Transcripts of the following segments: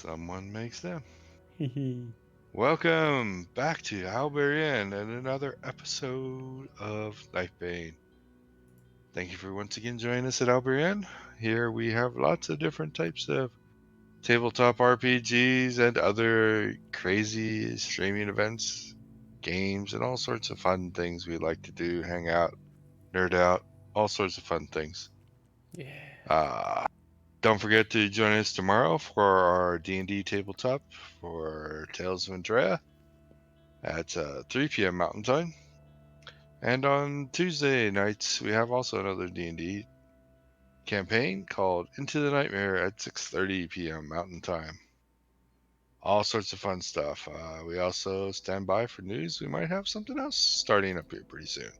Someone makes them. Welcome back to Alberian and another episode of Nightbane. Thank you for once again joining us at Alberian. Here we have lots of different types of tabletop RPGs and other crazy streaming events, games, and all sorts of fun things we like to do, hang out, nerd out, all sorts of fun things. Yeah. Don't forget to join us tomorrow for our D&D tabletop for Tales of Andrea at 3 p.m. Mountain Time. And on Tuesday nights, we have also another D&D campaign called Into the Nightmare at 6:30 p.m. Mountain Time. All sorts of fun stuff. We also stand by for news. We might have something else starting up here pretty soon.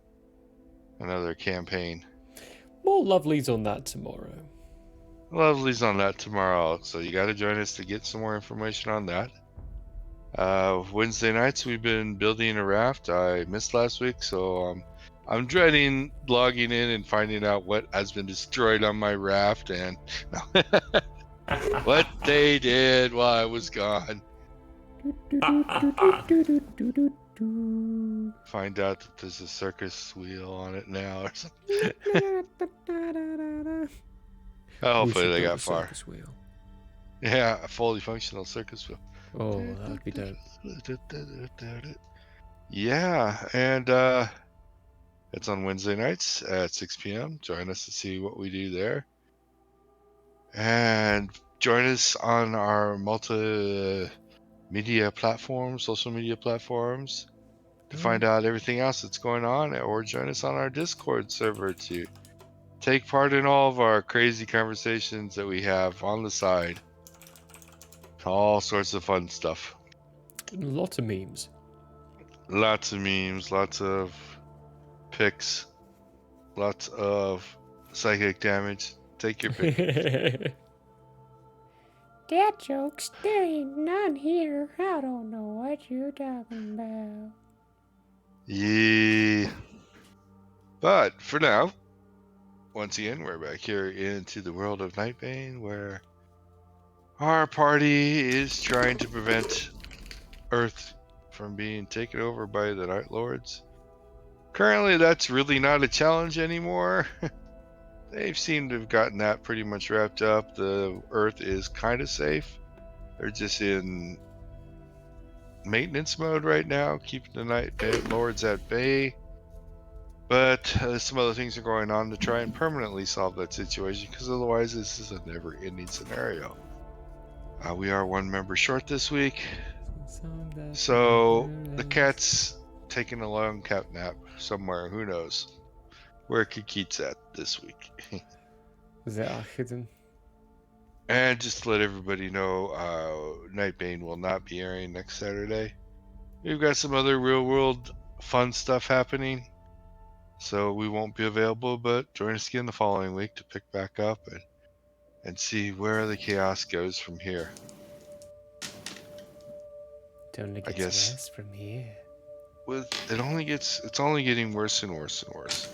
Another campaign. More lovelies on that tomorrow. Lovely's on that tomorrow, so you got to join us to get some more information on that. Wednesday nights we've been building a raft. I missed last week, so I'm dreading logging in and finding out what has been destroyed on my raft and what they did while I was gone. Find out that there's a circus wheel on it now or something. Hopefully they got far. Wheel. Yeah, a fully functional circus wheel. Oh, that would be dope. Yeah, and it's on Wednesday nights at 6 p.m. Join us to see what we do there. And join us on our multimedia platforms, social media platforms, to find out everything else that's going on, or join us on our Discord server to take part in all of our crazy conversations that we have on the side. All sorts of fun stuff. Lots of memes. Lots of memes, lots of pics, lots of psychic damage. Take your pick. Dad jokes, there ain't none here. I don't know what you're talking about. Yeah. But for now, once again, we're back here into the world of Nightbane, where our party is trying to prevent Earth from being taken over by the Night Lords. Currently, that's really not a challenge anymore. They've seemed to have gotten that pretty much wrapped up. The Earth is kind of safe. They're just in maintenance mode right now, keeping the Night Lords at bay. But some other things are going on to try and permanently solve that situation, because otherwise this is a never-ending scenario. We are one member short this week, so the cat's taking a long cat nap somewhere. Who knows where Kikit's at this week. hidden. And just to let everybody know, Nightbane will not be airing next Saturday. We've got some other real-world fun stuff happening, so we won't be available, but join us again the following week to pick back up and see where the chaos goes from here. Don't get worse from here. It's only getting worse and worse and worse.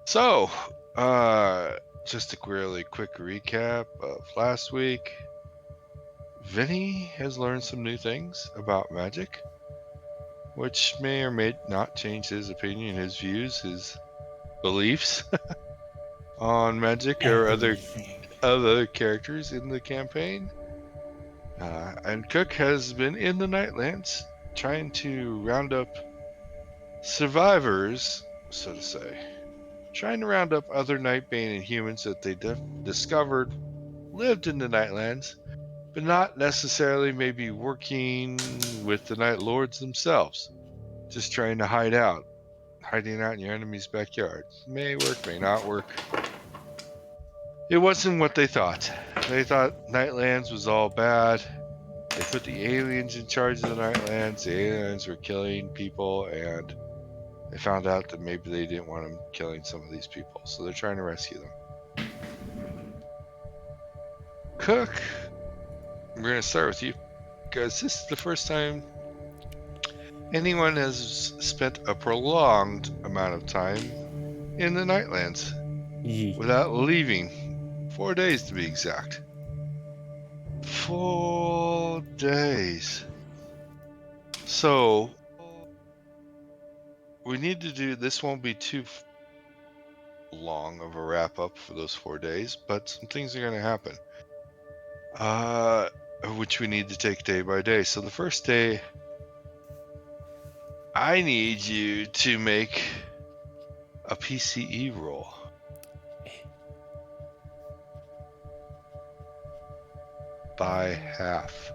So, just a really quick recap of last week. Vinnie has learned some new things about magic, which may or may not change his opinion, his views, his beliefs on magic or other characters in the campaign. And Cook has been in the Nightlands trying to round up survivors, so to say. Trying to round up other Nightbane and humans that they discovered lived in the Nightlands, but not necessarily maybe working with the Night Lords themselves. Just trying to hiding out in your enemy's backyard. May work, may not work. It wasn't what they thought. They thought Nightlands was all bad. They put the aliens in charge of the Nightlands. The aliens were killing people, and they found out that maybe they didn't want them killing some of these people, so they're trying to rescue them. Cook, we're going to start with you, because this is the first time anyone has spent a prolonged amount of time in the Nightlands without leaving. 4 days to be exact. 4 days. So we need to do this. Won't be too long of a wrap up for those 4 days, but some things are going to happen. Which we need to take day by day. So the first day, I need you to make a PCE roll. By half.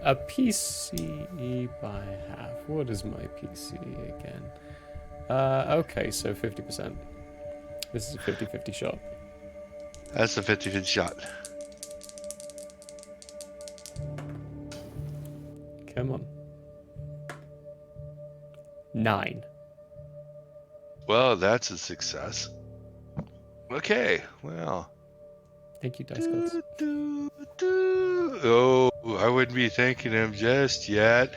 A PCE by half. What is my PCE again? Okay, so 50%. This is a 50-50 shot. That's a 50-50 shot. Come on. 9. Well, that's a success. Okay, well. Thank you, Dice Gods. Oh, I wouldn't be thanking him just yet.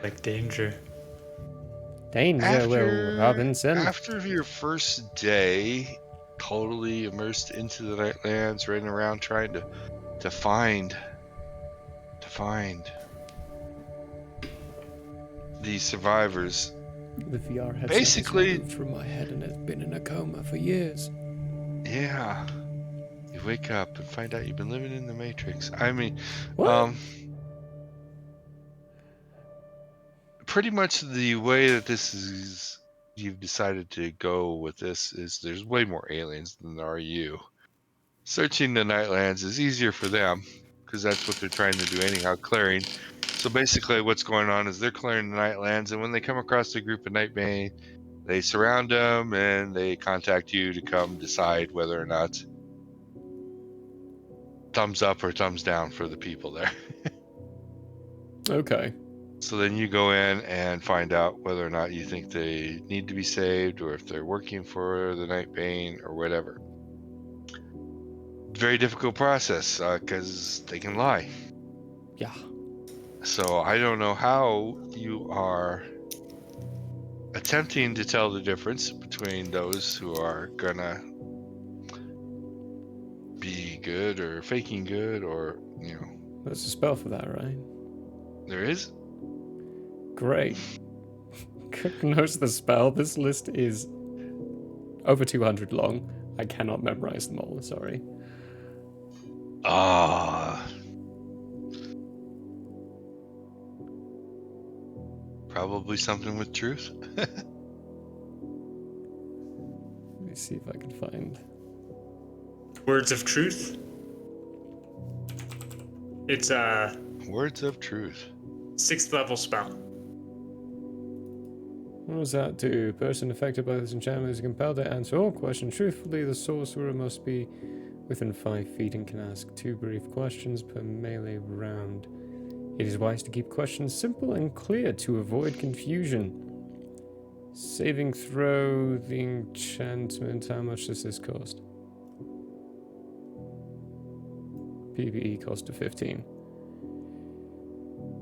Like danger. Danger, Will Robinson. After your first day, totally immersed into the Nightlands, running around trying to find these survivors. The VR headset Basically, has moved through my head and it's been in a coma for years. Yeah. You wake up and find out you've been living in the Matrix. I mean, What? pretty much the way that this is, you've decided to go with this is there's way more aliens than there are you. Searching the Nightlands is easier for them because that's what they're trying to do anyhow, clearing. So basically what's going on is they're clearing the Nightlands, and when they come across a group of Nightbane, they surround them and they contact you to come decide whether or not thumbs up or thumbs down for the people there. Okay. So then you go in and find out whether or not you think they need to be saved or if they're working for the Nightbane or whatever. Very difficult process because they can lie. Yeah. So I don't know how you are attempting to tell the difference between those who are gonna be good or faking good, or, you know. There's a spell for that, right? There is? Great. Cook knows the spell. This list is over 200 long. I cannot memorize them all, sorry. Probably something with truth. Let me see if I can find. Words of truth. It's a Words of truth. 6th level spell. What does that do? Person affected by this enchantment is compelled to answer all questions truthfully. The sorcerer must be within 5 feet and can ask 2 brief questions per melee round. It is wise to keep questions simple and clear to avoid confusion. Saving throw the enchantment. How much does this cost? PvE cost of 15.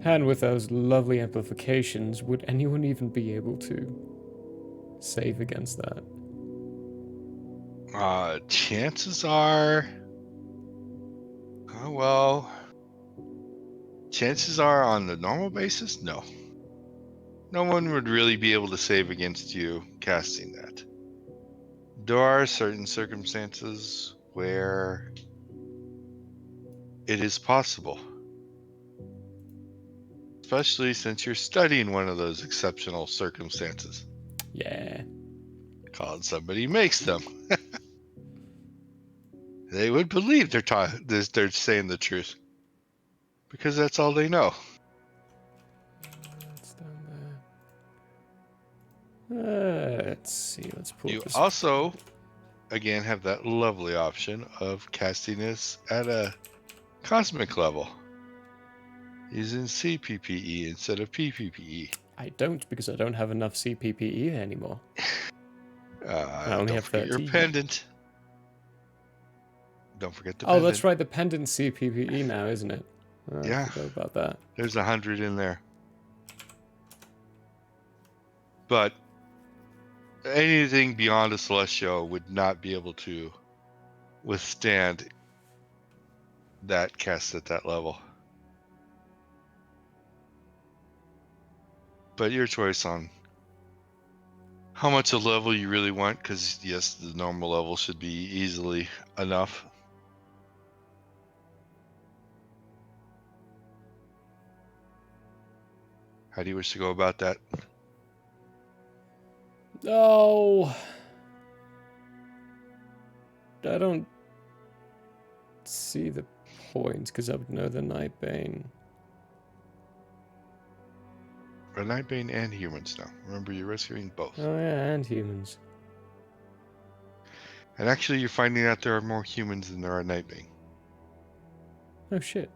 And with those lovely amplifications, would anyone even be able to save against that? Chances are... well... Chances are on the normal basis, no. No one would really be able to save against you casting that. There are certain circumstances where it is possible. Especially since you're studying one of those exceptional circumstances. Yeah. Called somebody makes them. They would believe they're saying the truth. Because that's all they know. It's down there. Let's see. Let's pull You this. also, again, have that lovely option of casting this at a cosmic level. Using CPPE instead of PPPE. I don't, because I don't have enough CPPE anymore. I only Don't have forget 13. your pendant. Don't forget the Oh, pendant. that's right. The pendant CPPE now, isn't it? Yeah. I forgot about that. There's 100 in there. But anything beyond a celestial would not be able to withstand that cast at that level. But your choice on how much a level you really want, because yes, the normal level should be easily enough. How do you wish to go about that? Oh, I don't see the point because I would know the Nightbane. A Nightbane and humans now. Remember, you're rescuing both. Oh yeah, and humans. And actually, you're finding out there are more humans than there are Nightbane. Oh shit.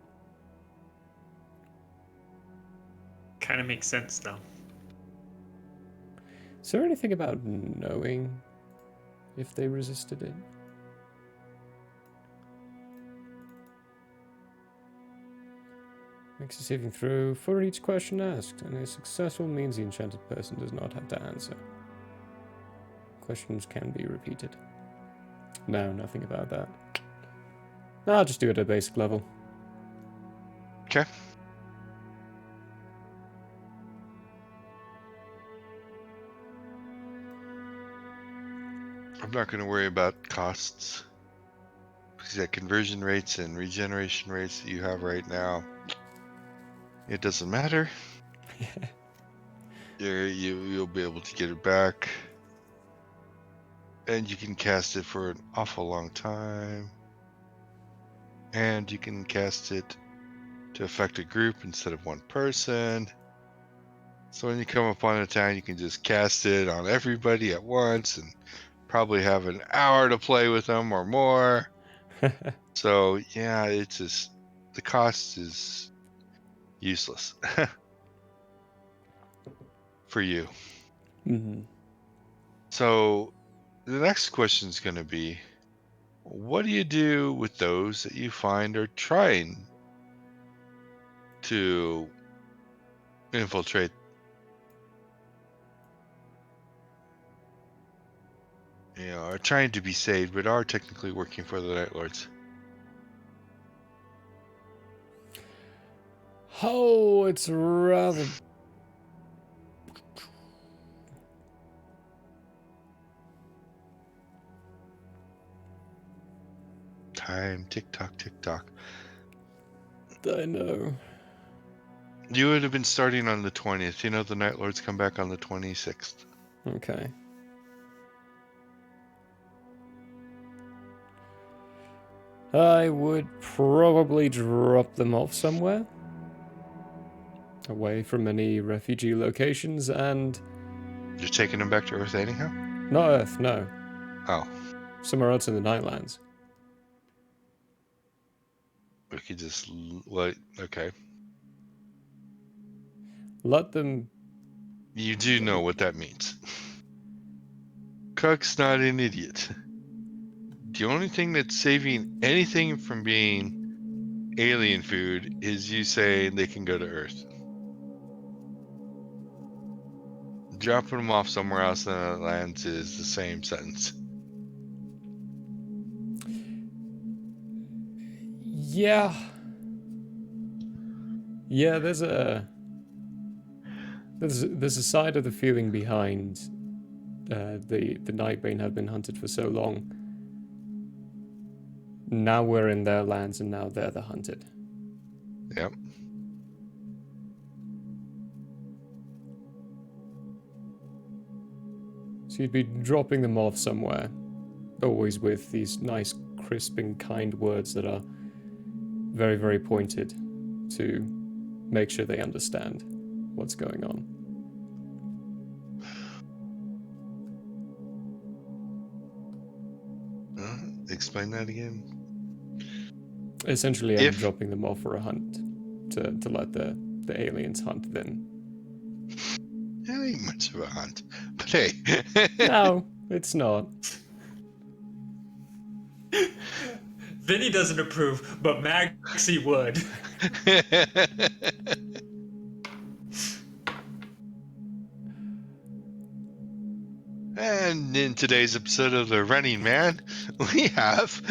Kind of makes sense though. Is there anything about knowing if they resisted it? Makes a saving throw for each question asked, and a successful means the enchanted person does not have to answer. Questions can be repeated. No, nothing about that. No, I'll just do it at basic level. Okay. I'm not going to worry about costs. Because that conversion rates and regeneration rates that you have right now, it doesn't matter. You'll be able to get it back. And you can cast it for an awful long time. And you can cast it to affect a group instead of one person. So when you come upon a town, you can just cast it on everybody at once and probably have an hour to play with them or more. So yeah, it's just the cost is useless for you. Mm-hmm. So the next question is going to be, what do you do with those that you find are trying to infiltrate? You know, are trying to be saved, but are technically working for the Night Lords. Oh, it's rather... Time, tick tock, tick tock. I know. You would have been starting on the 20th. You know, the Night Lords come back on the 26th. Okay. I would probably drop them off somewhere. Away from any refugee locations and... You're taking them back to Earth anyhow? Not Earth, no. Oh. Somewhere else in the Nightlands. We could just... What? Okay. Let them... You do know what that means. Cook's not an idiot. The only thing that's saving anything from being alien food is you saying they can go to Earth. Dropping them off somewhere else in the Nightlands is the same sentence. Yeah. Yeah, there's a side of the feeling behind the Nightbane have been hunted for so long. Now we're in their lands and now they're the hunted. Yep. So you'd be dropping them off somewhere, always with these nice, crisp and kind words that are very, very pointed to make sure they understand what's going on. Explain that again. Essentially, I'm dropping them off for a hunt to let the aliens hunt them. That ain't much of a hunt. But hey. No, it's not. Vinnie doesn't approve, but Maxie would. And in today's episode of The Running Man, we have.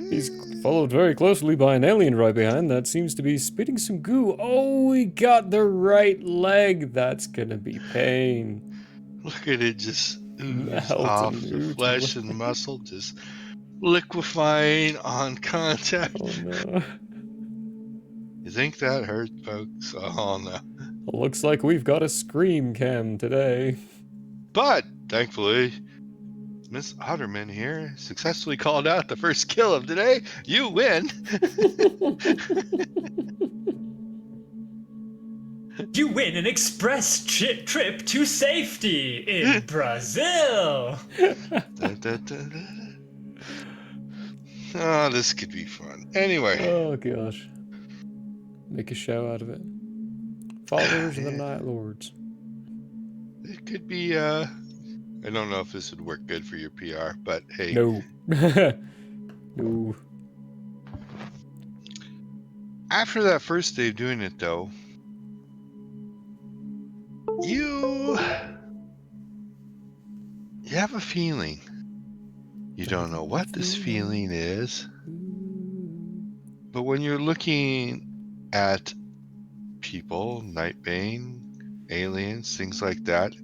He's followed very closely by an alien right behind that seems to be spitting some goo. Oh, we got the right leg. That's gonna be pain. Look at it just ooze Melt off and the ooze flesh away. and muscle, just liquefying on contact. Oh no. You think that hurt, folks? Oh no. Looks like we've got a scream cam today. But thankfully, Miss Otterman here successfully called out the first kill of today. You win. You win an express trip to safety in Brazil. Dun, dun, dun, dun. Oh, this could be fun. Anyway, Oh gosh. Make a show out of it. Followers of the Yeah. Night Lords. it could be. I don't know if this would work good for your PR, but hey. No. No. After that first day of doing it, though, you have a feeling. You don't know what this feeling is, but when you're looking at people, Nightbane, aliens, things like that,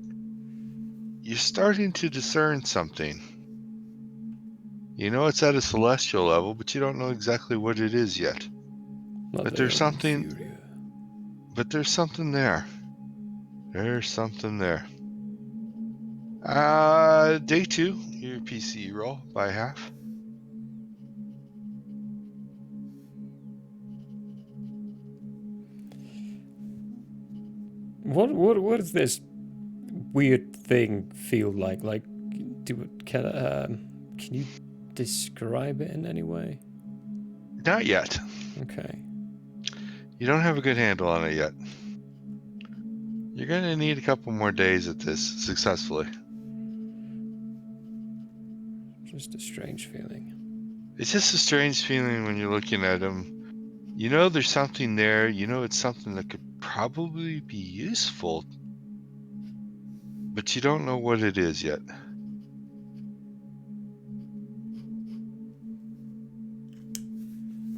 you're starting to discern something. You know it's at a celestial level, but you don't know exactly what it is yet. But there's something. But there's something there. There's something there. Day 2, your PC roll by half. What does this weird thing feel like? Like, can you describe it in any way? Not yet. Okay. You don't have a good handle on it yet. You're going to need a couple more days at this successfully. Just a strange feeling. It's just a strange feeling when you're looking at them. You know there's something there. You know it's something that could probably be useful. But you don't know what it is yet.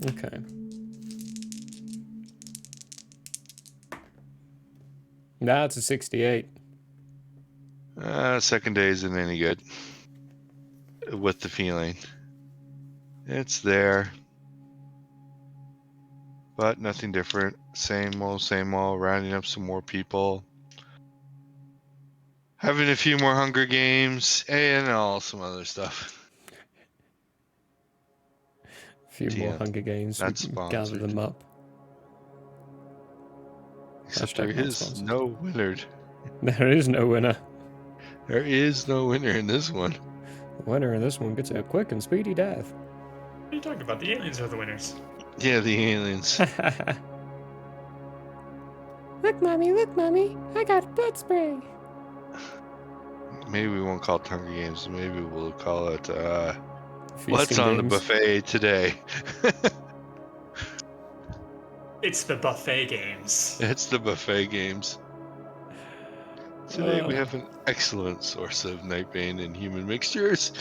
Okay. That's a 68. Second day isn't any good. With the feeling. It's there. But nothing different. Same old, rounding up some more people. Having a few more Hunger Games, and all some other stuff. A few more TM, Hunger Games. not We can gather sponsored. them up. Except Hashtag there not is sponsored. no winner. There is no winner. There is no winner in this one. The winner in this one gets a quick and speedy death. What are you talking about? The aliens are the winners. Yeah, the aliens. Look, mommy, I got blood spray. Maybe we won't call it Hunger Games. Maybe we'll call it What's Feasting on the games. buffet today? It's the buffet games. It's the buffet games. Today we have an excellent source of Nightbane and human mixtures.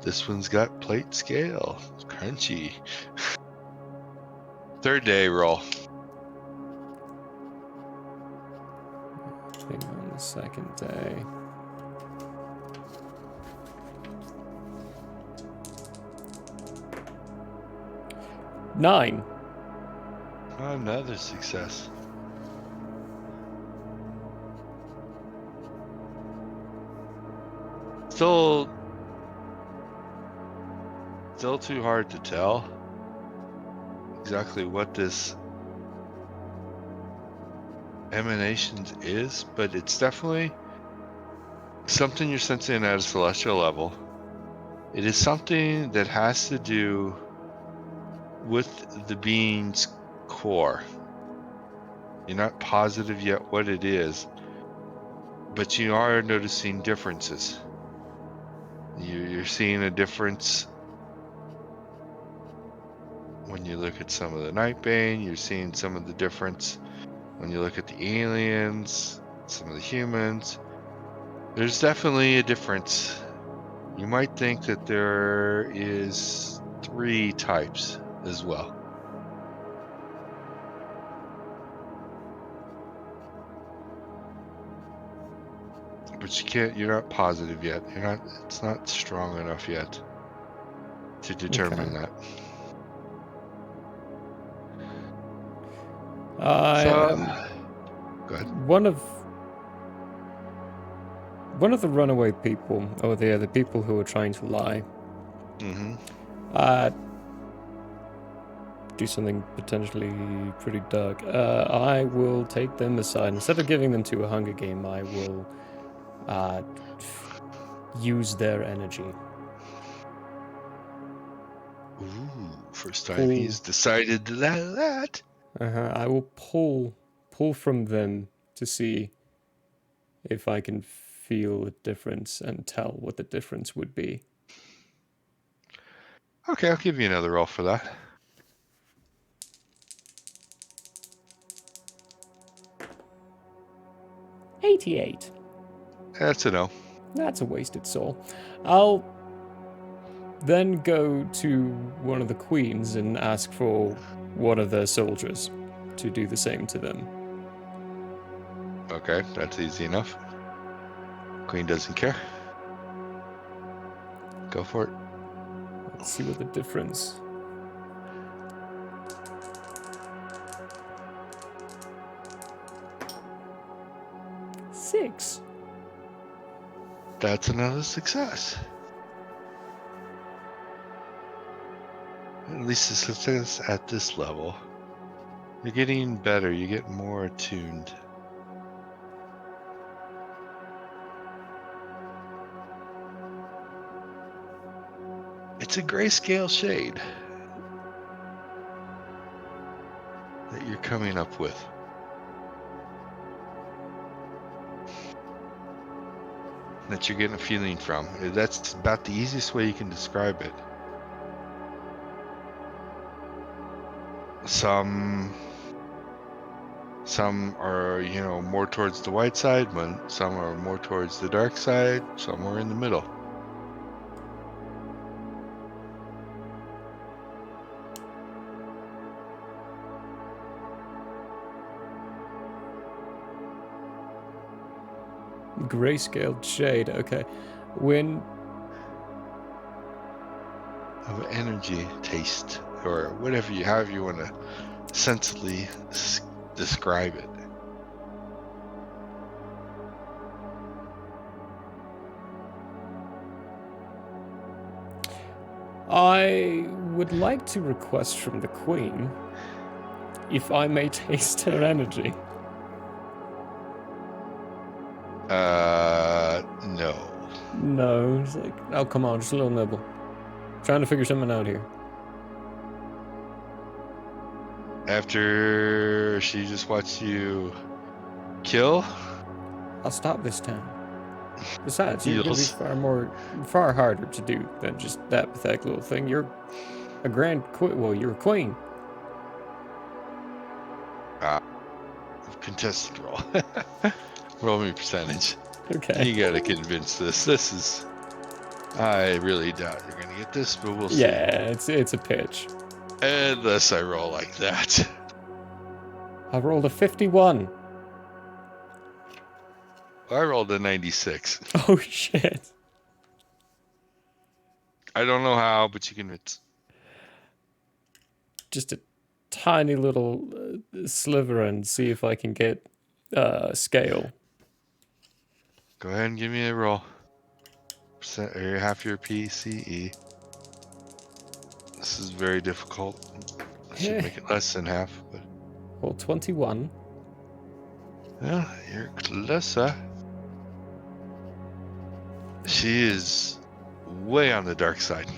This one's got plate scale. It's crunchy. Third day roll. Hang on the second day. Nine. Another success. Still too hard to tell exactly what this emanations is, but it's definitely something you're sensing at a celestial level. It is something that has to do with the being's core. You're not positive yet what it is, but you are noticing differences. You're seeing a difference when you look at some of the Nightbane, you're seeing some of the difference. When you look at the aliens, some of the humans, there's definitely a difference. You might think that there is 3 types as well. But you're not positive yet. It's not strong enough yet to determine that. Go ahead. One of the runaway people, or the people who are trying to lie, do something potentially pretty dark. I will take them aside. Instead of giving them to a Hunger Game, I will use their energy. Ooh, first time he's decided that. I will pull from them to see if I can feel a difference and tell what the difference would be. Okay, I'll give you another roll for that. $88. That's a no. That's a wasted soul. I'll then go to one of the queens and ask for one of their soldiers to do the same to them. Okay, that's easy enough. Queen doesn't care. Go for it. Let's see what the difference. $6. That's another success. At least the success at this level. You're getting better. You get more attuned. It's a grayscale shade that you're coming up with. That you're getting a feeling from. That's about the easiest way you can describe it. Some are, more towards the white side, when some are more towards the dark side, some are in the middle. Grayscale shade, okay. When of energy, taste, or whatever however you want to sensibly describe it. I would like to request from the Queen if I may taste her energy. No. No, it's like, oh, come on, just a little nibble. Trying to figure something out here. After she just watched you kill? I'll stop this time. Besides, you're going to be far harder to do than just that pathetic little thing. You're a you're a queen. Contested roll. Roll me percentage. Okay. You gotta convince this. I really doubt you're gonna get this, but we'll see. Yeah, it's a pitch. Unless I roll like that. I rolled a 51. I rolled a 96. Oh, shit. I don't know how, but you convince. Just a tiny little sliver and see if I can get scale. Go ahead and give me a roll. Or half your PCE. This is very difficult. I should make it less than half, but. Well, 21. Yeah, you're closer. She is way on the dark side.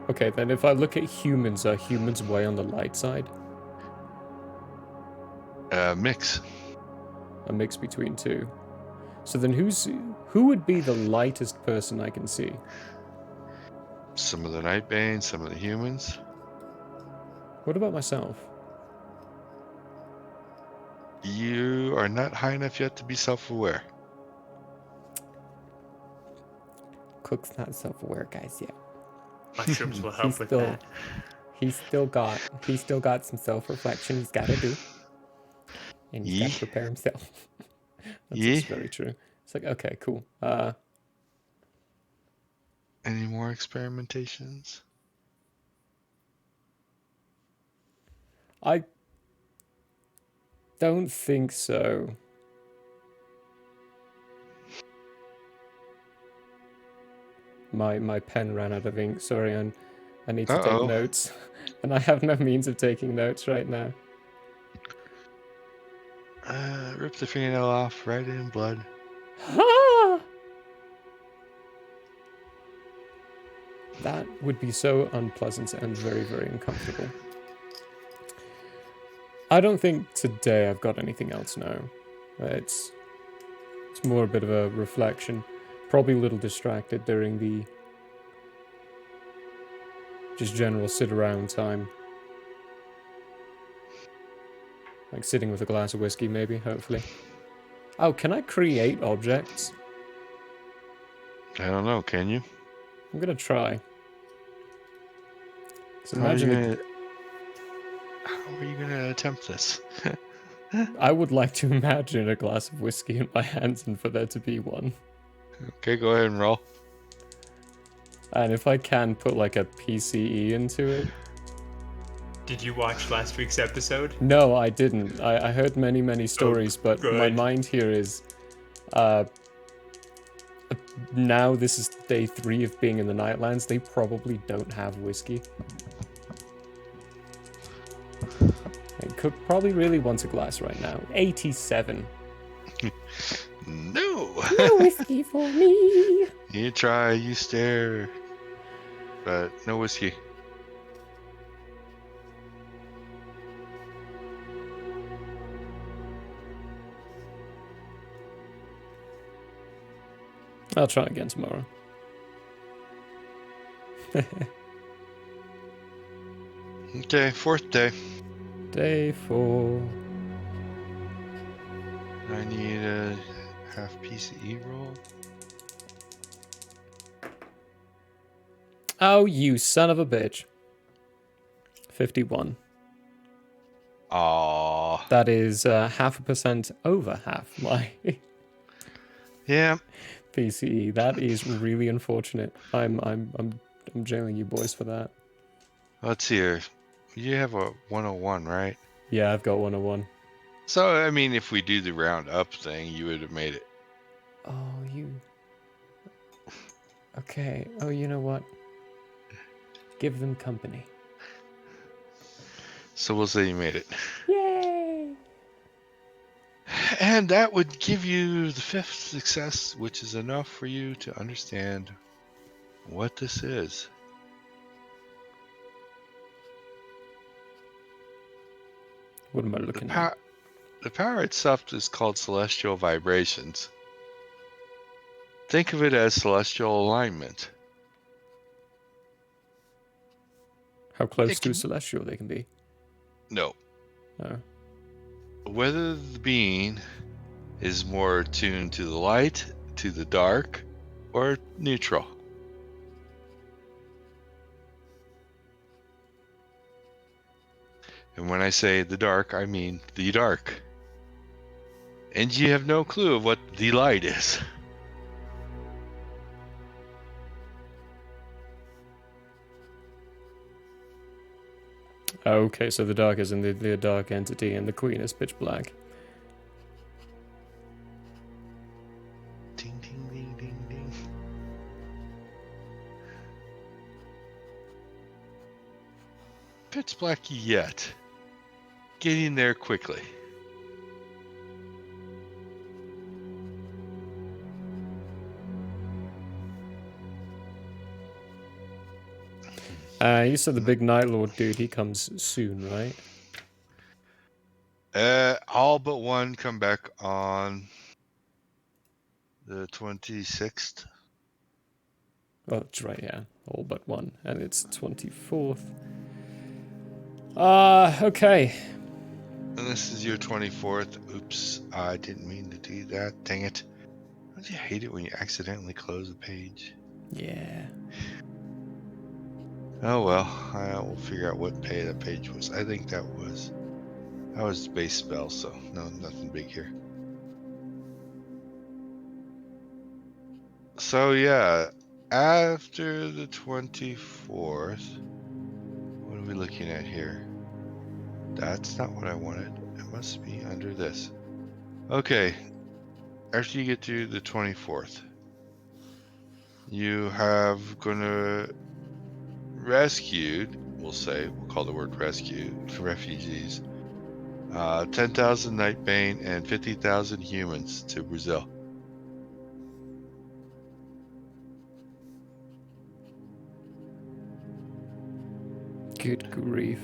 Okay, then if I look at humans, are humans way on the light side? Mix. A mix between two. So then who would be the lightest person I can see? Some of the Nightbane, some of the humans. What about myself? You are not high enough yet to be self-aware. Cook's not self-aware, guys, yet. Mushrooms will help with still, that. He's still got some self-reflection he's got to do, and he's got to prepare himself. That's very true. It's like, okay, cool. Any more experimentations? I don't think so. My pen ran out of ink. Sorry, and I need to take notes, and I have no means of taking notes right now. Rip the fingernail off, write it in blood. That would be so unpleasant and very, very uncomfortable. I don't think today I've got anything else now. It's more a bit of a reflection. Probably a little distracted during the just general sit around time. Like sitting with a glass of whiskey, maybe, hopefully. Oh, can I create objects? I don't know, can you? I'm gonna try. So How are you imagine gonna attempt this? I would like to imagine a glass of whiskey in my hands and for there to be one. Okay, go ahead and roll. And if I can put like a PCE into it. Did you watch last week's episode? No, I didn't. I heard many, many stories, but my mind here is now this is day 3 of being in the Nightlands. They probably don't have whiskey. And Cook probably really wants a glass right now. 87. No! No whiskey for me. You try, you stare. But no whiskey. I'll try again tomorrow. Okay, 4th day. Day 4. I need a half PCE roll. Oh, you son of a bitch. 51. Aww. That is 0.5% over half my Yeah. PCE. That is really unfortunate. I'm jailing you boys for that. Let's see here. You have a 101, right? Yeah, I've got 101. So, I mean, if we do the round up thing, you would have made it. Oh, you... Okay. Oh, you know what? Give them company. So we'll say you made it. Yay. And that would give you the 5th success, which is enough for you to understand what this is. What am I looking at? The power itself is called celestial vibrations. Think of it as celestial alignment. How close to celestial they can be? No. Oh. Whether the being is more attuned to the light, to the dark, or neutral. And when I say the dark, I mean the dark. And you have no clue of what the light is. Okay, so the dark is in the dark entity and the queen is pitch black. Ding, ding, ding, ding, ding. Pitch black yet. Getting there quickly. You said the big Night Lord dude, he comes soon, right? All but one come back on the 26th. Oh, that's right, yeah. All but one, and it's 24th. Okay. And this is your 24th. Oops, I didn't mean to do that. Dang it. Don't you hate it when you accidentally close a page? Yeah. Oh well, I will figure out what that page was. I think that was the base spell, so no, nothing big here. So yeah, after the 24th, what are we looking at here? That's not what I wanted. It must be under this. Okay, after you get to the 24th, you have gonna rescued, we'll call the word rescue, refugees, 10,000 Nightbane and 50,000 humans to Brazil. Good grief.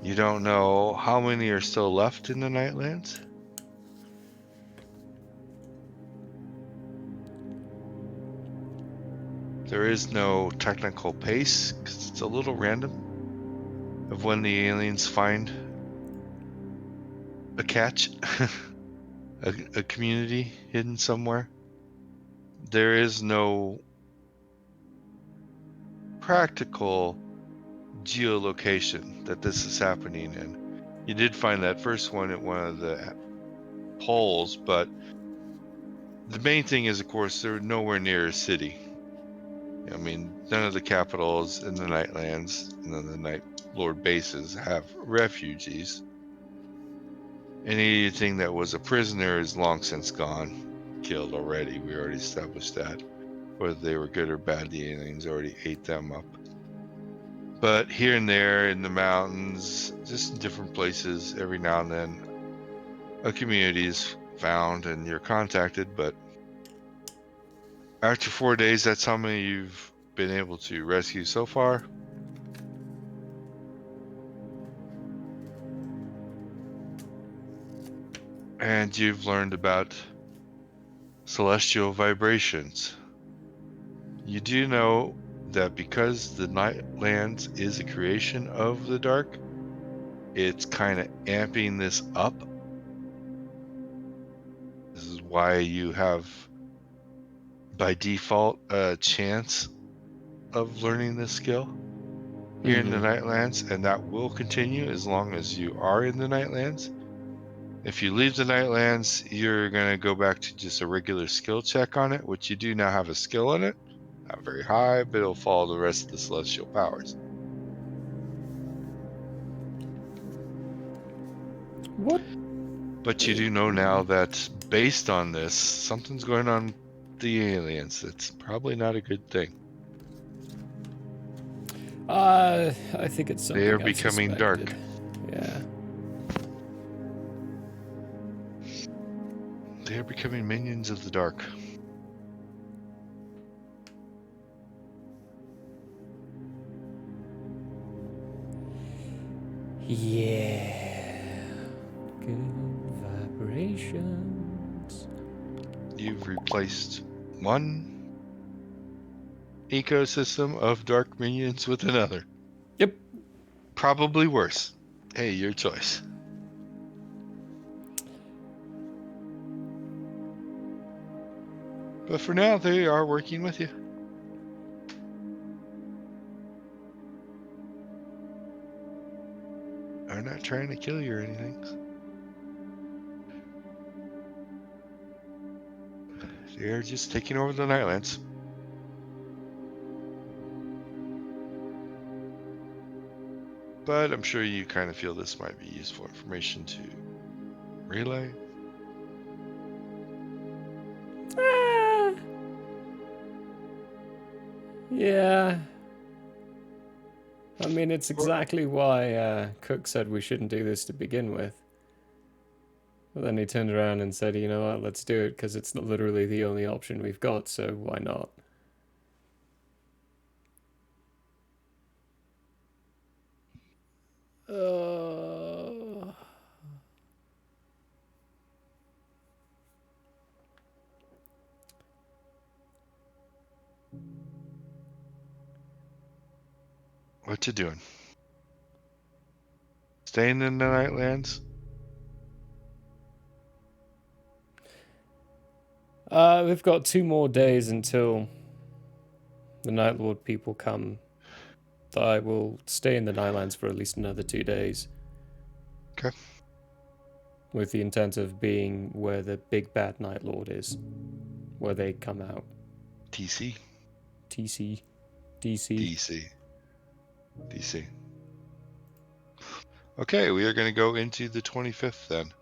You don't know how many are still left in the Nightlands? There is no technical pace, because it's a little random of when the aliens find a catch, a community hidden somewhere. There is no practical geolocation that this is happening in. You did find that first one at one of the poles, but the main thing is, of course, they're nowhere near a city. I mean, none of the capitals in the Nightlands and then the Night Lord bases have refugees. Anything that was a prisoner is long since gone, killed already. We already established that. Whether they were good or bad, the aliens already ate them up. But here and there in the mountains, just in different places, every now and then, a community is found and you're contacted. But after 4 days, that's how many you've been able to rescue so far. And you've learned about celestial vibrations. You do know that because the Nightlands is a creation of the dark, it's kind of amping this up. This is why you have, by default, a chance of learning this skill here in the Nightlands, and that will continue as long as you are in the Nightlands. If you leave the Nightlands, you're going to go back to just a regular skill check on it, which you do now have a skill in it. Not very high, but it'll follow the rest of the celestial powers. What? But you do know now that based on this, something's going on with the aliens. It's probably not a good thing. I think it's something They are I've becoming dark. suspected. Yeah. They are becoming minions of the dark. Yeah. Good vibrations. You've replaced one ecosystem of dark minions with another. Yep. Probably worse. Hey, your choice. But for now, they are working with you. They're not trying to kill you or anything. They're just taking over the Nightlands. But I'm sure you kind of feel this might be useful information to relay. Yeah. I mean, it's exactly why Cook said we shouldn't do this to begin with. But then he turned around and said, you know what, let's do it because it's literally the only option we've got, so why not? What you doing? Staying in the Nightlands? We've got 2 more days until the Night Lord people come. I will stay in the Nightlands for at least another 2 days. Okay. With the intent of being where the big bad Night Lord is. Where they come out. TC? TC. DC. DC. DC. Okay, we are going to go into the 25th then.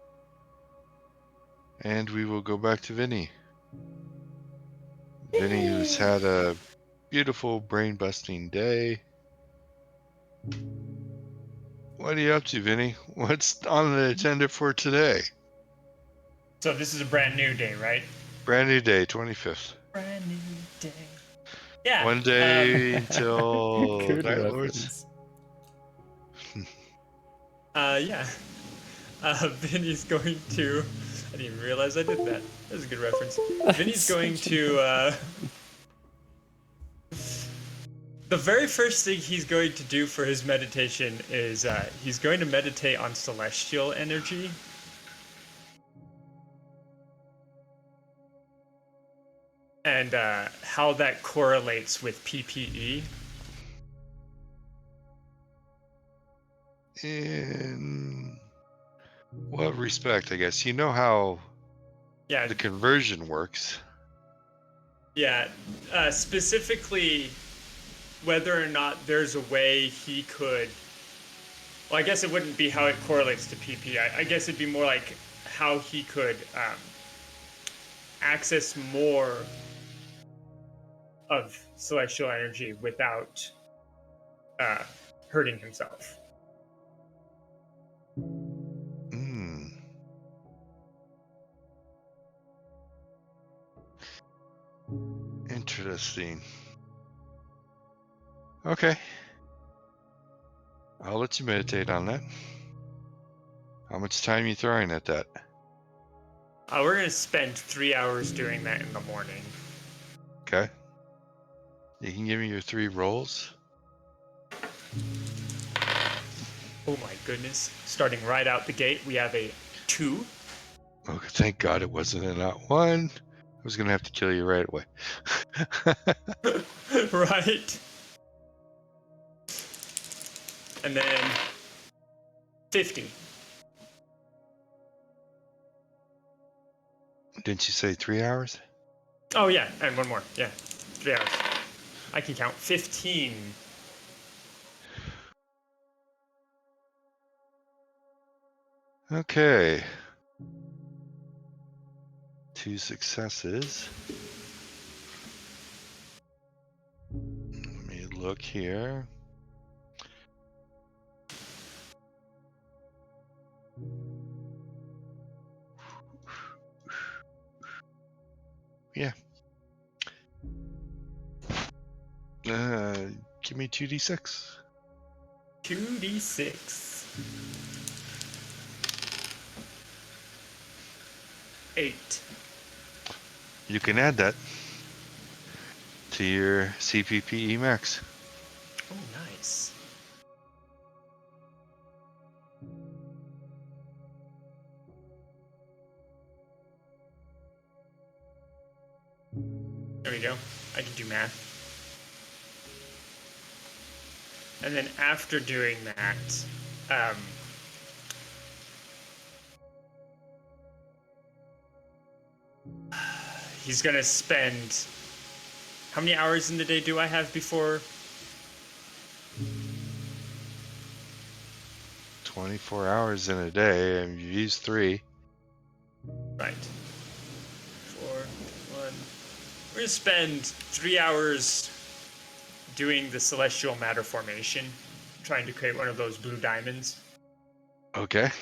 And we will go back to Vinnie. Vinnie, who's had a beautiful brain-busting day. What are you up to, Vinnie? What's on the agenda for today? So this is a brand new day, right? Brand new day, 25th. Brand new day. Yeah. One day until Good Night Lords. reference. Yeah. Vinny's going to. I didn't even realize I did that. That was a good reference. Vinny's going to. The very first thing he's going to do for his meditation is he's going to meditate on celestial energy. And how that correlates with PPE. In what respect, I guess? You know how Yeah. the conversion works. Yeah. Specifically, whether or not there's a way he could. Well, I guess it wouldn't be how it correlates to PP. I guess it'd be more like how he could access more of celestial energy without hurting himself. Hmm. Interesting. Okay. I'll let you meditate on that. How much time are you throwing at that? We're going to spend 3 hours doing that in the morning. Okay. You can give me your 3 rolls. Oh my goodness. Starting right out the gate, we have a 2. Oh, thank God it wasn't a not 1. I was going to have to kill you right away. Right? And then 50. Didn't you say 3 hours? Oh yeah, and one more. Yeah, 3 hours. I can count 15. Okay. 2 successes. Let me look here. Yeah. Give me 2d6. 2d6. 8. You can add that to your CPPE max. Oh, nice. There we go. I can do math. And then after doing that, he's gonna spend. How many hours in the day do I have before? 24 hours in a day, and you use 3. Right. 4, 1. We're gonna spend 3 hours doing the celestial matter formation, trying to create one of those blue diamonds. Okay.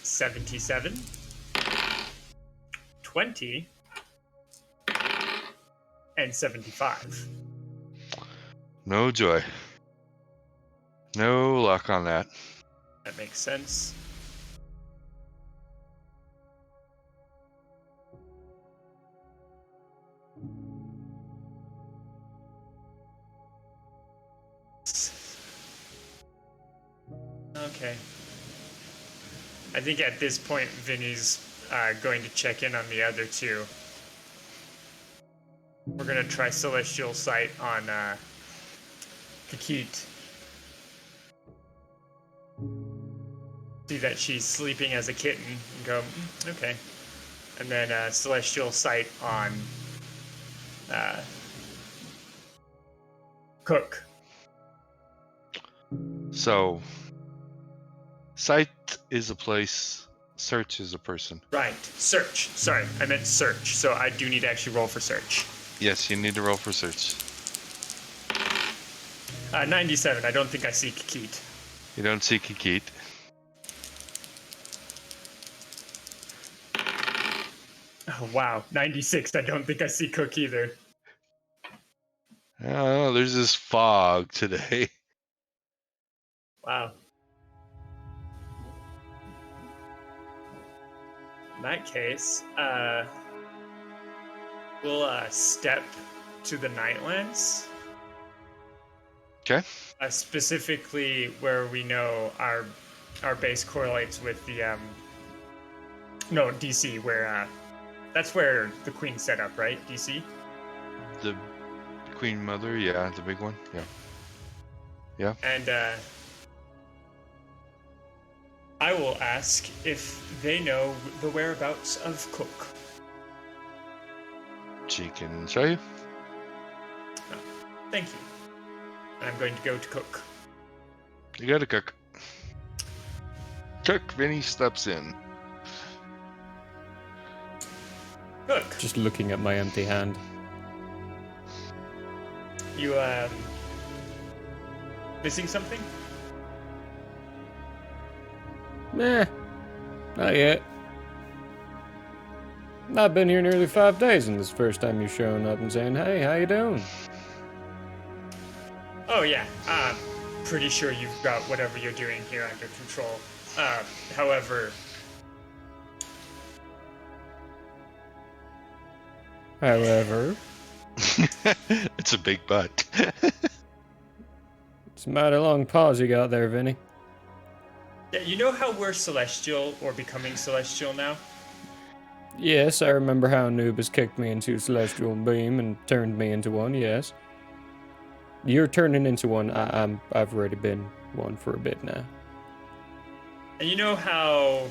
77. 20. And 75. No joy. No luck on that. That makes sense. Okay. I think at this point, Vinny's going to check in on the other two. We're going to try Celestial Sight on Kikit. See that she's sleeping as a kitten and go, okay. And then Celestial Sight on Cook. So, sight is a place, search is a person. Right, search. Sorry, I meant search. So I do need to actually roll for search. Yes, you need to roll for search. 97, I don't think I see Kikit. You don't see Kikit. Oh, wow, 96, I don't think I see Cook either. Oh, there's this fog today. Wow. In that case, we'll step to the Nightlands. Okay. Specifically where we know our base correlates with the no, DC, where that's where the Queen set up, right? DC? The Queen Mother, yeah, the big one, yeah. Yeah. And I will ask if they know the whereabouts of Cook. She can show you. Oh, thank you. And I'm going to go to Cook. You gotta cook. Cook, Vinny steps in. Cook, Just looking at my empty hand. you missing something? Nah, not yet. I've been here nearly 5 days, and this is the first time you're showing up and saying, "Hey, how you doing?" Oh yeah, pretty sure you've got whatever you're doing here under control. However, However, It's a big butt. it's a mighty long pause you got there, Vinny. yeah, you know how we're celestial or becoming celestial now? Yes, I remember how Anubis kicked me into a celestial beam and turned me into one. Yes, you're turning into one. I've already been one for a bit now. And you know how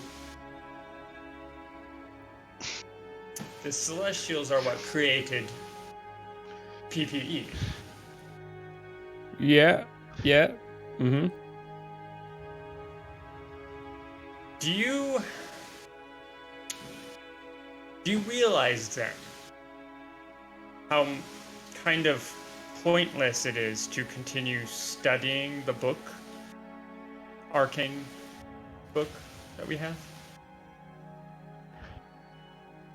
the celestials are what created PPE. Yeah. Mm-hmm. Do you realize then how kind of pointless it is to continue studying the book, arcane book that we have?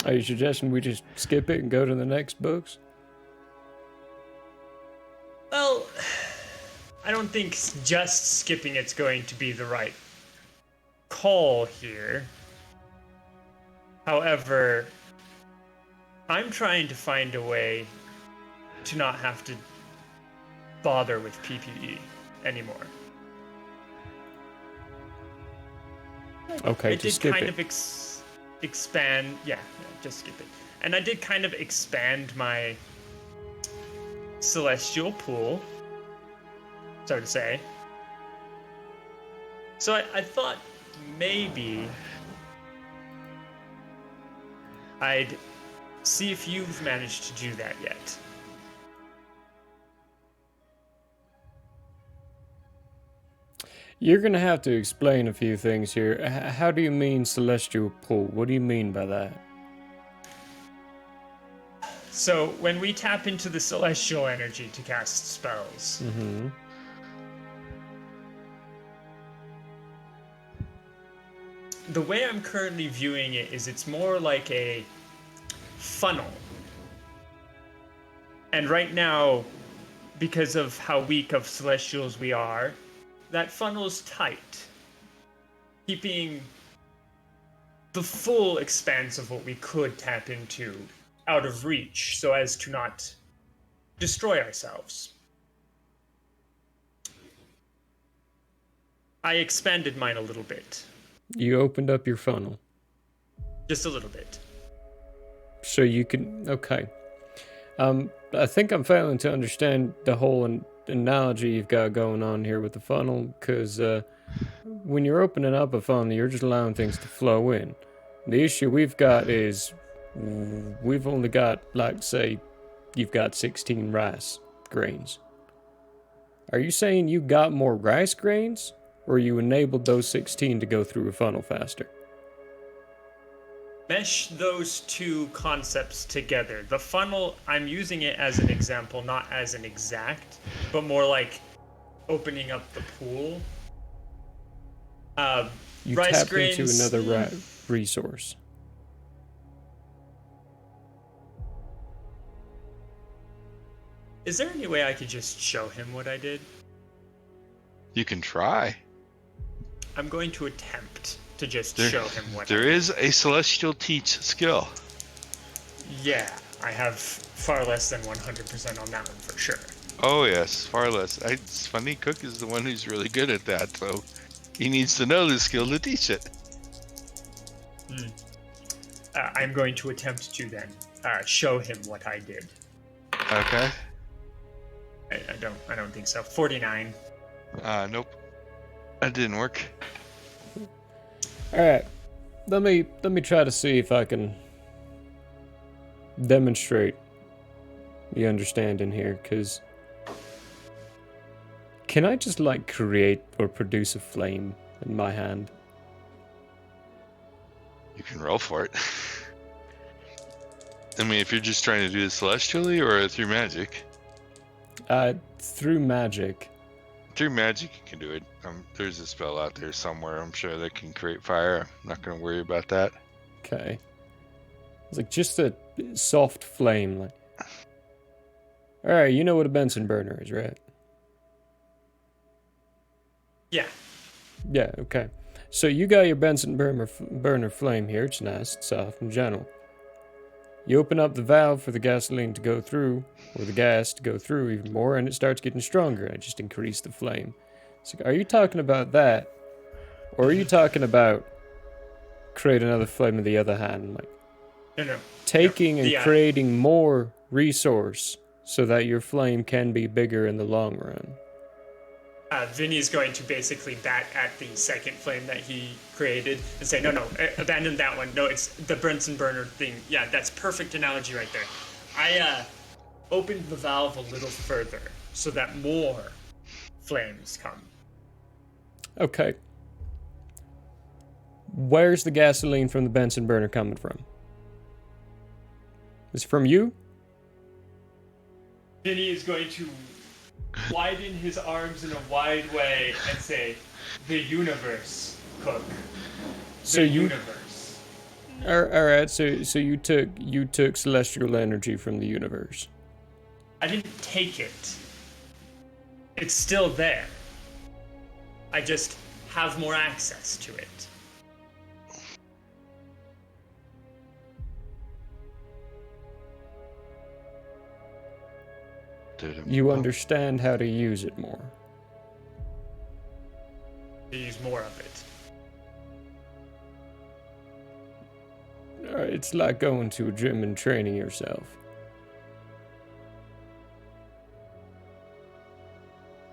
Are you suggesting we just skip it and go to the next books? Well, I don't think just skipping it's going to be the right call here. However, I'm trying to find a way to not have to bother with PPE anymore. Okay, I just did skip kind it. of expand, yeah, just skip it. And I did kind of expand my celestial pool, so to say. So I thought maybe I'd see if you've managed to do that yet. You're gonna have to explain a few things here. How do you mean celestial pull? What do you mean by that? So when we tap into the celestial energy to cast spells, Mm-hmm. the way I'm currently viewing it is it's more like a funnel. And right now, because of how weak of celestials we are, that funnel's tight, keeping the full expanse of what we could tap into out of reach so as to not destroy ourselves. I expanded mine a little bit. You opened up your funnel. Just a little bit. So you can... Okay. I think I'm failing to understand the whole analogy you've got going on here with the funnel, because when you're opening up a funnel, you're just allowing things to flow in. The issue we've got is we've only got, like, say, you've got 16 rice grains. Are you saying you got more rice grains, or you enabled those 16 to go through a funnel faster? Mesh those two concepts together. The funnel, I'm using it as an example, not as an exact, but more like opening up the pool. You Rice tapped grains, into another resource. Is there any way I could just show him what I did? You can try. I'm going to attempt to just show him what I There did. is a celestial teach skill. Yeah, I have far less than 100% on that one for sure. Oh yes, far less. It's funny, Cook is the one who's really good at that, so he needs to know the skill to teach it. I'm going to attempt to then show him what I did. Okay. I don't think so. 49. Nope. That didn't work. All right, let me try to see if I can demonstrate the understanding here. Cause can I just like create or produce a flame in my hand? You can roll for it. I mean, if you're just trying to do this celestially or through magic. Through magic. Through magic, you can do it. There's a spell out there somewhere, I'm sure, that can create fire. I'm not going to worry about that. Okay. It's like just a soft flame. Like. All right, you know what a Benson burner is, right? Yeah. Yeah. Okay. So you got your Benson burner flame here. It's nice, it's soft and gentle. You open up the valve for the gasoline to go through, or the gas to go through even more, and it starts getting stronger. I just increase the flame. So are you talking about that, or are you talking about create another flame in the other hand, like No. taking and The, creating more resource so that your flame can be bigger in the long run? Vinny's going to basically bat at the second flame that he created and say, no, abandon that one. No, it's the Bunsen burner thing. Yeah, that's perfect analogy right there. I opened the valve a little further so that more flames come. Okay. Where's the gasoline from the Benson burner coming from? Is it from you? Vinny is going to widen his arms in a wide way and say, the universe, Cook. So The you- universe. All right. So you took celestial energy from the universe. I didn't take it. It's still there. I just have more access to it. You understand how to use it more. To use more of it. It's like going to a gym and training yourself.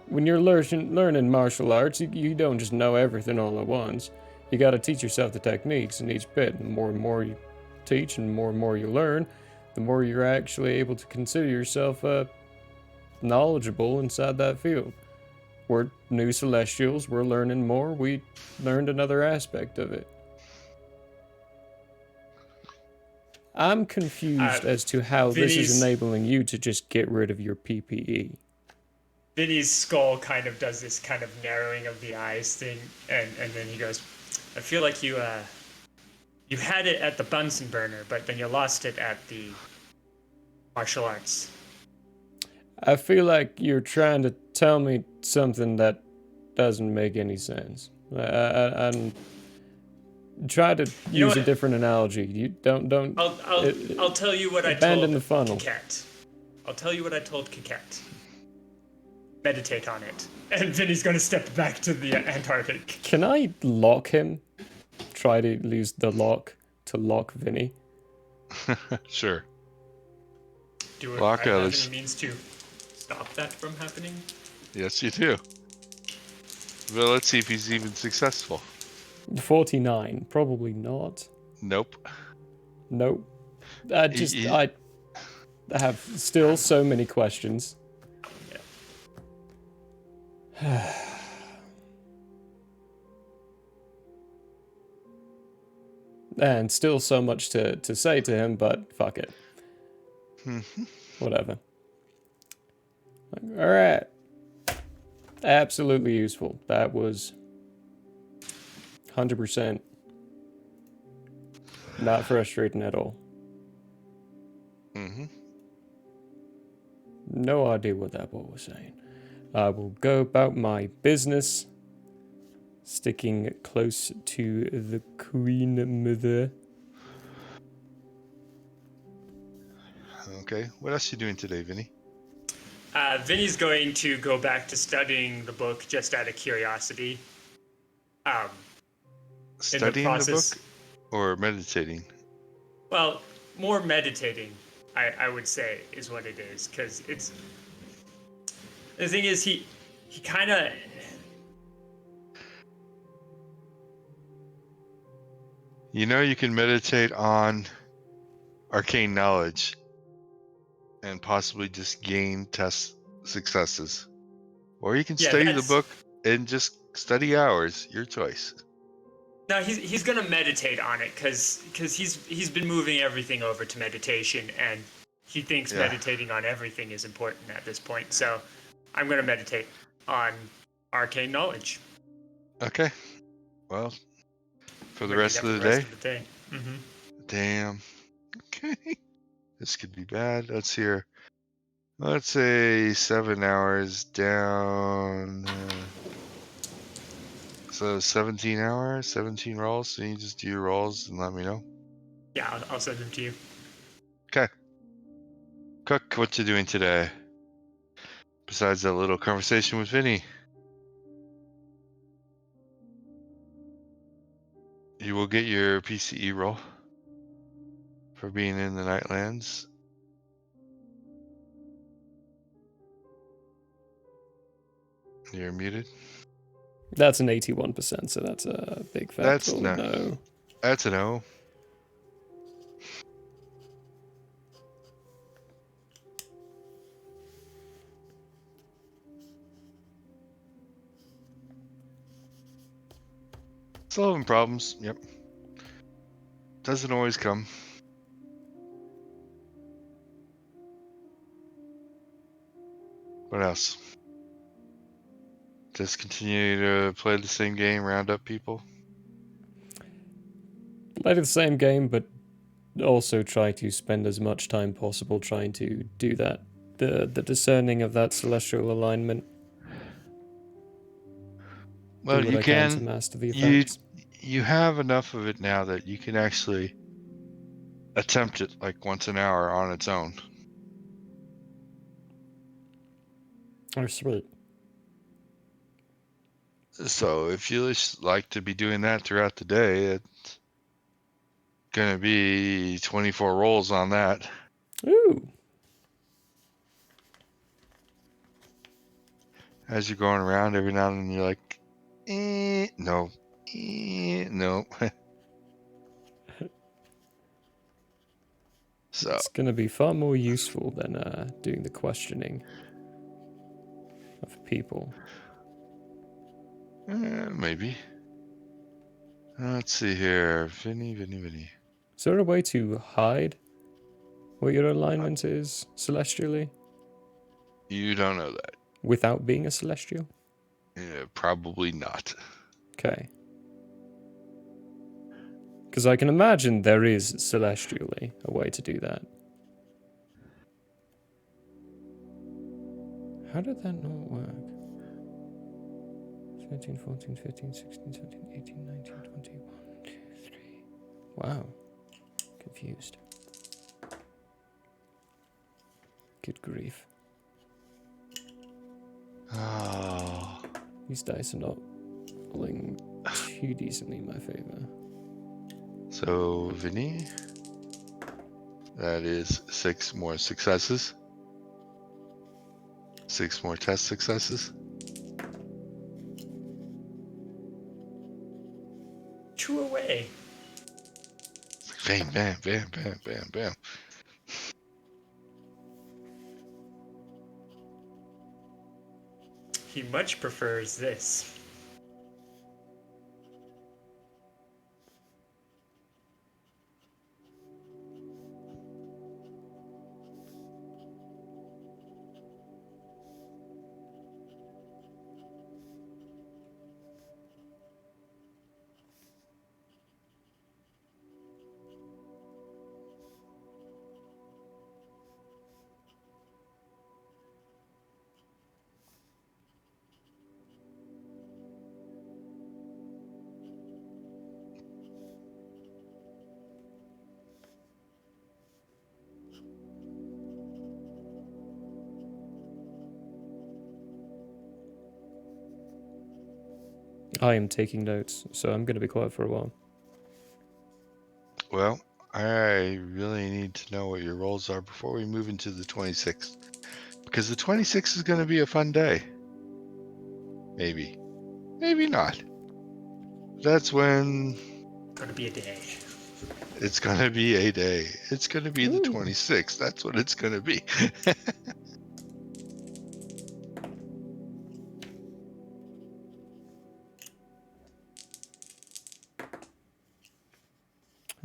When you're learning martial arts, you don't just know everything all at once. You got to teach yourself the techniques in each bit. And more you teach and more you learn, the more you're actually able to consider yourself knowledgeable inside that field. We're new Celestials, we're learning more, we learned another aspect of it. I'm confused as to how this is Vinny's- enabling you to just get rid of your PPE. Vinny's skull kind of does this kind of narrowing of the eyes thing, and then he goes, I feel like you had it at the Bunsen burner, but then you lost it at the martial arts. I feel like you're trying to tell me something that doesn't make any sense. I'm try to You know use a what? different analogy. You don't. I'll tell you what I abandon told the funnel. Kikette. I'll tell you what I told Kikette. meditate on it. And Vinny's going to step back to the Antarctic. Can I lock him? Try to use the lock to lock Vinny. Sure. Do Lock I have others. any means to stop that from happening? Yes, you do. Well, let's see if he's even successful. 49. Probably not. Nope. Nope. He- I have still so many questions. And still so much to say to him, but fuck it. Whatever. Alright. Absolutely useful. That was 100% not frustrating at all. Mm-hmm. No idea what that boy was saying. I will go about my business, sticking close to the Queen Mother. Okay. What else you doing today, Vinny? Vinny's going to go back to studying the book just out of curiosity. Studying process- the book or meditating? Well, more meditating, I would say, is what it is. Because it's... The thing is, he kind of... You know, you can meditate on arcane knowledge and possibly just gain test successes. Or you can Yeah, study the that's- book and just study hours. Your choice. No, he's gonna meditate on it because he's been moving everything over to meditation, and he thinks Yeah. meditating on everything is important at this point. So I'm gonna meditate on arcane knowledge Okay. Well, for the Maybe rest that of for the day. day. Mm-hmm. Damn. Okay. This could be bad. Let's hear. Let's say 7 hours down. So 17 hours, 17 rolls. So you just do your rolls and let me know. Yeah, I'll send them to you. Okay. Cook, what you doing today? Besides that little conversation with Vinny. You will get your PCE roll for being in the Nightlands. You're muted. That's an 81%, so that's a big That's factual not- no. That's a no. Still having problems. Yep. Doesn't always come. What else? Just continue to play the same game, round up people. Play the same game, but also try to spend as much time possible trying to do that. The discerning of that celestial alignment. Well, do what you I can to can. master the You effects. you have enough of it now that you can actually attempt it like once an hour on its own. Oh, sweet. So if you just like to be doing that throughout the day, it's gonna be 24 rolls on that. Ooh. As you're going around, every now and then you're like, no, no. So It's going to be far more useful than doing the questioning of people. maybe. Let's see here, Vinny. Is there a way to hide what your alignment is celestially You don't know that. without being a celestial? Probably not. Okay. Because I can imagine there is celestially a way to do that. How did that not work? 13, 14, 15, 16, 17, 18, 19, 20, 1, 2, 3. Wow. Confused. Good grief. Oh. These dice are not rolling too decently in my favor. So, Vinny, that is 6 more successes. 6 more test successes. 2 away. Bam, bam, bam, bam, bam, bam. He much prefers this. I am taking notes, so I'm going to be quiet for a while. Well, I really need to know what your rolls are before we move into the 26th. Because the 26th is going to be a fun day. Maybe. Maybe not. That's when Gonna be a day. it's going to be a day. It's going to be the Ooh. 26th. That's what it's going to be.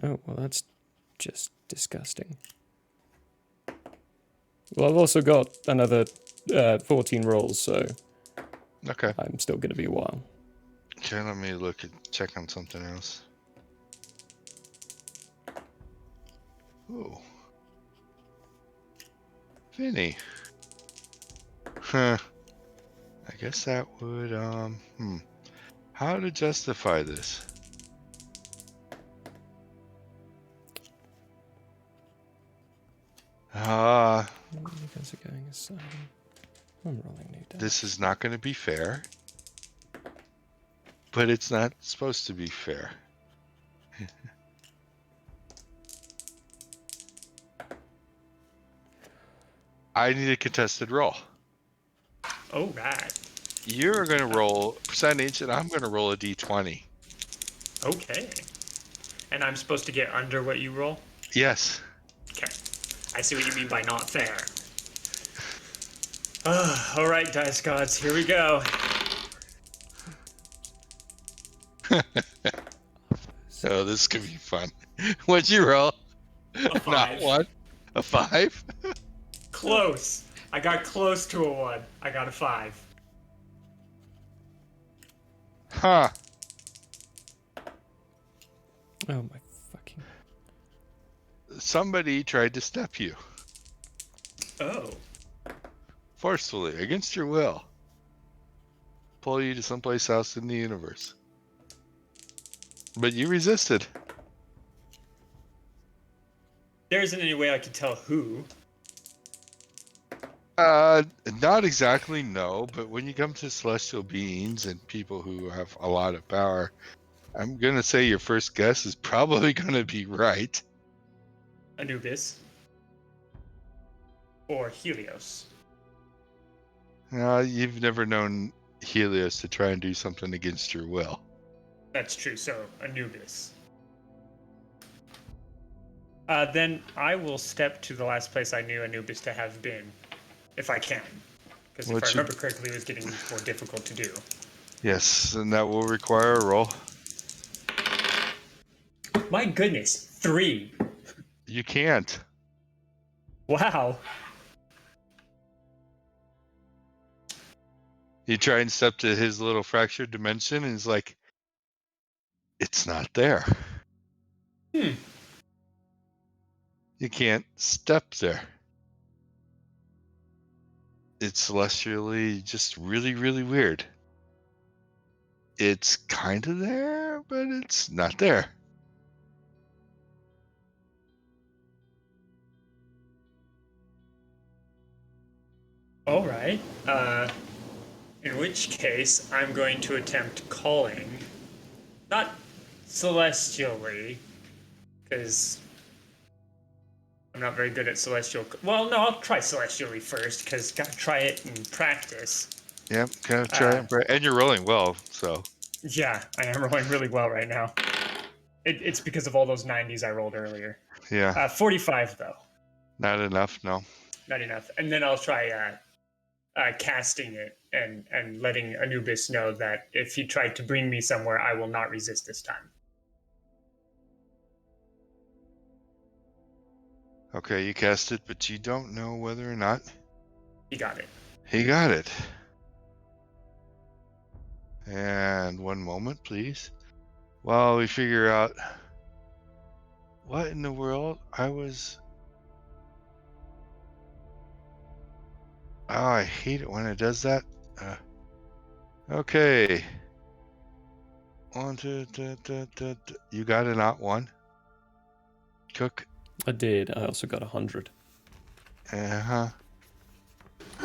Oh, well, that's just disgusting. Well, I've also got another 14 rolls, so Okay. I'm still going to be a while. Okay, let me check on something else. Ooh. Vinny. Huh. I guess that would, How to justify this? You guys are going aside. I'm rolling new dice. This is not going to be fair. But it's not supposed to be fair. I need a contested roll. Oh, right. You're going to roll percentage, and I'm going to roll a d20. Okay. And I'm supposed to get under what you roll? Yes. Okay. I see what you mean by not fair. All right, dice gods, here we go. Oh, this could be fun. What'd you roll? A 5. Not one. A 5? Close. I got close to a 1. I got a 5. Huh. Oh my fucking... Somebody tried to step you. Oh. Forcefully, against your will. Pull you to someplace else in the universe. But you resisted. There isn't any way I could tell who. Not exactly, no, but when you come to celestial beings and people who have a lot of power, I'm going to say your first guess is probably going to be right. Anubis. Or Helios. You've never known Helios to try and do something against your will. That's true, so Anubis. Then I will step to the last place I knew Anubis to have been, if I can. Because if I remember correctly, it was getting more difficult to do. Yes, and that will require a roll. My goodness, 3. You can't. Wow. You try and step to his little fractured dimension, and he's like, it's not there. Hmm. You can't step there. It's celestially just really, really weird. It's kind of there, but it's not there. All right. In which case, I'm going to attempt calling, not celestially, because I'm not very good at celestial. Well, no, I'll try celestially first, because gotta try it and practice. Yep, kind of try it. And you're rolling well, so. Yeah, I am rolling really well right now. It's because of all those 90s I rolled earlier. Yeah. 45, though. Not enough, no. Not enough. And then I'll try casting it and letting Anubis know that if he tried to bring me somewhere, I will not resist this time. Okay, you cast it, but you don't know whether or not He got it. he got it. And one moment, please. While we figure out what in the world Oh, I hate it when it does that. Okay. One, two, you got a not one. Cook. I did. I also got 100. Uh-huh.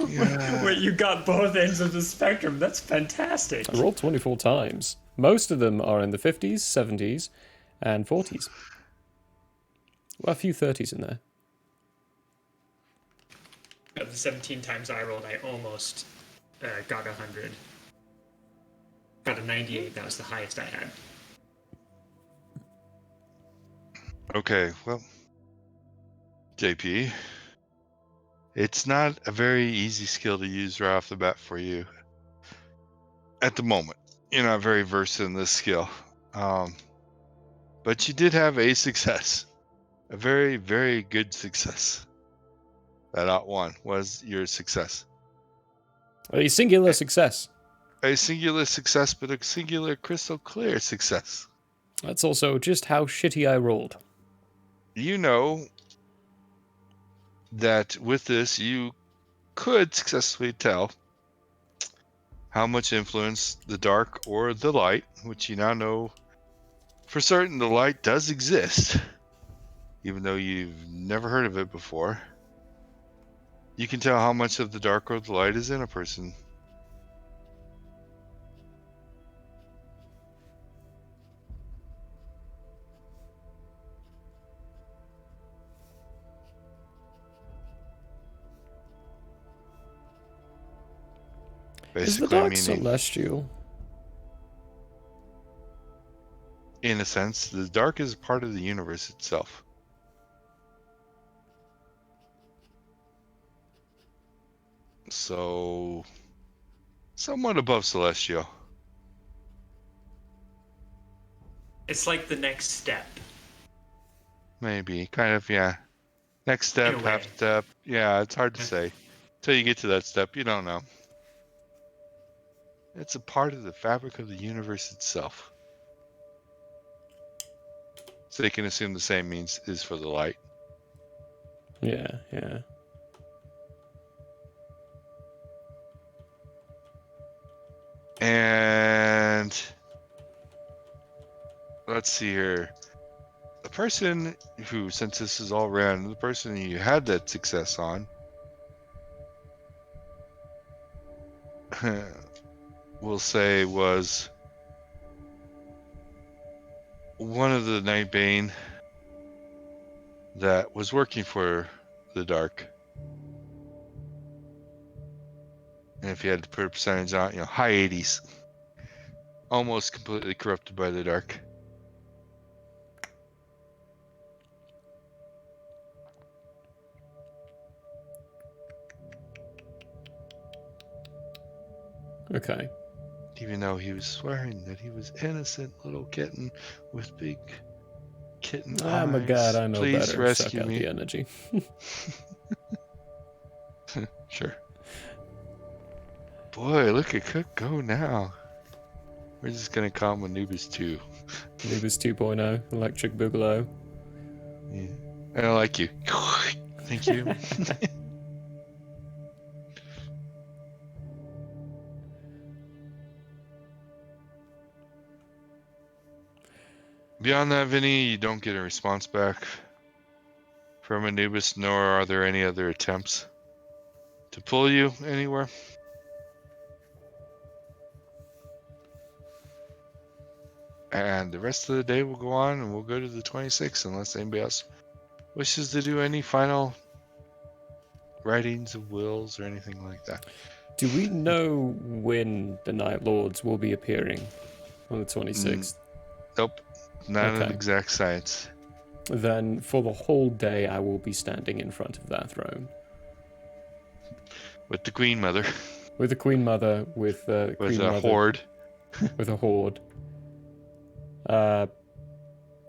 Yeah. Wait, you got both ends of the spectrum. That's fantastic. I rolled 24 times. Most of them are in the 50s, 70s, and 40s. Well, a few 30s in there. Of the 17 times I rolled, I almost got 100. Got a 98. That was the highest I had. Okay, well, JP, it's not a very easy skill to use right off the bat for you. At the moment, you're not very versed in this skill. But you did have a success. A very, very good success. That ought one was your success. A singular success. A singular success, but a singular crystal clear success. That's also just how shitty I rolled. You know that with this, you could successfully tell how much influence the dark or the light, which you now know for certain the light does exist, even though you've never heard of it before. You can tell how much of the dark or the light is in a person. Is the Basically, dark meaning, celestial? in a sense, the dark is part of the universe itself. So, somewhat above celestial. It's like the next step. Maybe, kind of, yeah. Next step, In a half way. step. Yeah, it's hard to say. Till you get to that step, you don't know. It's a part of the fabric of the universe itself. So you can assume the same means is for the light. Yeah, yeah. And let's see here. The person who, since this is all random, the person you had that success on, we'll say was one of the Nightbane that was working for the dark. And if you had to put a percentage on, high 80s. Almost completely corrupted by the dark. Okay. Even though he was swearing that he was innocent little kitten with big kitten eyes. Oh my god, I know Please better. rescue Suck out me. the energy. Sure. Boy, look at Cook go now. We're just gonna call him Anubis 2. Anubis 2.0, Electric Boogaloo. Yeah. I like you. Thank you. Beyond that, Vinny, you don't get a response back from Anubis, nor are there any other attempts to pull you anywhere. And the rest of the day will go on, and we'll go to the 26th unless anybody else wishes to do any final writings of wills or anything like that. Do we know when the Night Lords will be appearing on the 26th? Nope, not an Okay. exact science. Then for the whole day, I will be standing in front of that throne. With the Queen Mother, With the Queen Mother, with the with Queen a Mother, horde. with a horde.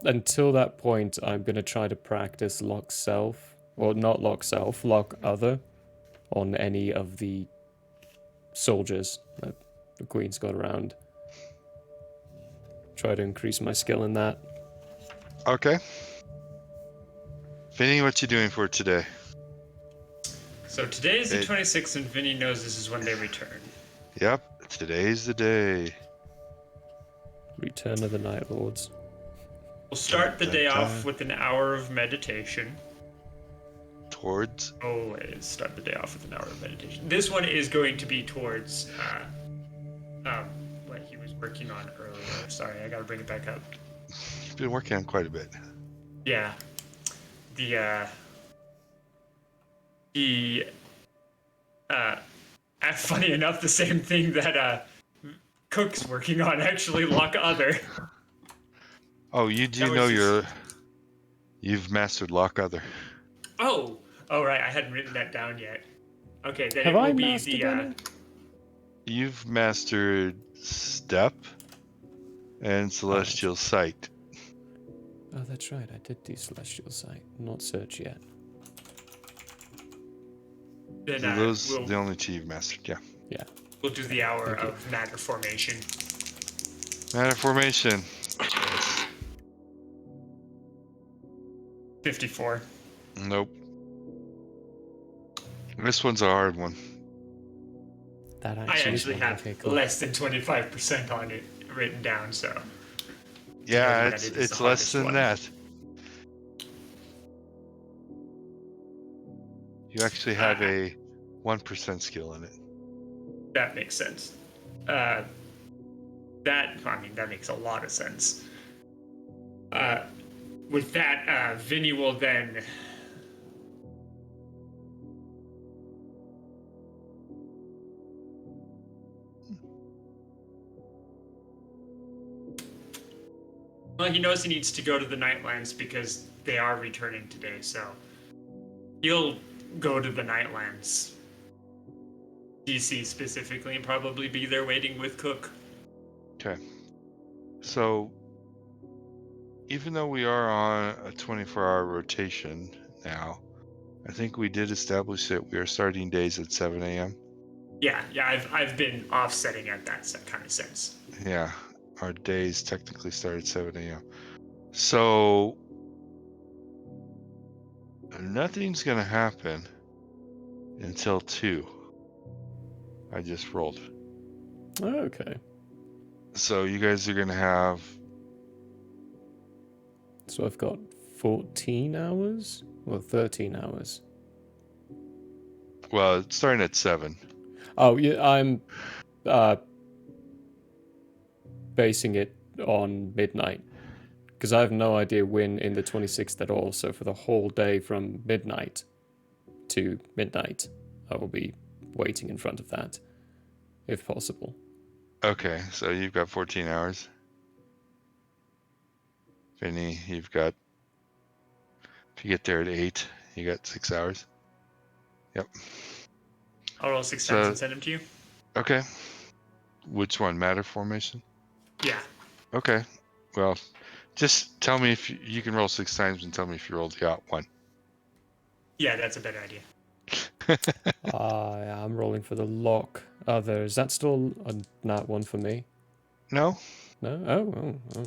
Until that point, I'm going to try to practice lock self, or not lock self, lock other, on any of the soldiers that the Queen's got around. Try to increase my skill in that. Okay. Vinny, what you doing for today? So today is the 26th, and Vinny knows this is when they return. Yep, today's the day. Return of the Night Lords. We'll start the day off with an hour of meditation. Towards? Always start the day off with an hour of meditation. This one is going to be towards what he was working on earlier. Sorry, I gotta bring it back up. You've been working on quite a bit. Yeah. Funny enough, the same thing that Cook's working on, actually, lock other. Oh, you do know you've mastered lock other. Oh, right, I hadn't written that down yet. Okay, then Have it will I be mastered any? You've mastered step and celestial sight. Oh, that's right. I did do Celestial Sight. Not Search yet. Then So those are the only two you've mastered, yeah. Yeah. we'll do the hour of matter formation. Matter formation. 54. Nope. This one's a hard one. That I actually actually is have okay, cool. less than 25% on it written down, so. Yeah, that it is it's the less hardest than one. that. You actually have a 1% skill in it. That makes sense. That makes a lot of sense. With that, Vinny will then well, he knows he needs to go to the Nightlands because they are returning today, so he'll go to the Nightlands. DC specifically, and probably be there waiting with Cook. Okay. So, even though we are on a 24-hour rotation now, I think we did establish that we are starting days at 7 a.m. Yeah, I've been offsetting at that kind of sense. Yeah, our days technically start at 7 a.m. So, nothing's going to happen until 2. I just rolled. Oh, okay. So, you guys are going to have... So I've got 14 hours? Well, 13 hours. Well, it's starting at 7. Oh, yeah, I'm basing it on midnight. Because I have no idea when in the 26th at all. So for the whole day from midnight to midnight, I will be waiting in front of that, if possible. Okay, so you've got 14 hours. Vinny, you've got... If you get there at 8, you got 6 hours. Yep. I'll roll 6 times and send them to you. Okay. Which one? Matter formation? Yeah. Okay. Well, just tell me if you can roll 6 times and tell me if you rolled the 1. Yeah, that's a better idea. Yeah, I'm rolling for the lock. Other. Is that still a nat 1 for me? No. No? Oh.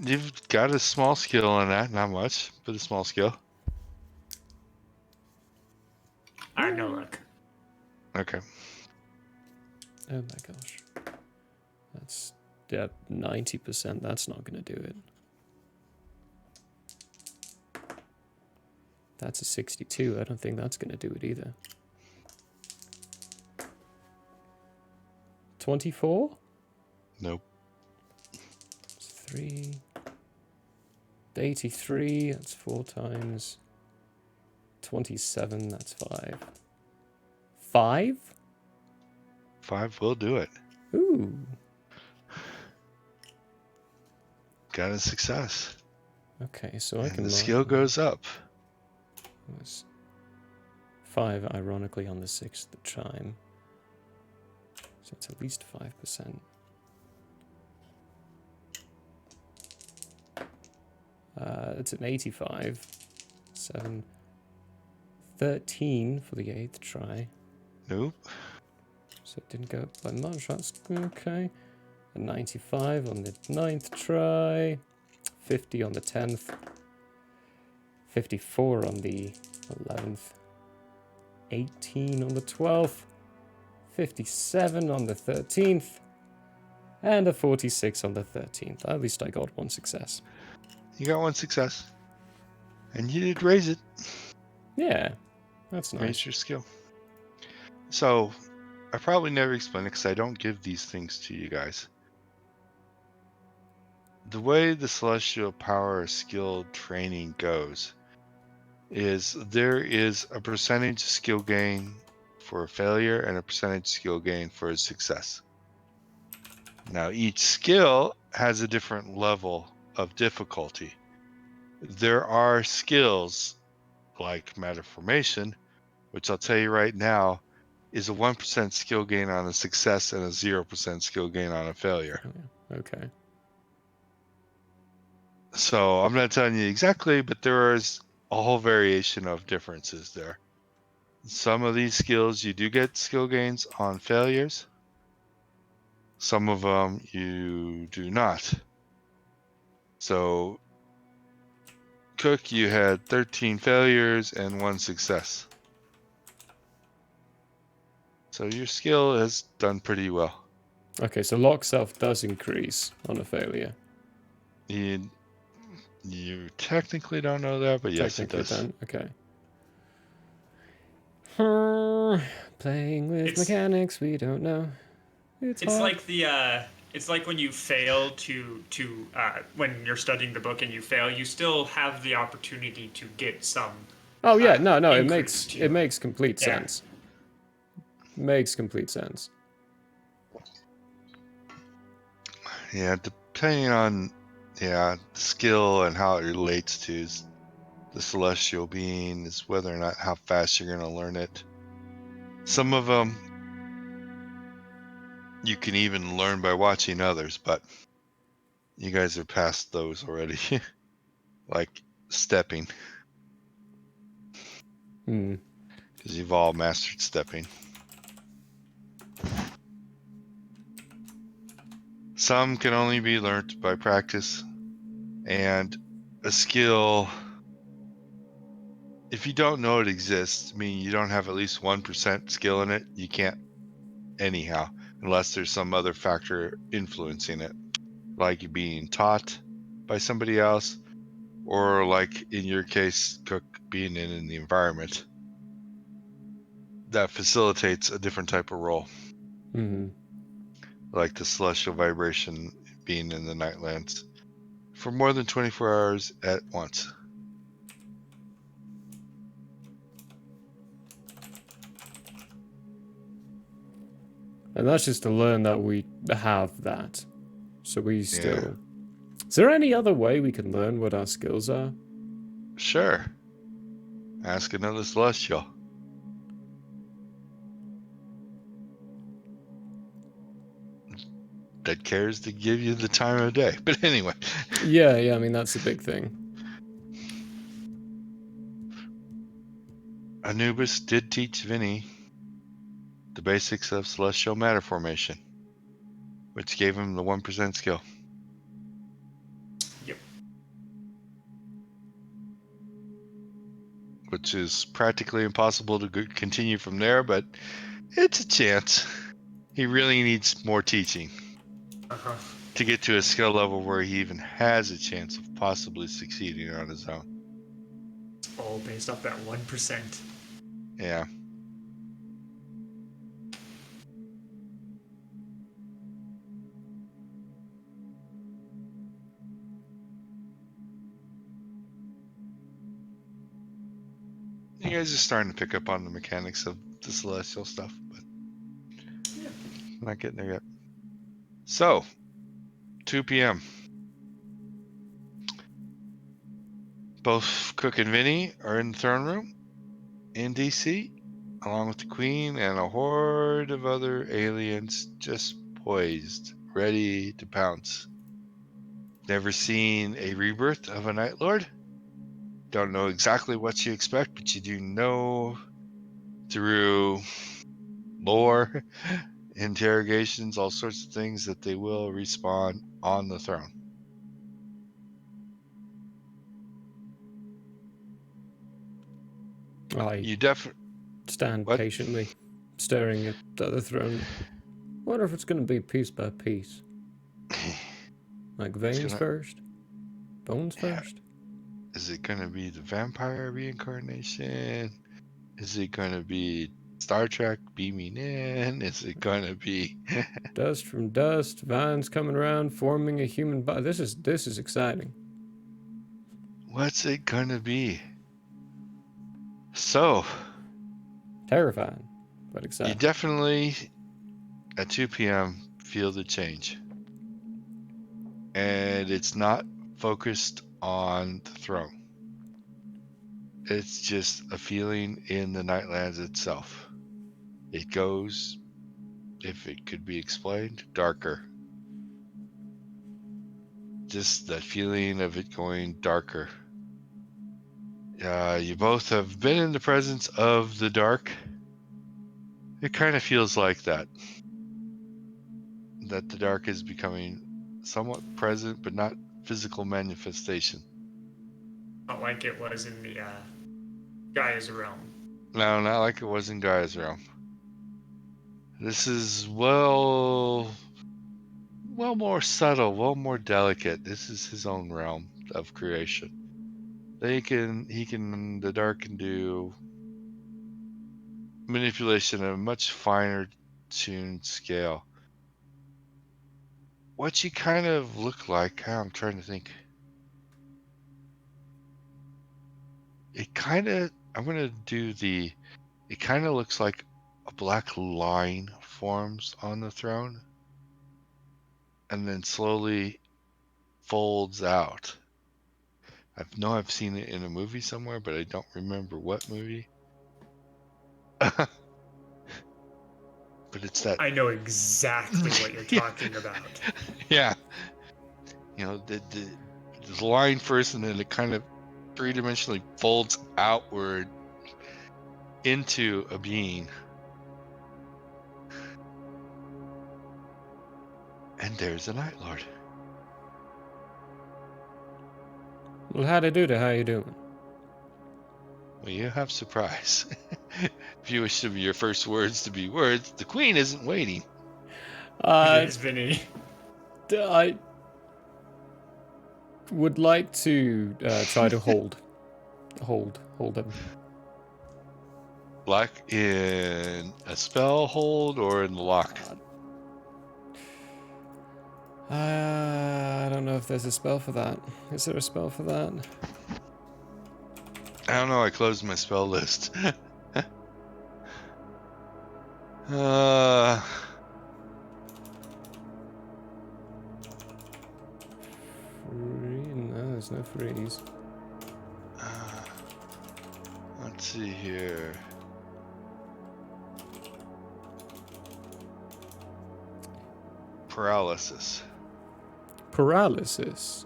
You've got a small skill on that. Not much, but a small skill. No luck. Okay. Oh my gosh. That's 90%. That's not going to do it. That's a 62. I don't think that's going to do it either. 24? Nope. 3. 83, that's 4 times. 27, that's 5. 5? 5 will do it. Ooh. Got a success. Okay, so I And can the mark skill goes up. It was 5, ironically, on the 6th chime. So it's at least 5%. It's an 85. 7. 13 for the 8th try. Nope. So it didn't go up by much. That's okay. A 95 on the 9th try. 50 on the 10th. 54 on the 11th. 18 on the 12th. 57 on the 13th. And a 46 on the 13th. At least I got one success. You got one success. And you did raise it. Yeah, that's Raise nice. your skill. So, I probably never explained it because I don't give these things to you guys. The way the Celestial Power skill training goes is there is a percentage skill gain for a failure and a percentage skill gain for a success. Now, each skill has a different level of difficulty. There are skills like Matter Formation, which I'll tell you right now is a 1% skill gain on a success and a 0% skill gain on a failure. Okay. So I'm not telling you exactly, but there is a whole variation of differences there. Some of these skills you do get skill gains on failures. Some of them you do not. So Cook, you had 13 failures and 1 success. So your skill has done pretty well. Okay, so lock self does increase on a failure. You technically don't know that, but yes, it Technically does. done. Okay. Playing with It's- mechanics, we don't know. It's hard. like the it's like when you fail to when you're studying the book and you fail, you still have the opportunity to get some. Oh yeah, no, it increase makes complete Yeah. sense. Makes complete sense. Yeah, depending on skill and how it relates to the celestial being is whether or not how fast you're going to learn it. Some of them you can even learn by watching others, but you guys are past those already. Like stepping, Hmm. because you've all mastered stepping. Some can only be learned by practice, and a skill, if you don't know it exists, meaning you don't have at least 1% skill in it, you can't anyhow, unless there's some other factor influencing it, like being taught by somebody else, or like in your case, Cook, being in the environment that facilitates a different type of role, Hmm. like the celestial vibration being in the Nightlands for more than 24 hours at once. And that's just to learn that we have that. So we still. Is there any other way we can learn what our skills are? Sure. Ask another celestial. That cares to give you the time of day. But anyway. Yeah, I mean that's a big thing. Anubis did teach Vinnie the basics of celestial matter formation, which gave him the 1% skill. Yep. Which is practically impossible to continue from there, but it's a chance. He really needs more teaching Uh-huh. to get to a skill level where he even has a chance of possibly succeeding on his own. All based off that 1%. Yeah. You guys are starting to pick up on the mechanics of the celestial stuff, but not getting there yet. So, 2 p.m. Both Cook and Vinnie are in the throne room in DC, along with the Queen and a horde of other aliens just poised, ready to pounce. Never seen a rebirth of a Night Lord? Don't know exactly what you expect, but you do know through lore, interrogations, all sorts of things that they will respawn on the throne. I You definitely. stand What? patiently, staring at the other throne. Wonder if it's going to be piece by piece. Like veins gonna- first? Bones Yeah. first? Is it going to be the vampire reincarnation? Is it going to be Star Trek beaming in? Is it going to be Dust from dust, vines coming around, forming a human body. This is exciting. what's it going to be? So, Terrifying, but you exciting. definitely at 2 p.m. feel the change. And it's not focused on the throne. It's just a feeling in the Nightlands itself. It goes, if it could be explained, darker. Just that feeling of it going darker. You both have been in the presence of the dark. It kind of feels like that. That the dark is becoming somewhat present, but not physical manifestation. Not like it was in the Gaia's realm. No, not like it was in Gaia's realm. This is well more subtle, well more delicate. This is his own realm of creation. The dark can do manipulation at a much finer tuned scale. What you kind of look like, I'm trying to think. It kind of looks like a black line forms on the throne and then slowly folds out. I know I've seen it in a movie somewhere, but I don't remember what movie. But it's that. I know exactly what you're Yeah. talking about. Yeah. The line first, and then it kind of three-dimensionally folds outward into a being. And there's a Night Lord. Well, howdy doody, how you doing? Well, you have surprise. If you wish your first words to be words, the Queen isn't waiting. It is Vinny. I would like to try to hold him. Like in a spell hold or in the lock? I don't know if there's a spell for that. Is there a spell for that? I don't know. I closed my spell list. uh, No, there's no freeze. let's see here. Paralysis. Paralysis.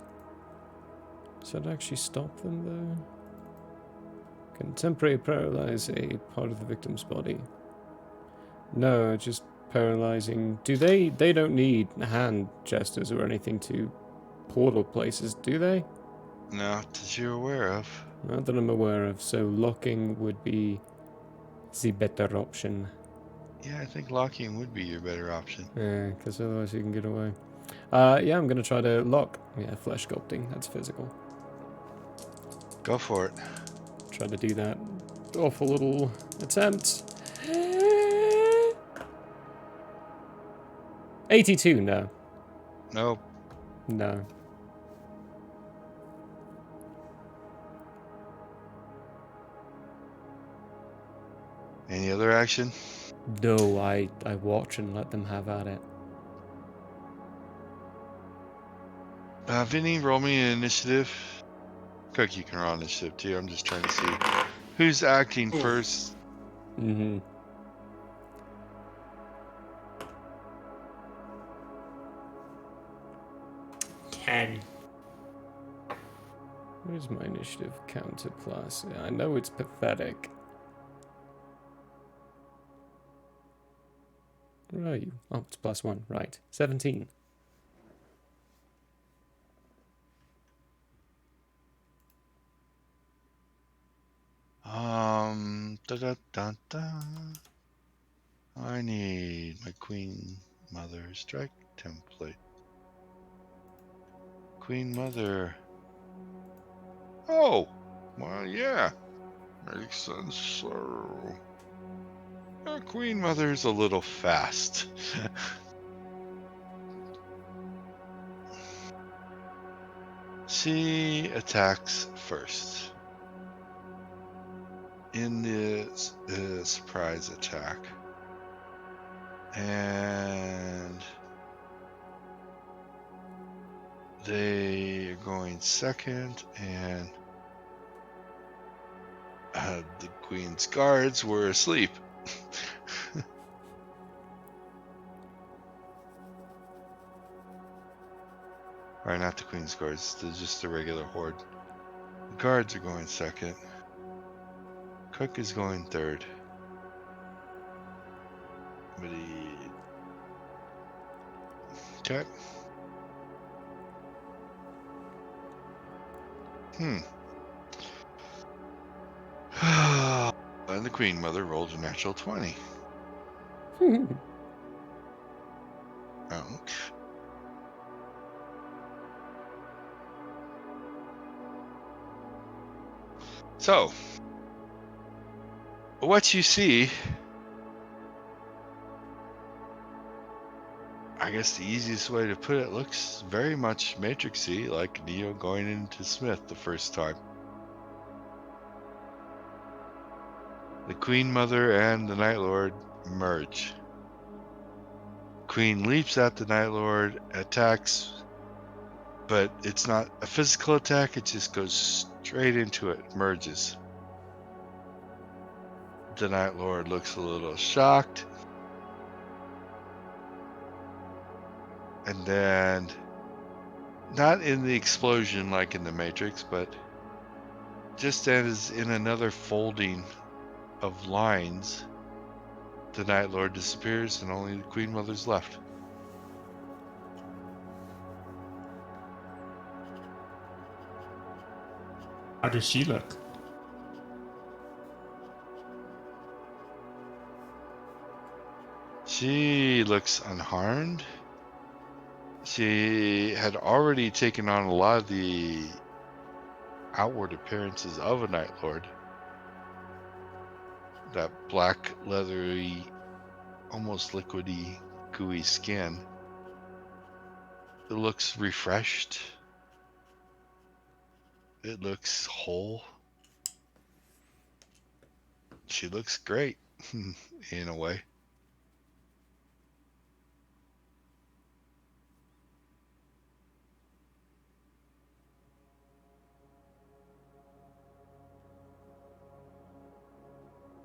Does that actually stop them though? Can temporarily paralyze a part of the victim's body. No, just paralyzing. Do they don't need hand gestures or anything to portal places, do they? Not that you're aware of. Not that I'm aware of, so locking would be the better option. Yeah, I think locking would be your better option. Yeah, because otherwise you can get away. Yeah, I'm going to try to lock. Yeah, flesh sculpting, that's physical. Go for it. Try to do that awful little attempt. 82, no. Nope. No. Any other action? No, I watch and let them have at it. Vinny, roll me an initiative. Cook, you can roll initiative too. I'm just trying to see who's acting Ooh. first. Mm-hmm. Ten. Where's my initiative counter plus? Yeah, I know it's pathetic. Where are you? Oh, it's +1. Right. 17. Da da da da. I need my Queen Mother strike template. Queen Mother. Oh, well, yeah, makes sense. So, Queen Mother's a little fast. She attacks first in the surprise attack, and they are going second, and the Queen's guards were asleep. Or not the Queen's guards, just the regular horde. The guards are going second. Cook is going third. But okay. And the Queen Mother rolled a natural 20. Ouch. So, what you see, I guess the easiest way to put it, looks very much Matrixy, like Neo going into Smith the first time. The Queen Mother and the Night Lord merge. Queen leaps at the Night Lord, attacks, but it's not a physical attack, it just goes straight into it, merges. The Night Lord looks a little shocked. And then, not in the explosion like in the Matrix, but just as in another folding of lines, the Night Lord disappears and only the Queen Mother's left. How does she look? She looks unharmed. She had already taken on a lot of the outward appearances of a Night Lord. That black, leathery, almost liquidy, gooey skin. It looks refreshed. It looks whole. She looks great, in a way.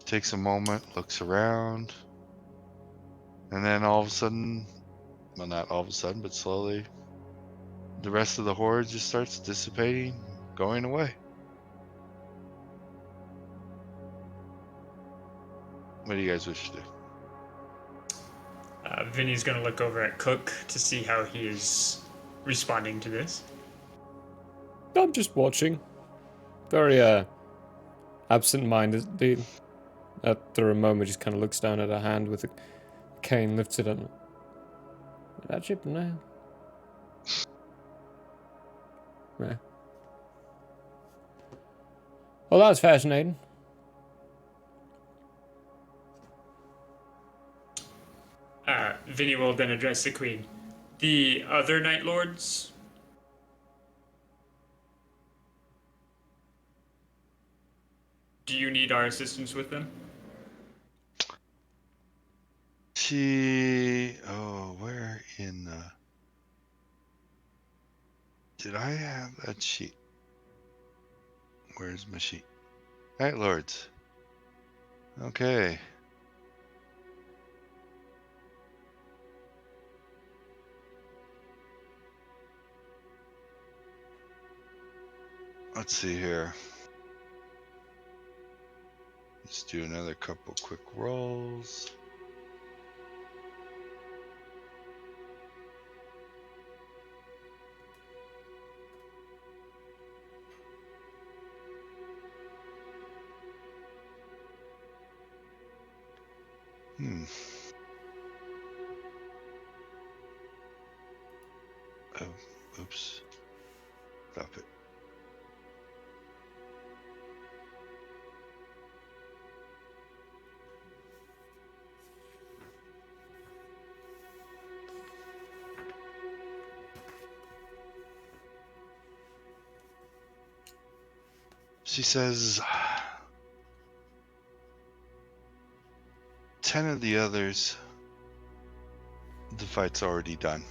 Takes a moment, looks around, and then all of a sudden, well, not all of a sudden, but slowly, the rest of the horde just starts dissipating, going away. What do you guys wish to do? Vinny's gonna look over at Cook to see how he is responding to this. I'm just watching. Very, absent-minded. After a moment, just kind of looks down at her hand with a cane, lifts it up. That chip now. Yeah. Well, that's fascinating. Vinny will then address the Queen. The other Night Lords, do you need our assistance with them? where in did I have that sheet? Where's my sheet? Night Lords. Okay. Let's see here. Let's do another couple quick rolls. Oh, oops. Stop it. She says 10 of the others, the fight's already done.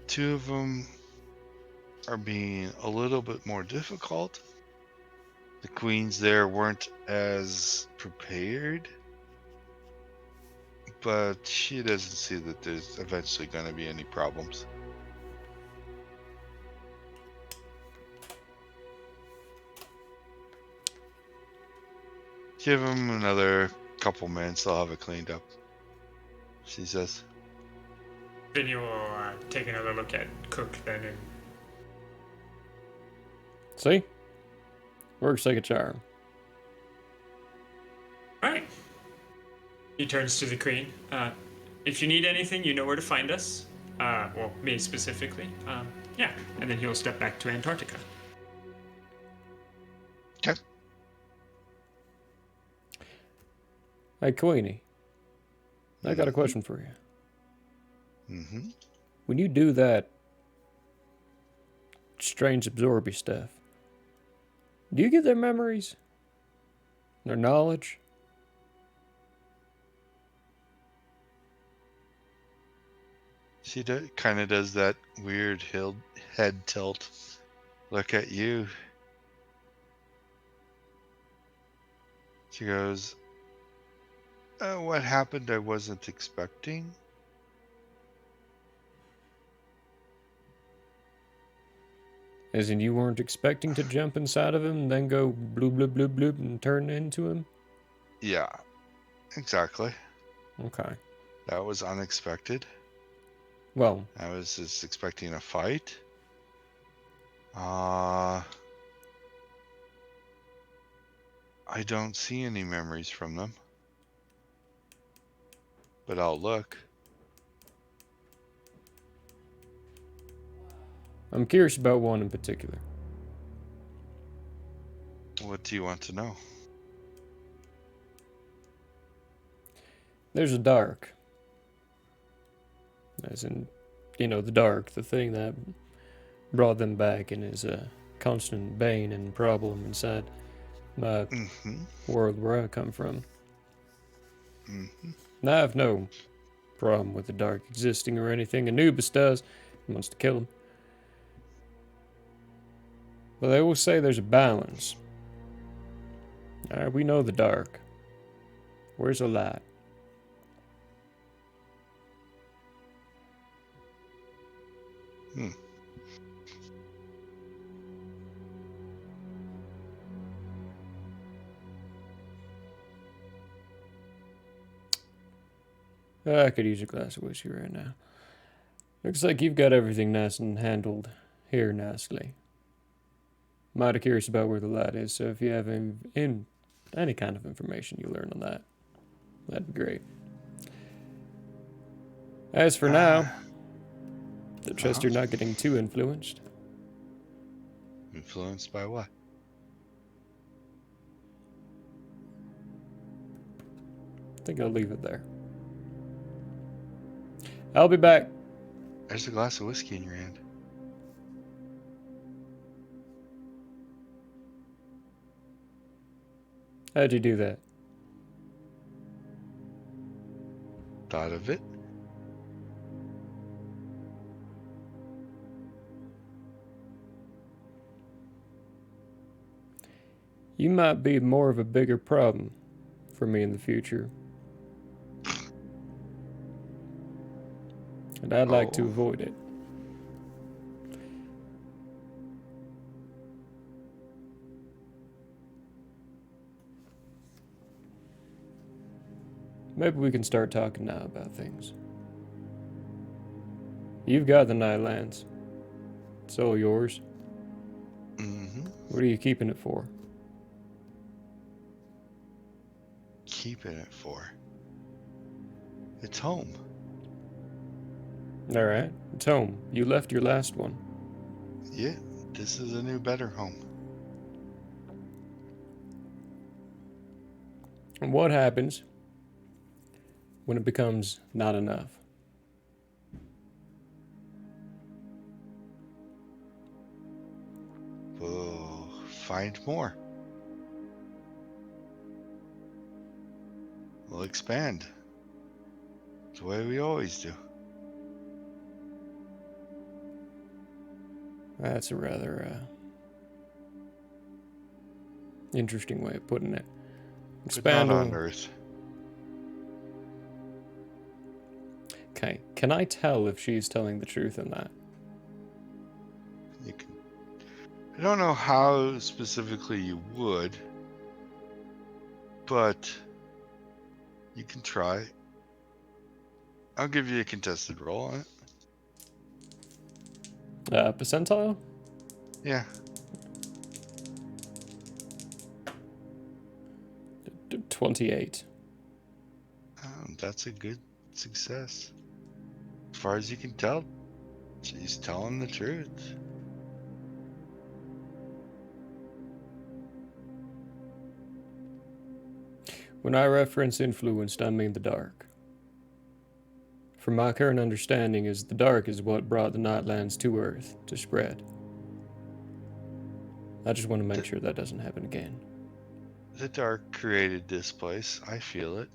2 of them are being a little bit more difficult. The queens there weren't as prepared, but she doesn't see that there's eventually going to be any problems. Give them another couple minutes, they'll have it cleaned up, she says. Vinnie will take another look at Cook then and See? Works like a charm. Alright. He turns to the Queen. If you need anything, you know where to find us. Well, me specifically. Yeah. And then he'll step back to Antarctica. Okay. Hey, Queenie. I got a question for you. Mm-hmm. When you do that strange absorby stuff, do you get their memories? Their knowledge? She kind of does that weird head tilt. Look at you. She goes, what happened I wasn't expecting? As in, you weren't expecting to jump inside of him and then go bloop, bloop, bloop, bloop and turn into him? Yeah, exactly. Okay. That was unexpected. Well, I was just expecting a fight. I don't see any memories from them. But I'll look. I'm curious about one in particular. What do you want to know? There's a dark. As in, you know, the dark, the thing that brought them back and is a constant bane and problem inside my world where I come from. Now, I have no problem with the dark existing or anything. Anubis does. He wants to kill him. But they always say there's a balance. Alright, we know the dark. Where's the light? I could use a glass of whiskey right now. Looks like you've got everything nice and handled here nicely. Mighty curious about where the light is, so if you have any kind of information you learn on that, that'd be great. As for now, I trust you're not getting too influenced. Influenced by what? I think I'll leave it there. I'll be back. There's a glass of whiskey in your hand. How'd you do that? thought of it. You might be more of a bigger problem for me in the future. And I'd like to Oh. avoid it. Maybe we can start talking now about things. You've got the Nightlands. It's all yours. Mm-hmm. What are you keeping it for? Keeping it for. It's home. Alright, it's home. You left your last one. Yeah, this is a new, better home. And what happens when it becomes not enough? We'll find more. We'll expand. It's the way we always do. That's a rather interesting way of putting it. But not on Expanding. Earth. Okay, can I tell if she's telling the truth in that? You can. I don't know how specifically you would, but you can try. I'll give you a contested roll on it. Percentile? Yeah. 28. That's a good success. As far as you can tell, she's telling the truth. When I reference influenced, I mean the dark. From my current understanding is the dark is what brought the Nightlands to Earth to spread. I just want to make sure that doesn't happen again. The dark created this place. I feel it.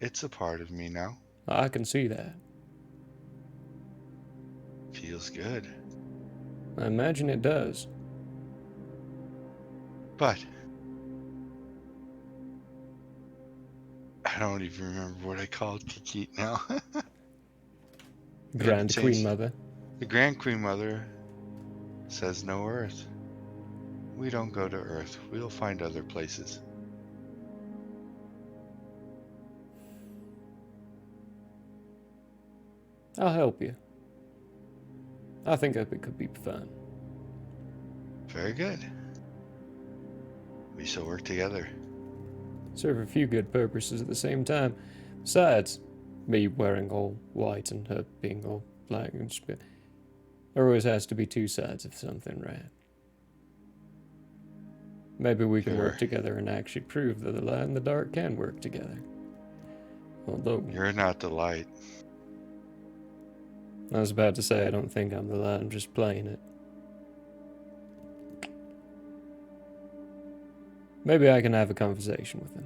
It's a part of me now. I can see that. Feels good. I imagine it does. But I don't even remember what I called Kiki now. Grand changed Queen it. Mother. The Grand Queen Mother says no Earth. We don't go to Earth. We'll find other places. I'll help you. I think it could be fun. Very good. We shall work together. Serve a few good purposes at the same time. Besides, me wearing all white and her being all black and there always has to be two sides of something, right? Maybe we can work Sure. together and actually prove that the light and the dark can work together. Although, You're not the light. I was about to say I don't think I'm the light, I'm just playing it. Maybe I can have a conversation with them,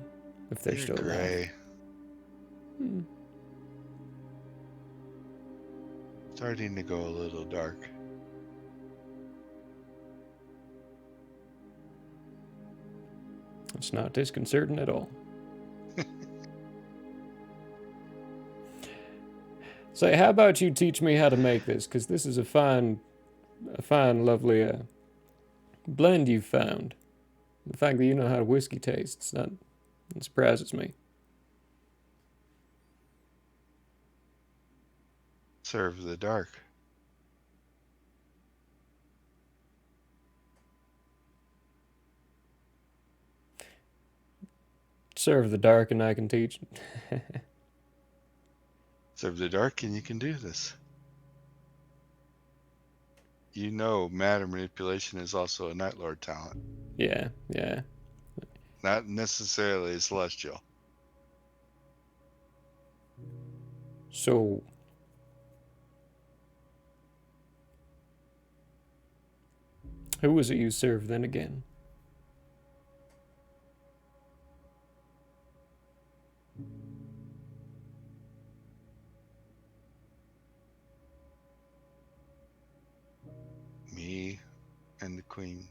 if they're You're still alive. gray. Hmm. Starting to go a little dark. It's not disconcerting at all. Say, how about you teach me how to make this? Because this is a fine, lovely blend you've found. The fact that you know how whiskey tastes, it surprises me. Serve the dark. Serve the dark and I can teach. Serve the dark and you can do this. You know matter manipulation is also a Night Lord talent. Yeah, yeah. Not necessarily a celestial. So, who was it you served then again? and the queen.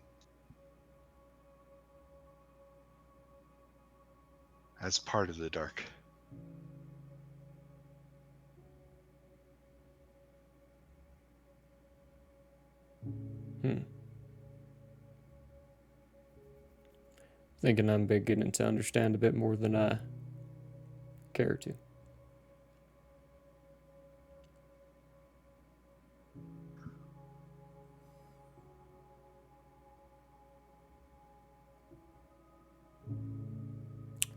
As part of the dark. Thinking I'm beginning to understand a bit more than I care to.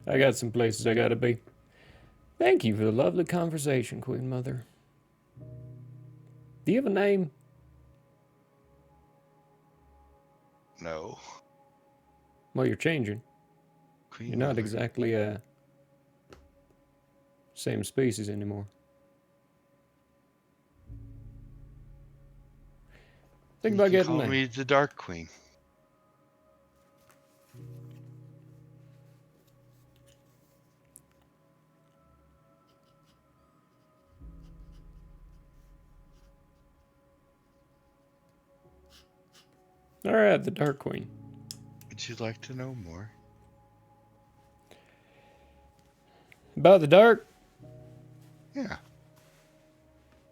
I got some places I gotta be. Thank you for the lovely conversation, Queen Mother. Do you have a name? No. Well, you're changing. Queen You're not Mother. exactly same species anymore. Think You about can getting call a name. me the Dark Queen. All right, the Dark Queen. Would you like to know more? About the dark? Yeah.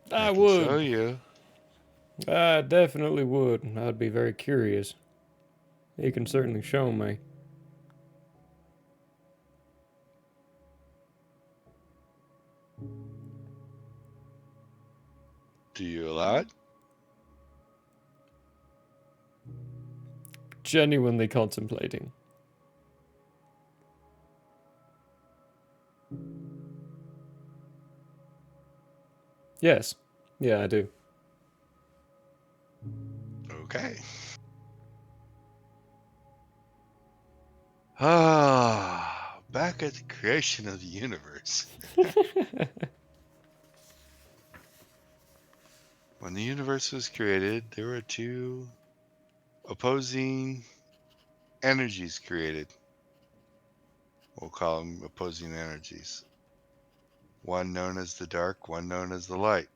I can show would. you. I definitely would. I'd be very curious. You can certainly show me. Do you allow it? Genuinely contemplating. Yes. Yeah, I do. Okay. Ah, back at the creation of the universe. When the universe was created, there were two opposing energies created. We'll call them opposing energies. One known as the dark, one known as the light.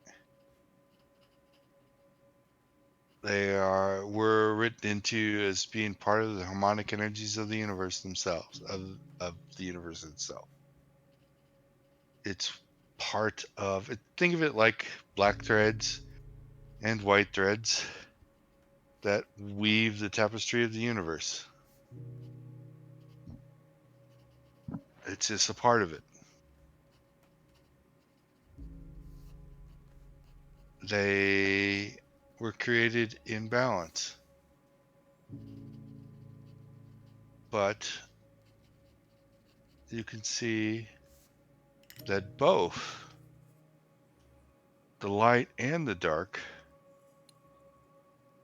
They were written into as being part of the harmonic energies of the universe themselves, of the universe itself. It's part of it. Think of it like black threads and white threads that weave the tapestry of the universe. It's just a part of it. They were created in balance. But you can see that both the light and the dark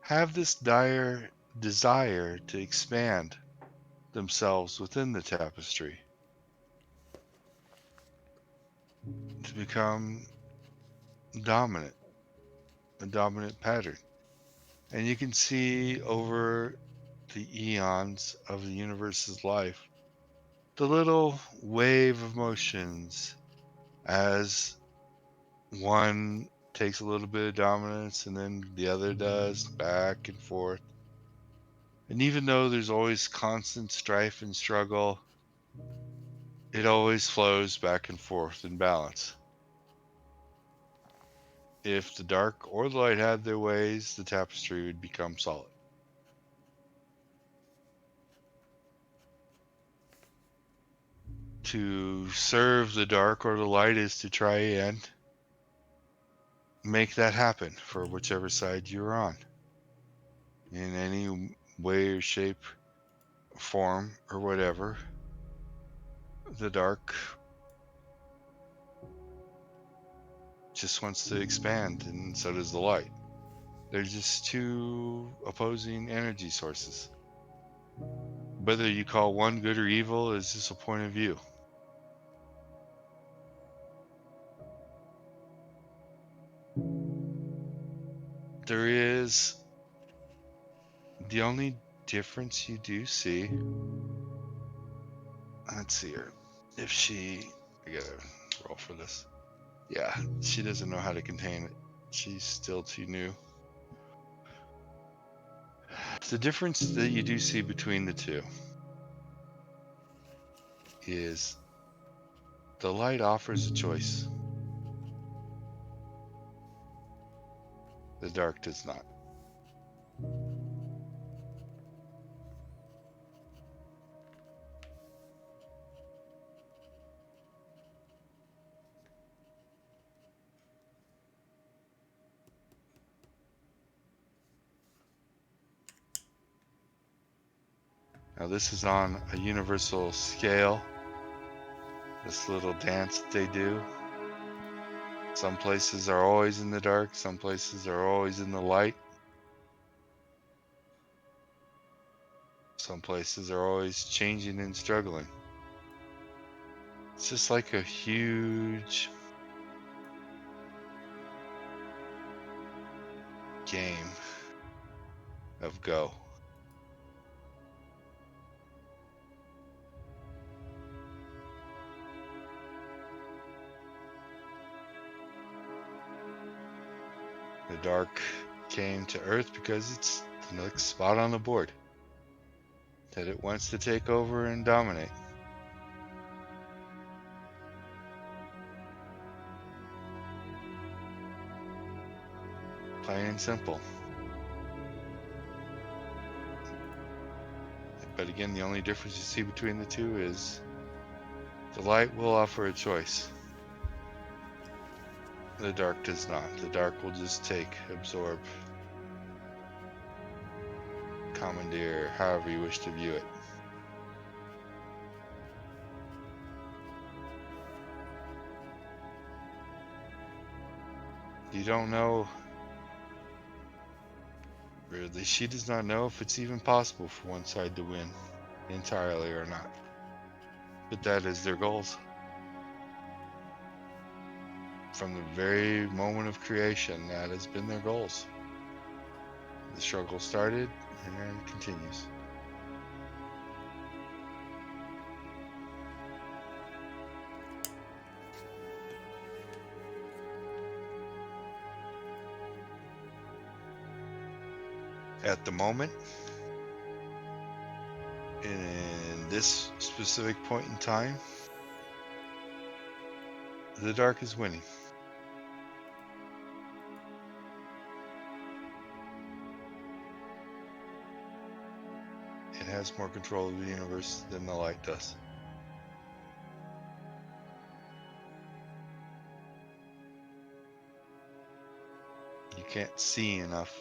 have this dire desire to expand themselves within the tapestry, to become dominant, a dominant pattern. And you can see over the eons of the universe's life the little wave of motions as one takes a little bit of dominance and then the other does, back and forth. And even though there's always constant strife and struggle, it always flows back and forth in balance. If the dark or the light had their ways, the tapestry would become solid. To serve the dark or the light is to try and make that happen for whichever side you're on, in any way or shape, form, or whatever. The dark just wants to expand, and so does the light. They're just two opposing energy sources. Whether you call one good or evil is just a point of view. There is the only difference you do see. Let's see her. If she, I gotta roll for this. Yeah, she doesn't know how to contain it. She's still too new. The difference that you do see between the two is the light offers a choice. The dark does not. Now this is on a universal scale. This little dance that they do. Some places are always in the dark, some places are always in the light. Some places are always changing and struggling. It's just like a huge game of Go. The dark came to Earth because it's the next spot on the board that it wants to take over and dominate. Plain and simple. But again, the only difference you see between the two is the light will offer a choice. The dark does not. The dark will just take, absorb, commandeer, however you wish to view it. You don't know, really, she does not know if it's even possible for one side to win entirely or not. But that is their goals. From the very moment of creation, that has been their goals. The struggle started and it continues. At the moment, in this specific point in time, the dark is winning. It has more control of the universe than the light does. You can't see enough.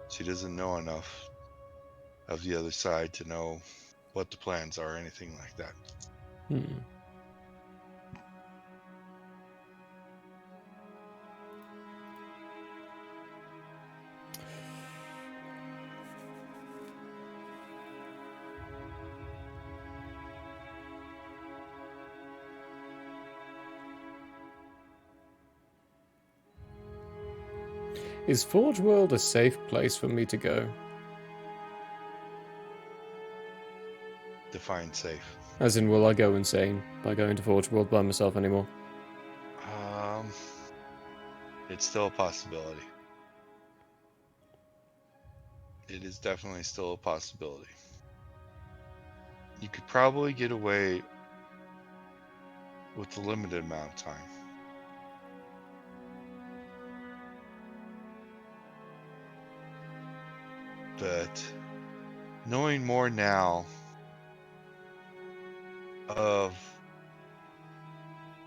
She doesn't know enough of the other side to know what the plans are or anything like that. Is Forge World a safe place for me to go? Define safe. As in, will I go insane by going to Forge World by myself anymore? It's still a possibility. It is definitely still a possibility. You could probably get away with a limited amount of time. But knowing more now of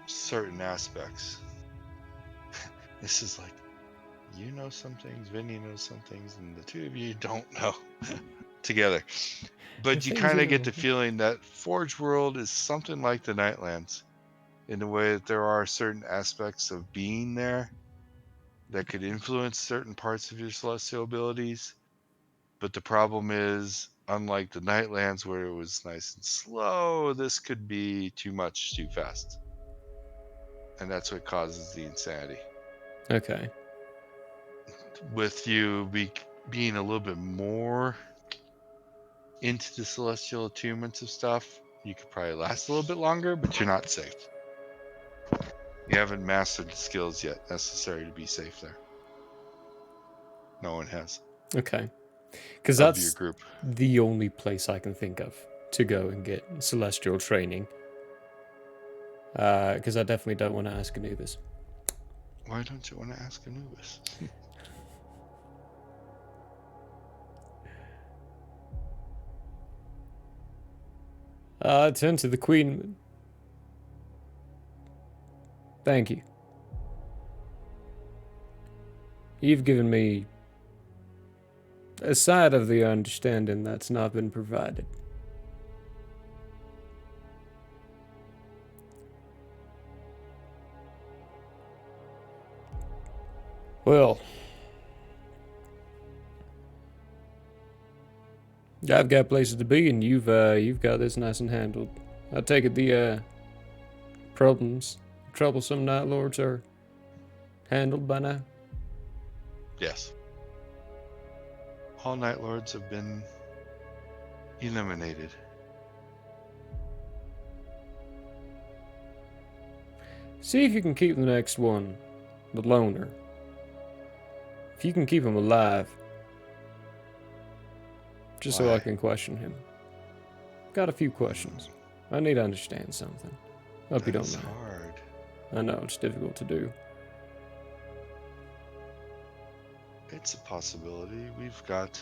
certain aspects, this is like, you know some things, Vinnie knows some things, and the two of you don't know together. But you kind of get the feeling that Forge World is something like the Nightlands, in the way that there are certain aspects of being there that could influence certain parts of your celestial abilities. But the problem is, unlike the Nightlands where it was nice and slow, this could be too much too fast. And that's what causes the insanity. Okay. With you being a little bit more into the celestial attunements of stuff, you could probably last a little bit longer, but you're not safe. You haven't mastered the skills yet necessary to be safe there. No one has. Okay. Because of your that's group. the only place I can think of to go and get celestial training. Because I definitely don't want to ask Anubis. Why don't you want to ask Anubis? Turn to the Queen. Thank you. You've given me a side of the understanding that's not been provided. Well, I've got places to be, and you've got this nice and handled. I take it the troublesome Night Lords are handled by now. Yes. All Night Lords have been eliminated. See if you can keep the next one, the loner. If you can keep him alive, just so I Why? can question him. Got a few questions. I need to understand something. Hope you don't That's know. hard. I know it's difficult to do. It's a possibility. We've got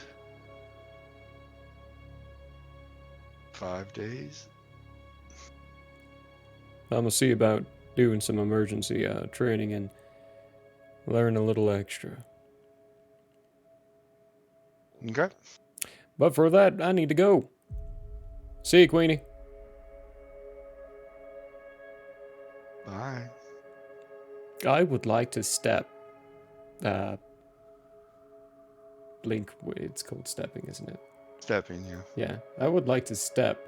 5 days. I'm gonna see about doing some emergency training and learn a little extra. Okay. But for that, I need to go. See you, Queenie. Bye. I would like to step. Blink. It's called stepping, isn't it? Stepping, yeah. Yeah. I would like to step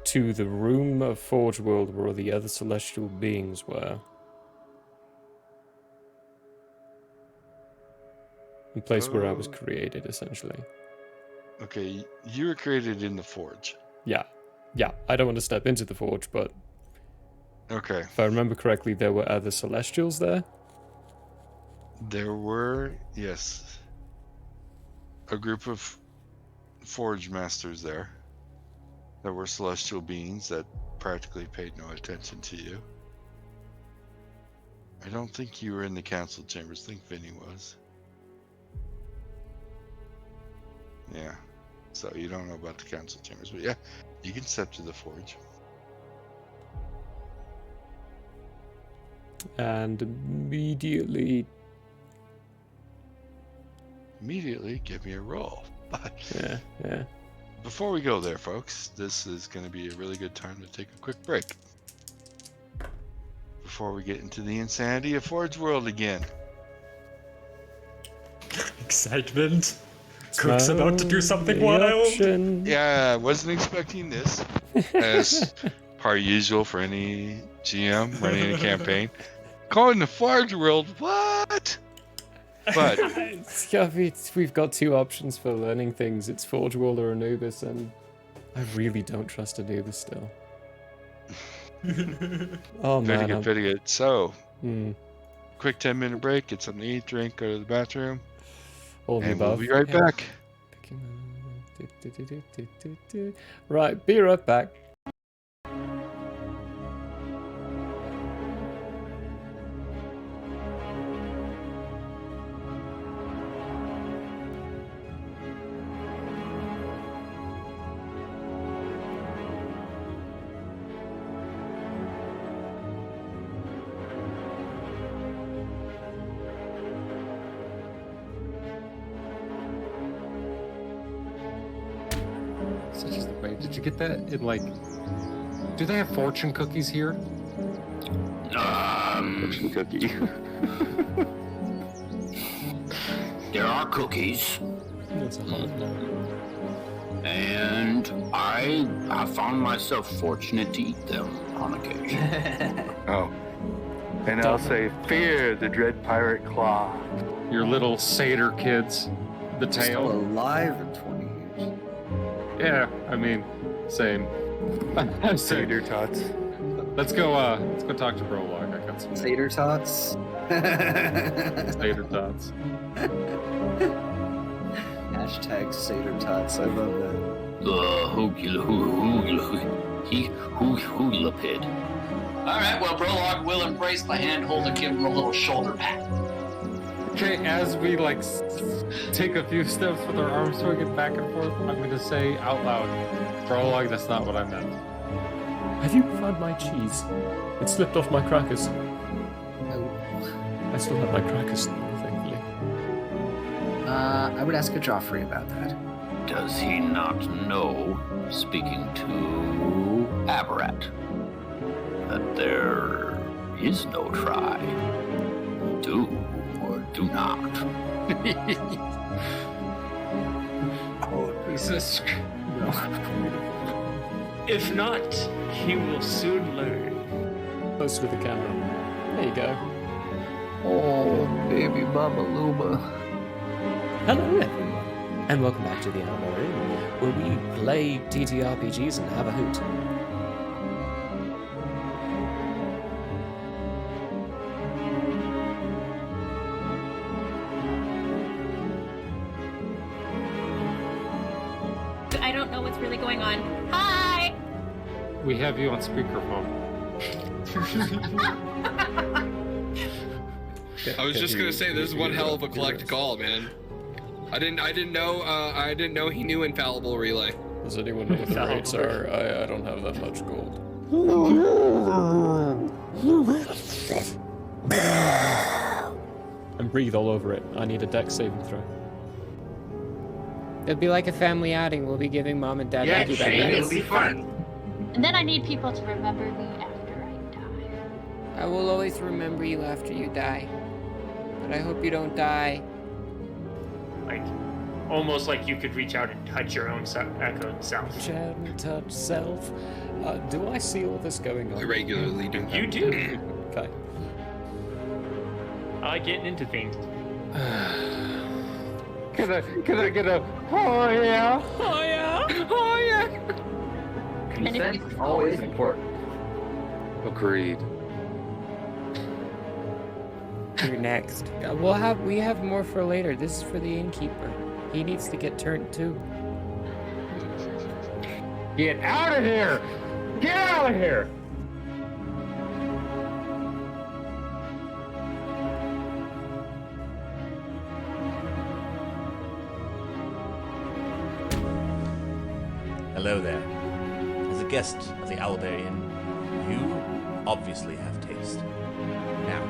to the room of Forge World where the other celestial beings were. The place where I was Oh. created, essentially. Okay, you were created in the Forge. Yeah. Yeah. I don't want to step into the Forge, but Okay. if I remember correctly, there were other celestials there. There were, yes, a group of Forge Masters there. There were celestial beings that practically paid no attention to you. I don't think you were in the council chambers. I think Vinnie was. Yeah. So you don't know about the council chambers, but yeah, you can step to the Forge. And immediately, Immediately give me a roll. But yeah. before we go there, folks, this is going to be a really good time to take a quick break. Before we get into the insanity of Forge World again. Excitement. Cook's about to do something wild. Option. Yeah, I wasn't expecting this, as per usual for any GM running a campaign. Going to Forge World, what? But Yeah, we've got two options for learning things. It's Forge World or Anubis, and I really don't trust Anubis still. Oh very man. good, very good. So, Hmm. quick 10-minute break, get something to eat, drink, go to the bathroom, All of the and we'll above. be right Yeah. back. Right, be right back. Such is the way. Did you get that? In like, do they have fortune cookies here? Fortune cookie. There are cookies, That's a hard one. and I have found myself fortunate to eat them on occasion. Oh. And I'll say, fear the dread pirate claw. Your little satyr kids, the Still tail. alive in 20 years. Yeah, I mean, same. Satyr tots. Let's go talk to Brolock. I got some Satyr tots. satyr tots. Hashtag Seder Tots. I love that. Hula pid. Alright, well, Brolog will embrace the handhold and give him a little shoulder pat. Okay, as we take a few steps with our arms swinging back and forth, I'm gonna say out loud, Prologue, that's not what I meant. Have you found my cheese? It slipped off my crackers. I still have my crackers, thankfully. I would ask a Joffrey about that. Does he not know, speaking to Aberrat, that there is no try? Do or do not. Oh, Jesus. No. If not, he will soon learn. Close with the camera. There you go. Oh, baby Mama Luma. Hello everyone, and welcome back to the Animal Room, where we play TTRPGs and have a hoot. I don't know what's really going on. Hi! We have you on speakerphone. I was just gonna say, this is one hell of a collect call, man. I didn't know he knew infallible relay. Does anyone know what the rates are? I don't have that much gold. And breathe all over it. I need a dex saving throw. It'll be like a family outing. We'll be giving Mom and Dad Yeah, Maggie Shane, it'll back. be fun. And then I need people to remember me after I die. I will always remember you after you die. But I hope you don't die. Like, almost like you could reach out and touch your own echoed self. Chat and touch self. Do I see all this going on? I regularly do. You do. Okay. I like getting into things. Can I get a, oh yeah, Oh yeah! oh yeah? Consent is always important. Agreed. You're next. We have more for later. This is for the innkeeper. He needs to get turned too. Get out of here! Get out of here! Hello there. As a guest of the Owlberry Inn, you obviously have taste. Now,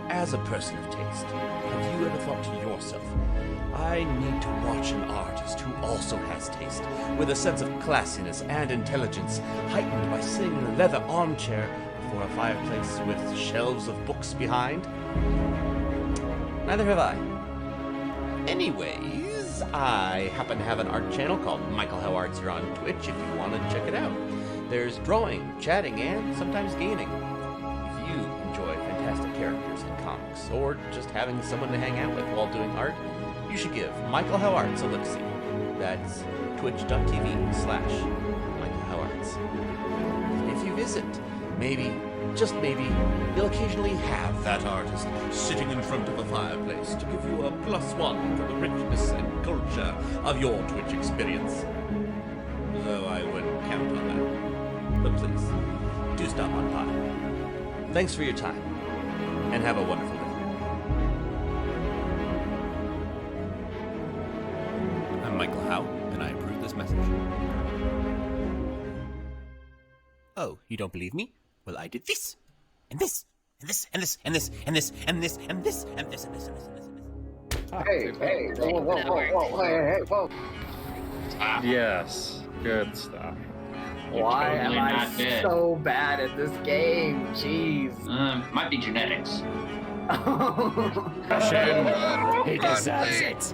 as a person of taste, have you ever thought to yourself, I need to watch an artist who also has taste, with a sense of classiness and intelligence, heightened by sitting in a leather armchair before a fireplace with shelves of books behind? Neither have I. Anyways, I happen to have an art channel called Michael How Arts here on Twitch if you want to check it out. There's drawing, chatting, and sometimes gaming. If you enjoy fantastic characters in comics, or just having someone to hang out with while doing art, you should give Michael How Arts a look-see. That's twitch.tv/Michael How Arts. If you visit, maybe, just maybe, you'll occasionally have that artist sitting in front of a fireplace to give you a +1 for the richness and culture of your Twitch experience. Though I wouldn't count on that. But please, do stop on by. Thanks for your time, and have a wonderful day. I'm Michael Howe, and I approve this message. Oh, you don't believe me? Well, I did this, and this, and this, and this, and this, and this, and this, and this, and this, and this, and this, and this, and this. Hey, whoa. Yes, good stuff. Why am totally I not dead. so bad at this game? Jeez. Might be genetics. He deserves it.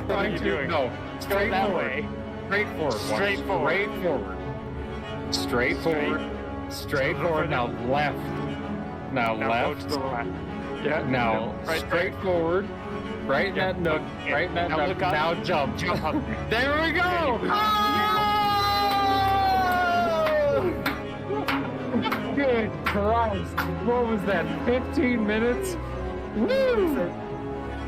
What are you doing? No, straight that way. Straight forward. Now left. Now left. Go to the left. Yeah. Now right straight forward. Right in that nook. Right in that Now nook. look up. Now jump. Jump up. There we go. Good Christ! What was that? 15 minutes? Woo!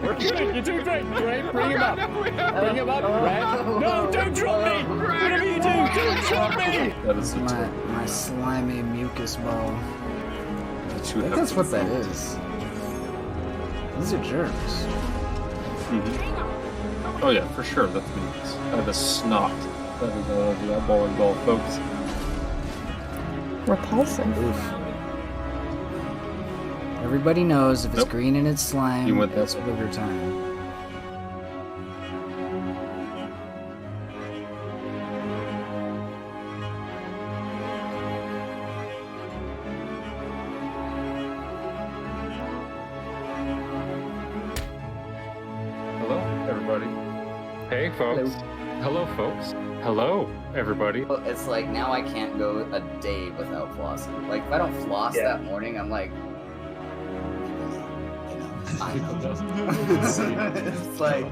You're doing great. Great. Bring him up. Bring him up. Red. No, don't drop me. Whatever you do, don't drop me. That is a My slimy mucus ball. I two think that's what that is. These are germs. Oh yeah, for sure. That's mucus. The snot. That is the bowling ball, folks. Repulsive. Oof. Everybody knows if it's green and it's slime, You went that's booger time. Hello, everybody. Hey, folks. Hello, folks. Hello, everybody. Well, it's like now I can't go a day without flossing. Like if I don't floss that morning, I'm like, I know. It's like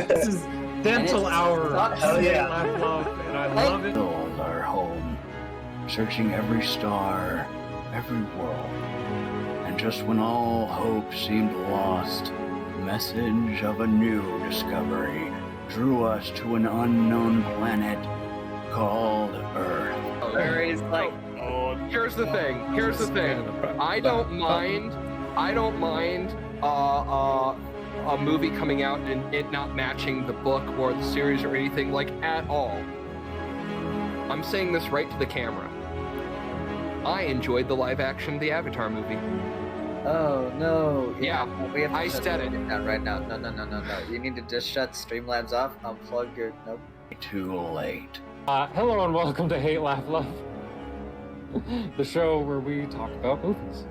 This is dental hour. Hell yeah. And I love it. Build our home, searching every star, every world. And just when all hope seemed lost, the message of a new discovery drew us to an unknown planet called Earth. Larry's like, Here's the thing. I don't mind a movie coming out and it not matching the book or the series or anything like at all. I'm saying this right to the camera. I enjoyed the live action of the Avatar movie. oh no. Yeah, We have to I shut said it. down right now. No. You need to just shut Streamlabs off. Unplug your. Nope. Too late. Hello and welcome to Hate, Laugh, Love, the show where we talk about movies.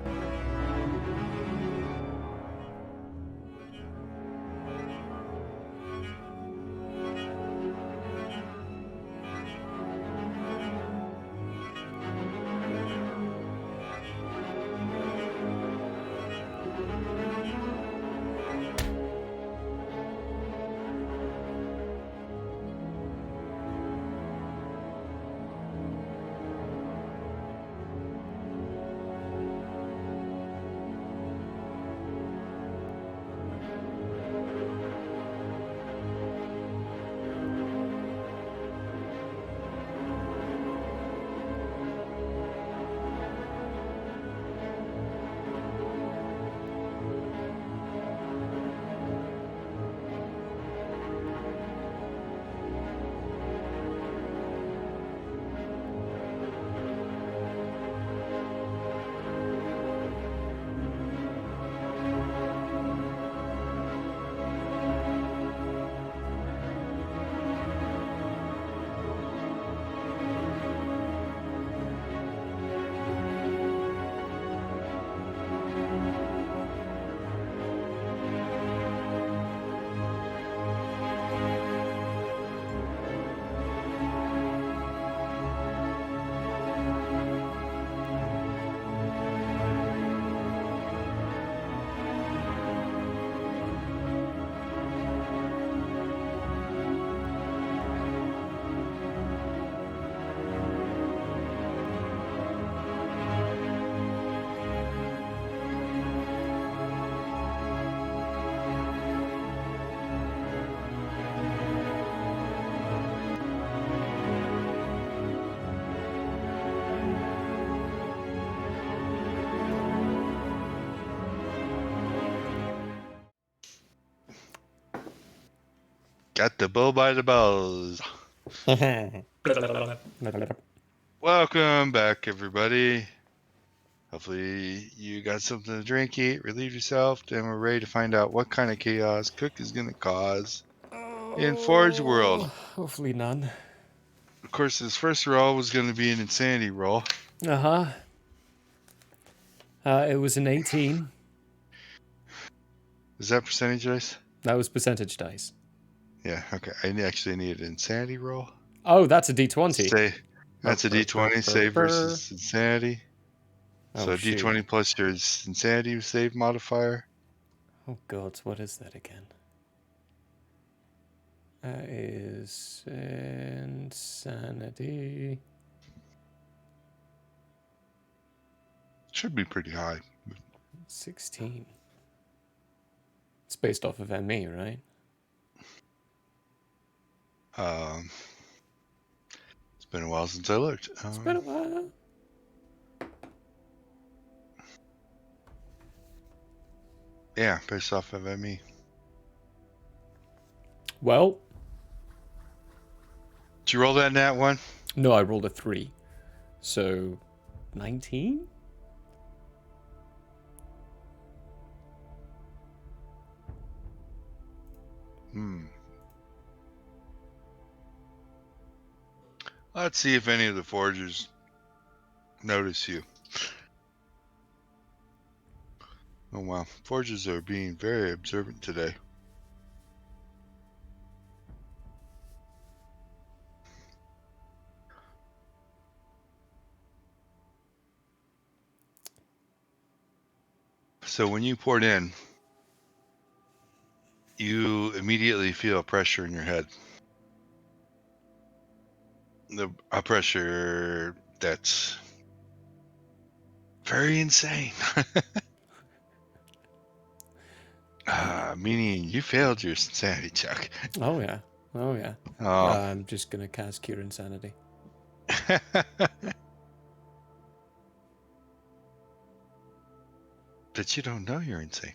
Got the bull by the balls. Welcome back, everybody. Hopefully you got something to drink, eat, relieve yourself, and we're ready to find out what kind of chaos Cook is going to cause in Forge World. Hopefully none. Of course, his first roll was going to be an insanity roll. It was an 18. Is that percentage dice? That was percentage dice. Yeah, okay. I actually need an insanity roll. Oh, that's a d20. That's a d20, save versus insanity. So shoot. d20 plus your insanity save modifier. Oh god, what is that again? That is insanity. Should be pretty high. 16. It's based off of ME, right? It's been a while since I looked. It's been a while. Yeah, based off of ME. Well, did you roll that nat one? No, I rolled a 3. So, 19? Let's see if any of the forgers notice you. Oh wow, forgers are being very observant today. So when you poured in, you immediately feel a pressure in your head. A pressure that's very insane. Meaning you failed your insanity check. Oh yeah. Oh yeah. Oh. I'm just gonna cast Cure Insanity. But you don't know you're insane.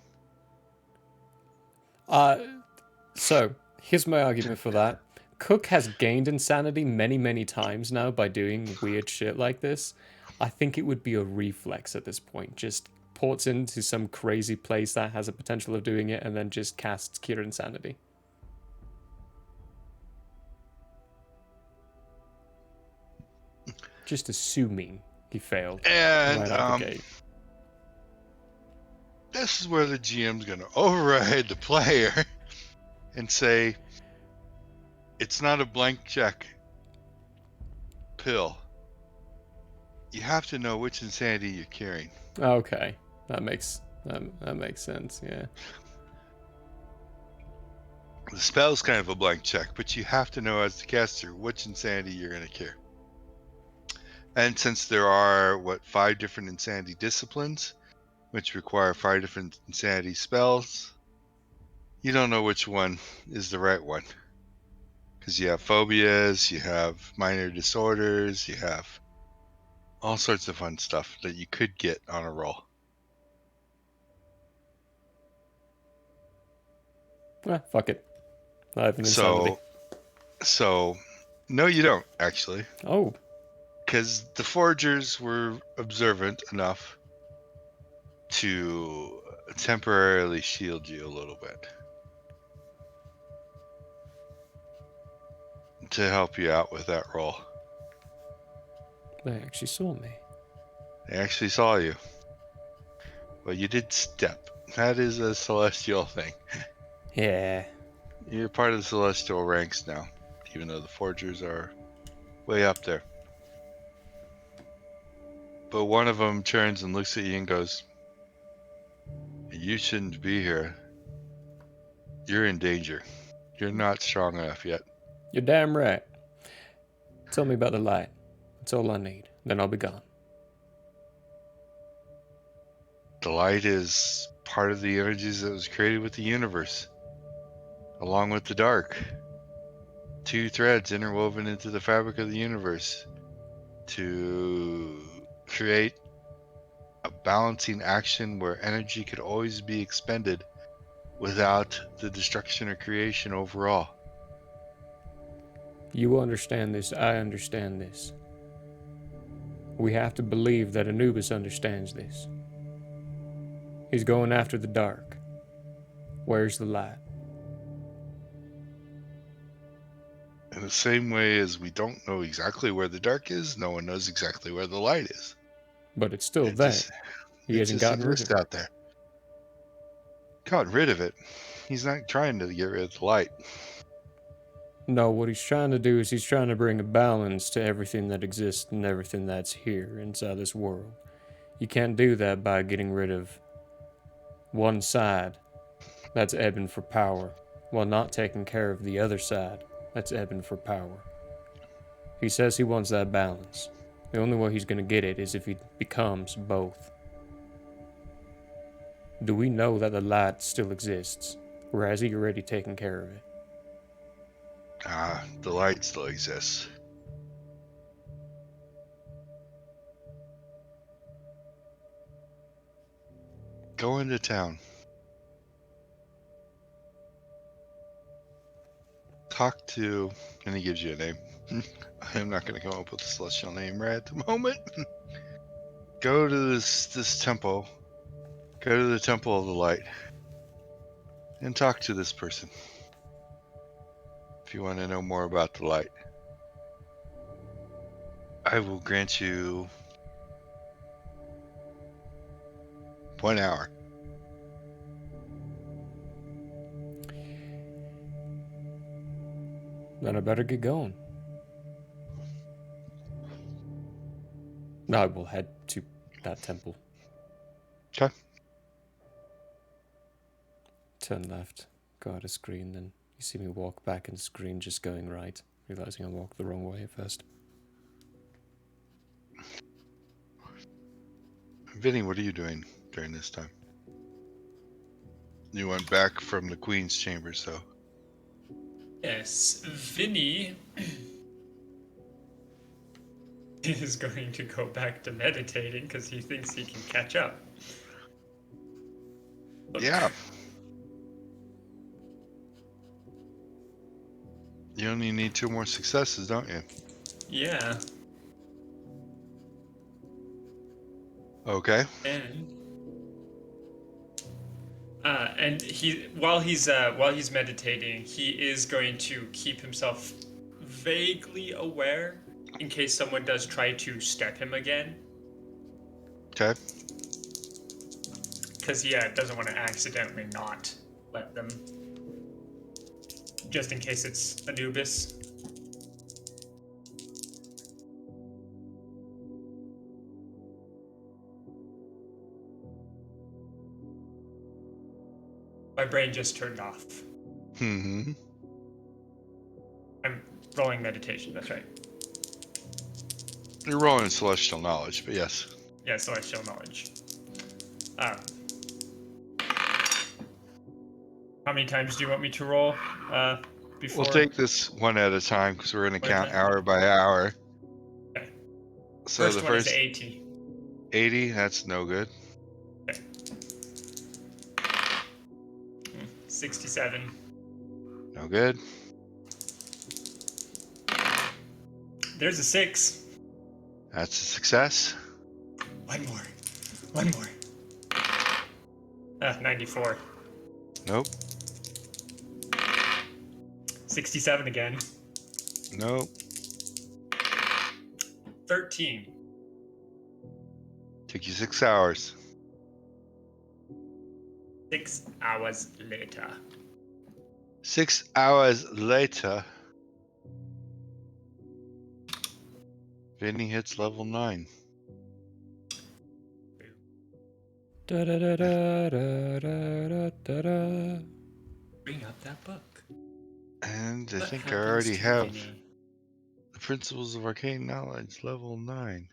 So, here's my argument for that. Cook has gained insanity many, many times now by doing weird shit like this. I think it would be a reflex at this point. Just ports into some crazy place that has a potential of doing it and then just casts Cure Insanity. Just assuming he failed And right out the gate. This is where the GM's going to override the player and say, it's not a blank check pill. You have to know which insanity you're carrying. Okay, that makes sense. Yeah. The spell's kind of a blank check, but you have to know as the caster which insanity you're going to carry. And since there are 5 different insanity disciplines, which require 5 different insanity spells, you don't know which one is the right one. Because you have phobias, you have minor disorders, you have all sorts of fun stuff that you could get on a roll. Fuck it. I have an insanity. So, no you don't, actually. Oh. Because the forgers were observant enough to temporarily shield you a little bit. To help you out with that roll. They actually saw me. They actually saw you. Well, you did step. That is a celestial thing. Yeah. You're part of the celestial ranks now, even though the forgers are way up there. But one of them turns and looks at you and goes, you shouldn't be here. You're in danger. You're not strong enough yet. You're damn right. Tell me about the light. That's all I need. Then I'll be gone. The light is part of the energies that was created with the universe, along with the dark. 2 threads interwoven into the fabric of the universe to create a balancing action where energy could always be expended without the destruction or creation overall. You understand this, I understand this. We have to believe that Anubis understands this. He's going after the dark. Where's the light? In the same way as we don't know exactly where the dark is, no one knows exactly where the light is. But it's still there. He hasn't gotten rid of it. Out there. Gotten rid of it. He's not trying to get rid of the light. No, what he's trying to do is he's trying to bring a balance to everything that exists and everything that's here inside this world. You can't do that by getting rid of one side that's ebbing for power, while not taking care of the other side that's ebbing for power. He says he wants that balance. The only way he's going to get it is if he becomes both. Do we know that the light still exists? Or has he already taken care of it? The light still exists. Go into town. Talk to, and he gives you a name. I'm not going to come up with a celestial name right at the moment. Go to this temple. Go to the Temple of the Light. And talk to this person. If you want to know more about the light. I will grant you 1 hour. Then I better get going. I will head to that temple. Okay. Turn left, go out of screen, then you see me walk back in the screen just going right, realizing I walked the wrong way at first. Vinny, what are you doing during this time? You went back from the Queen's chamber, so. Yes, Vinny is going to go back to meditating because he thinks he can catch up. Yeah. You only need 2 more successes, don't you? Yeah. Okay. And he while he's meditating, he is going to keep himself vaguely aware in case someone does try to step him again. Okay. Because he doesn't want to accidentally not let them. Just in case it's Anubis. My brain just turned off. Mm-hmm. I'm rolling meditation, that's right. You're rolling celestial knowledge, but yes. Yeah, celestial knowledge. How many times do you want me to roll before? We'll take this one at a time because we're going to count hour by hour. Okay. So First the one first is 80. 80, that's no good. Okay. 67. No good. There's a 6. That's a success. One more. 94. Nope. 67 again. Nope. 13. Took you 6 hours. 6 hours later. 6 hours later, Vinny hits level 9. Da da da da da da da da. Bring up that book. And I What think I happens already to have Vinny? the Principles of Arcane Knowledge, level 9.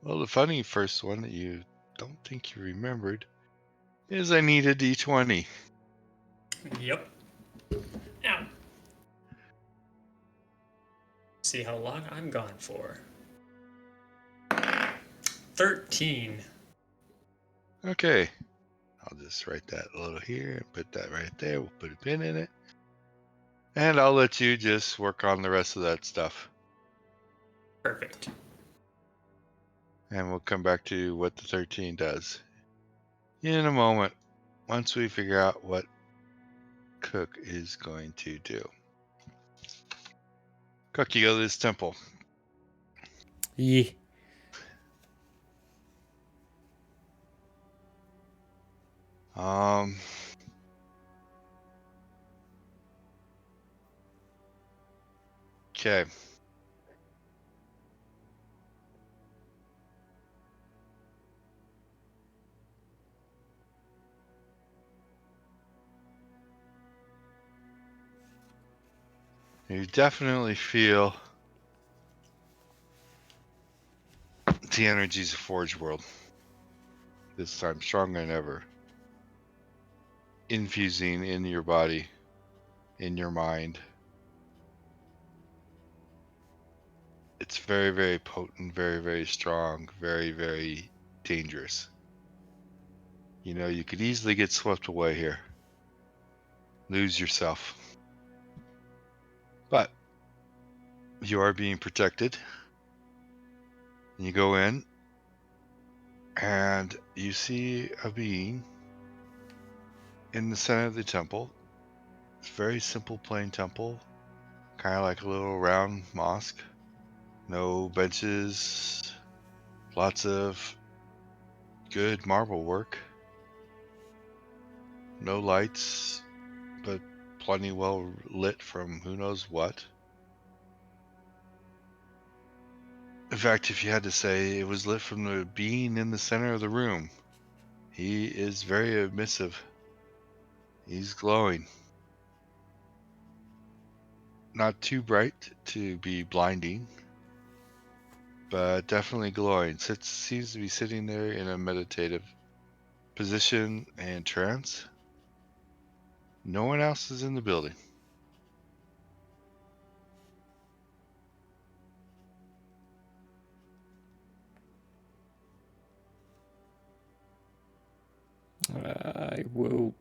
Well, the funny first one that you don't think you remembered is I need a d20. Yep. Now, see how long I'm gone for. 13. Okay. I'll just write that a little here and put that right there. We'll put a pin in it. And I'll let you just work on the rest of that stuff. Perfect. And we'll come back to what the 13 does in a moment, once we figure out what Cook is going to do. Cook, you go to this temple. Yeah. Okay. You definitely feel the energies of Forge World. This time stronger than ever. infusing in your body, in your mind. It's very, very potent, very, very strong, very, very dangerous. You know, you could easily get swept away here, lose yourself. But you are being protected. You go in, and you see a being in the center of the temple. It's a very simple, plain temple, kind of like a little round mosque. No benches, lots of good marble work. No lights, but plenty well lit from who knows what. In fact, if you had to say, it was lit from the being in the center of the room. He is very emissive. He's glowing. Not too bright to be blinding, but definitely glowing. Seems to be sitting there in a meditative position and trance. No one else is in the building. I will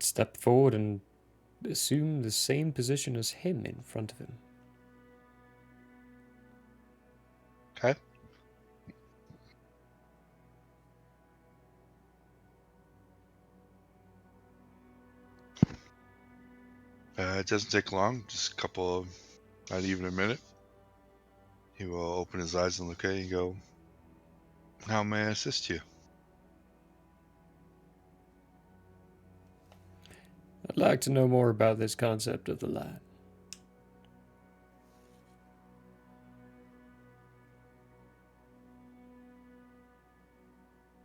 step forward and assume the same position as him in front of him. Okay. It doesn't take long, just a couple of, not even a minute. He will open his eyes and look at you and go, "How may I assist you?" I'd like to know more about this concept of the light.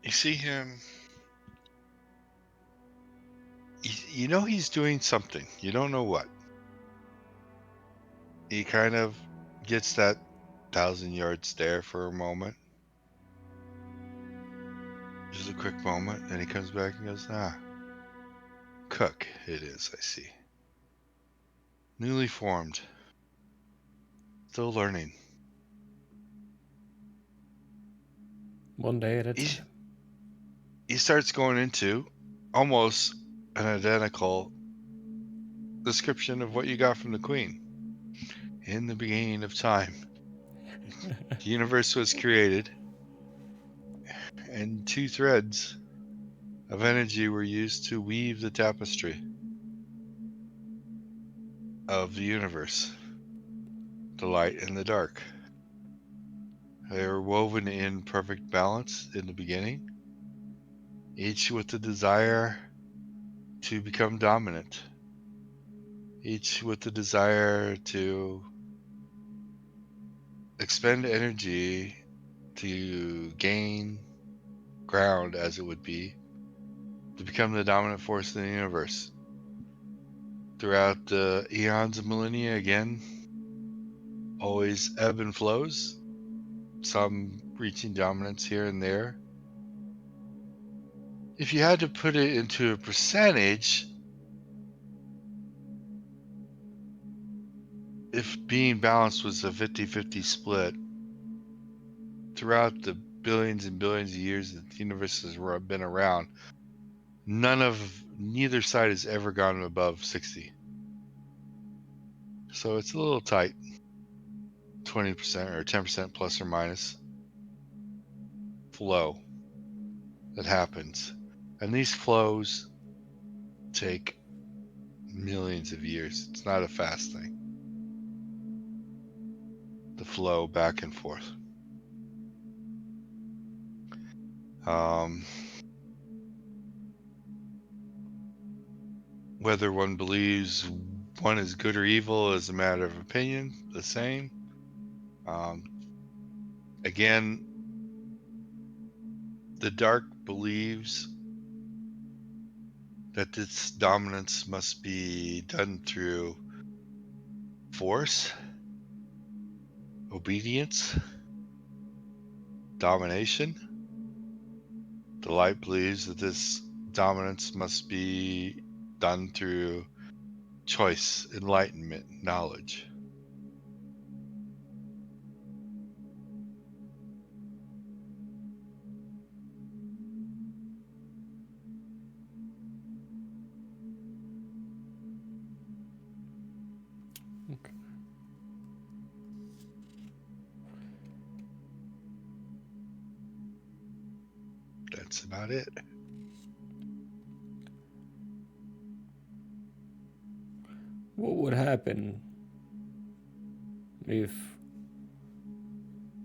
You see him, you know he's doing something. You don't know what. He kind of gets that 1,000-yard stare for a moment. Just a quick moment, and he comes back and goes, cook it is, I see. Newly formed. Still learning. One day at a time. He starts going into almost an identical description of what you got from the Queen. In the beginning of time, the universe was created, and 2 threads of energy were used to weave the tapestry of the universe, the light and the dark. They were woven in perfect balance in the beginning, each with the desire to become dominant, each with the desire to expend energy to gain ground, as it would be, to become the dominant force in the universe. Throughout the eons and millennia, again, always ebb and flows, some reaching dominance here and there. If you had to put it into a percentage, if being balanced was a 50-50 split, throughout the billions and billions of years that the universe has been around, neither side has ever gone above 60. So it's a little tight. 20% or 10% plus or minus flow that happens. And these flows take millions of years. It's not a fast thing. The flow back and forth. Whether one believes one is good or evil is a matter of opinion, the same. Again, the dark believes that this dominance must be done through force, obedience, domination, The light believes that this dominance must be done through choice, enlightenment, knowledge. Okay. That's about it. What would happen if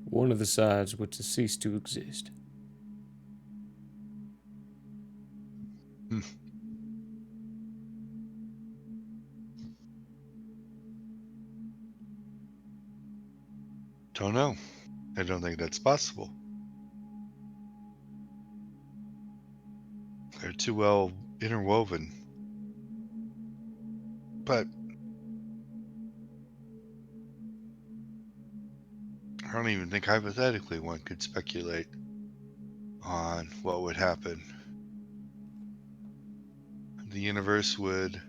one of the sides were to cease to exist? Don't know. I don't think that's possible. They're too well interwoven. But I don't even think hypothetically one could speculate on what would happen. The universe would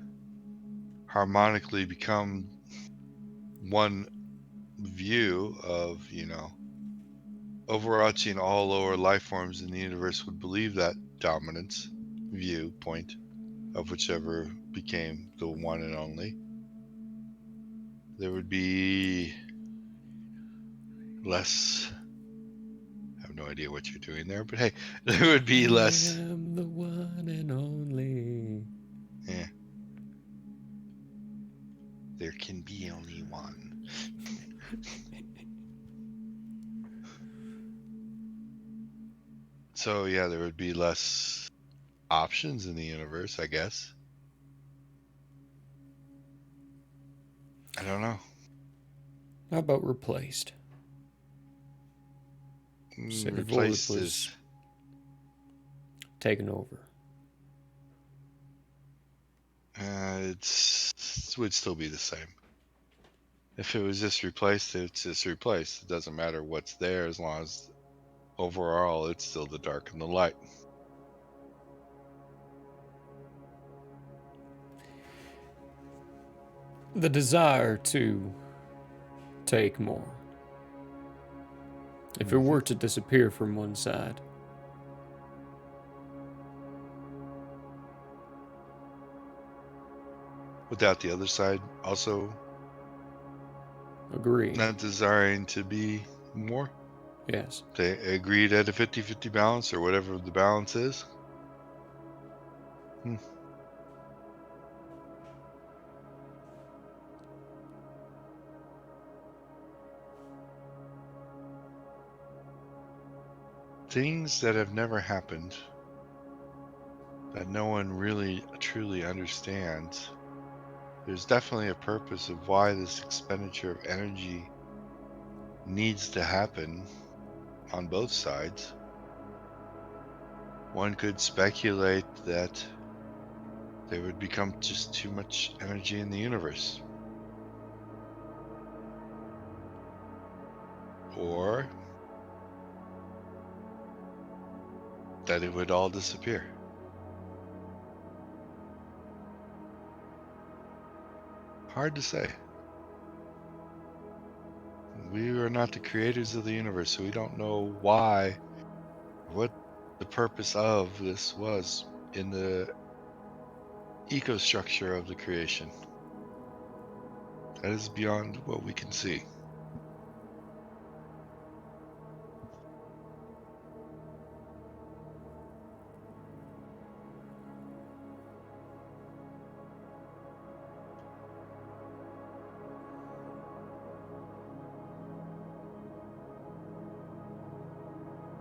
harmonically become one view of, overarching all lower life forms in the universe would believe that dominance viewpoint of whichever became the one and only. There would be less. I have no idea what you're doing there, but hey, there would be less. I am the one and only. Yeah. There can be only one. So yeah, there would be less options in the universe, I guess. I don't know. How about replaced? Say the void Replaced was is taken over. it would still be the same. If it was just replaced, it's just replaced. It doesn't matter what's there as long as overall it's still the dark and the light. The desire to take more. If it were to disappear from one side, Without the other side also agree. not desiring to be more. Yes. They agreed at a 50-50 balance or whatever the balance is. Things that have never happened, that no one really truly understands. There's definitely a purpose of why this expenditure of energy needs to happen on both sides. One could speculate that there would become just too much energy in the universe. Or that it would all disappear. Hard to say. We are not the creators of the universe, so we don't know why, what the purpose of this was in the ecostructure of the creation. That is beyond what we can see.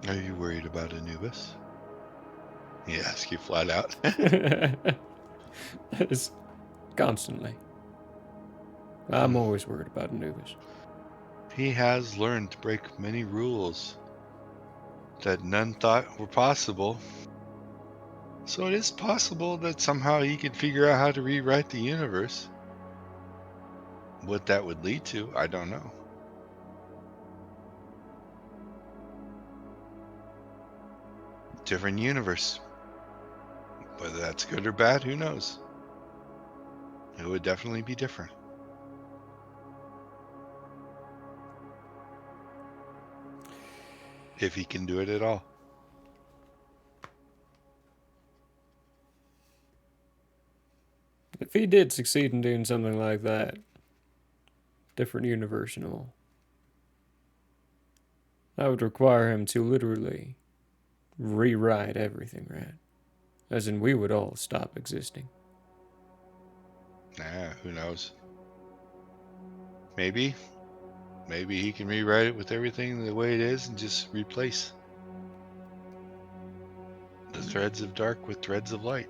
Are you worried about Anubis? He asks you flat out. That is constantly. I'm always worried about Anubis. He has learned to break many rules that none thought were possible. So it is possible that somehow he could figure out how to rewrite the universe. What that would lead to, I don't know. different universe. Whether that's good or bad, who knows? It would definitely be different. If he can do it at all. If he did succeed in doing something like that, different universe and all, that would require him to literally rewrite everything, right? As in, we would all stop existing. Nah, who knows? Maybe. Maybe he can rewrite it with everything the way it is and just replace the threads of dark with threads of light.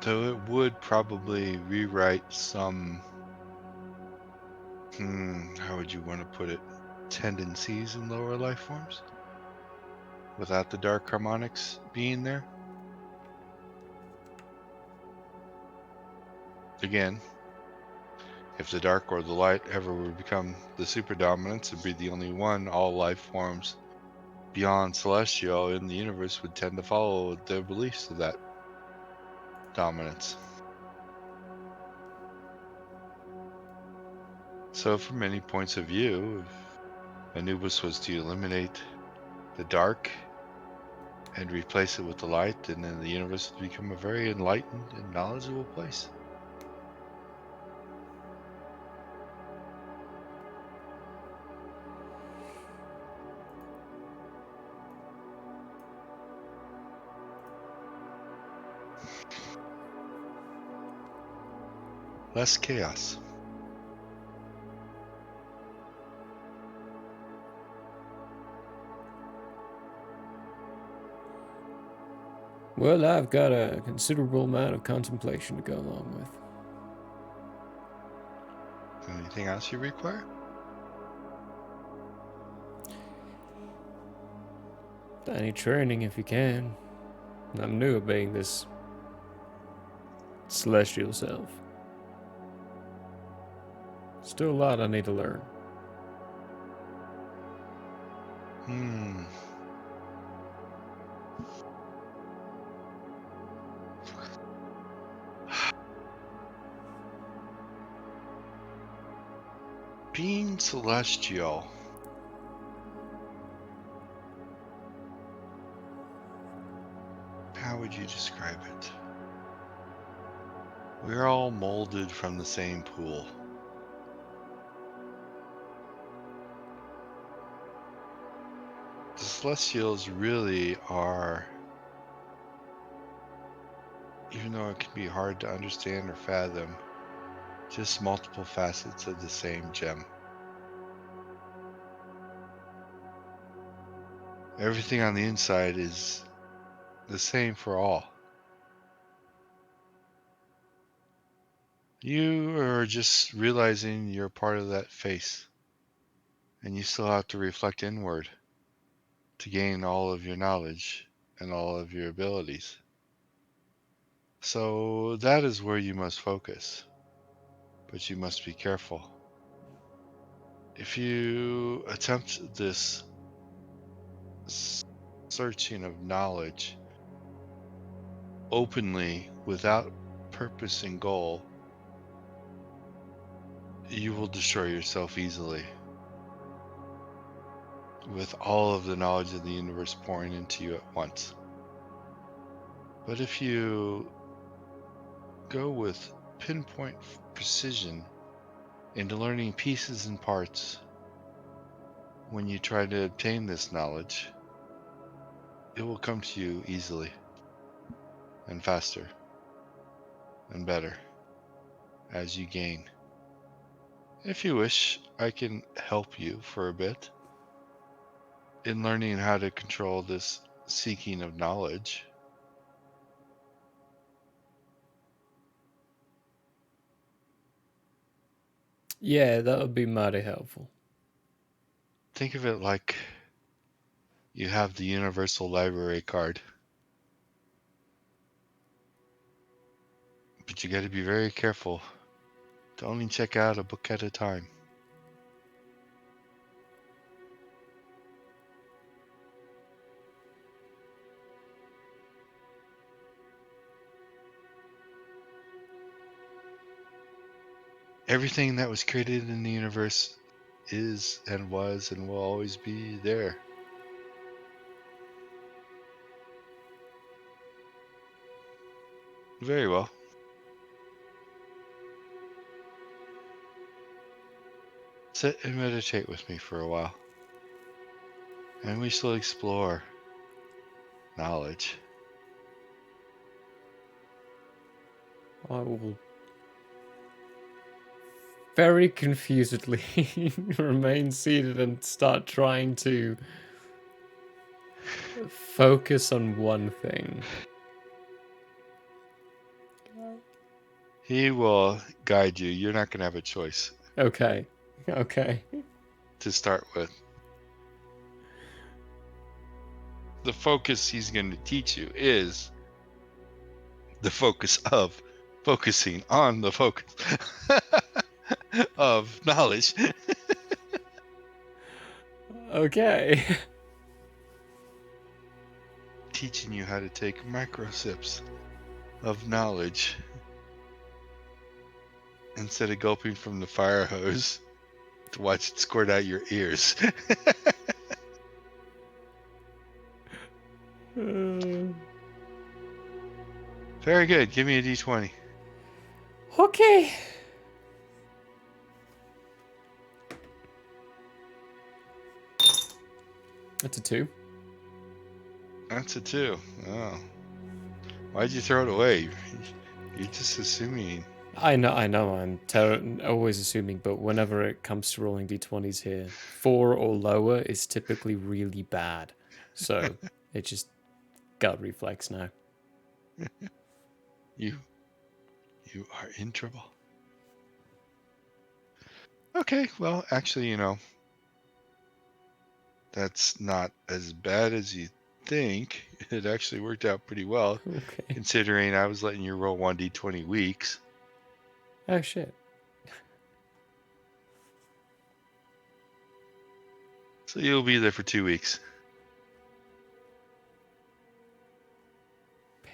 Though it would probably rewrite some, how would you want to put it, tendencies in lower life forms? Without the dark harmonics being there? Again, if the dark or the light ever would become the super dominance and be the only one, all life forms beyond celestial in the universe would tend to follow their beliefs of that dominance. So from many points of view, if Anubis was to eliminate the dark and replace it with the light, and then the universe would become a very enlightened and knowledgeable place. Less chaos. Well, I've got a considerable amount of contemplation to go along with. Anything else you require? Any training if you can. I'm new at being this celestial self. Still a lot I need to learn. Being celestial. How would you describe it? We're all molded from the same pool. The Celestials really are, even though it can be hard to understand or fathom, just multiple facets of the same gem. Everything on the inside is the same for all. You are just realizing you're part of that face, and you still have to reflect inward to gain all of your knowledge and all of your abilities. So that is where you must focus, but you must be careful. If you attempt this searching of knowledge openly without purpose and goal, you will destroy yourself easily with all of the knowledge of the universe pouring into you at once. But if you go with pinpoint precision into learning pieces and parts, when you try to obtain this knowledge, it will come to you easily and faster and better as you gain. If you wish, I can help you for a bit in learning how to control this seeking of knowledge. Yeah, that would be mighty helpful. Think of it like you have the Universal Library card. But you got to be very careful to only check out a book at a time. everything that was created in the universe is and was and will always be there. Very well. Sit and meditate with me for a while, and we shall explore knowledge. I will very confusedly remain seated and start trying to focus on one thing. He will guide you. You're not going to have a choice. Okay. Okay. To start with. The focus he's going to teach you is the focus of focusing on the focus of knowledge. Okay. Teaching you how to take micro sips of knowledge instead of gulping from the fire hose to watch it squirt out your ears. Very good. Give me a d20. Okay. That's a 2. That's a 2. Oh. Why'd you throw it away? You're just assuming. I know. I'm always assuming, but whenever it comes to rolling d20s here, 4 or lower is typically really bad. So it just gut reflex now. You are in trouble. Okay, well, actually, you know, that's not as bad as you think. It actually worked out pretty well, considering I was letting you roll 1d20 weeks. Oh, shit. So you'll be there for 2 weeks.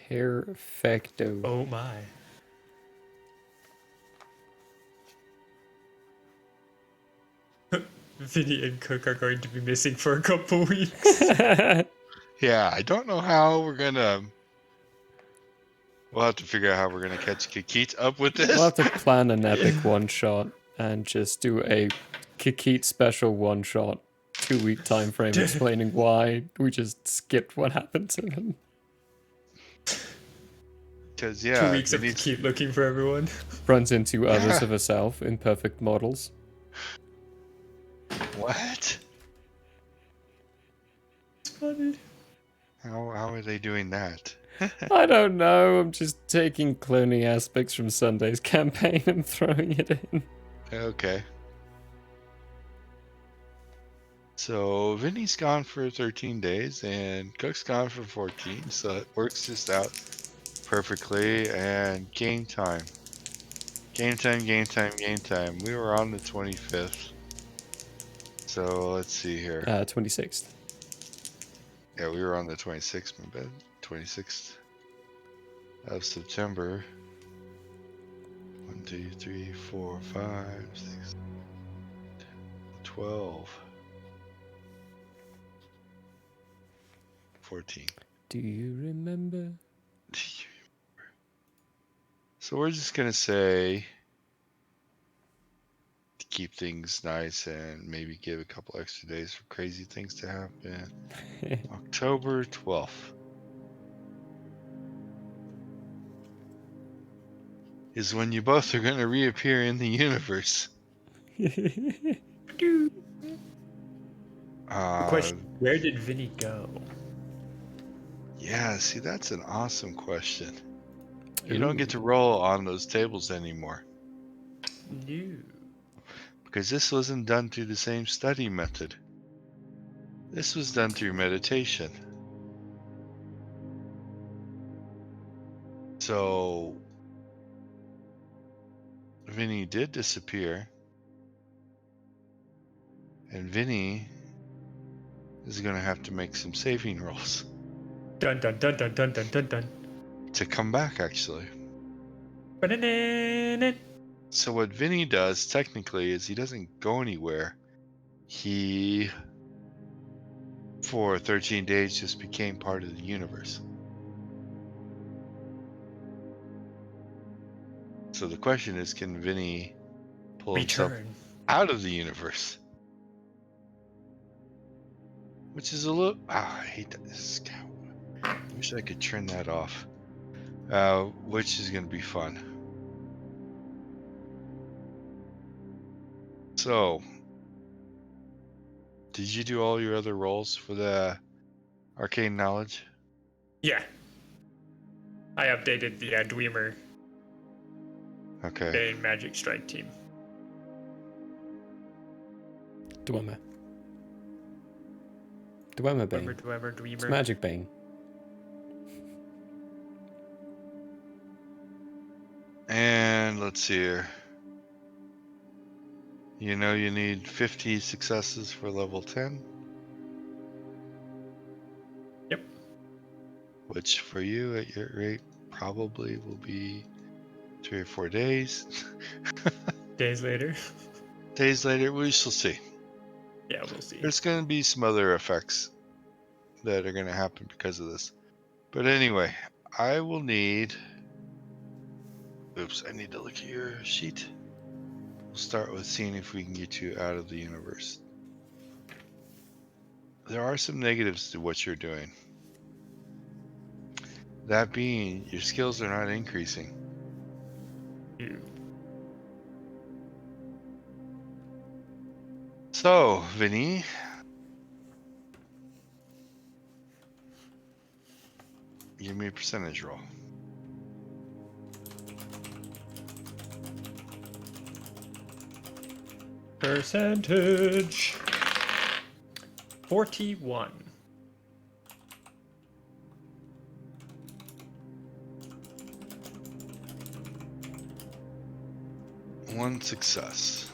Perfecto. Oh, my. Vinnie and Cook are going to be missing for a couple weeks. Yeah, I don't know how we're gonna. We'll have to figure out how we're gonna catch Kikit up with this. We'll have to plan an epic one-shot and just do a Kikit special one-shot, 2-week time frame explaining why we just skipped what happened to them. Because, yeah. 2 weeks of keep looking for everyone. Runs into others of herself, imperfect models. What? It's funny. How are they doing that? I don't know. I'm just taking cloning aspects from Sunday's campaign and throwing it in. Okay. So Vinny's gone for 13 days and Cook's gone for 14, so it works just out perfectly. And game time. Game time. We were on the 25th. So let's see here. 26th. Yeah, we were on the 26th, my bad. 26th of September. 1, 2, 3, 4, 5, 6, 12, 14. Do you remember? So we're just gonna say, to keep things nice and maybe give a couple extra days for crazy things to happen. October 12th. Is when you both are going to reappear in the universe. Question: where did Vinnie go? Yeah, see, that's an awesome question. You don't get to roll on those tables anymore. No. Because this wasn't done through the same study method. This was done through meditation. So Vinny did disappear. And Vinny is going to have to make some saving rolls. Dun dun dun dun dun dun dun dun. To come back, actually. So what Vinny does technically is he doesn't go anywhere. He, for 13 days, just became part of the universe. So the question is, can Vinny pull himself Return. out of the universe? Which is a little... I hate this. I wish I could turn that off. Which is going to be fun. So, did you do all your other rolls for the arcane knowledge? Yeah. I updated the Dwemer Okay. Bane Magic Strike team. Dwemer Bane. Dwemer. It's Magic Bane. And let's see here. You know you need 50 successes for level 10. Yep. Which for you at your rate probably will be 3 or 4 days. Days later. Days later, we shall see. Yeah, we'll see. There's going to be some other effects that are going to happen because of this. But anyway, I will need... Oops, I need to look at your sheet. We'll start with seeing if we can get you out of the universe. There are some negatives to what you're doing. That being, your skills are not increasing. So, Vinny, give me a percentage roll. Percentage 41. One success.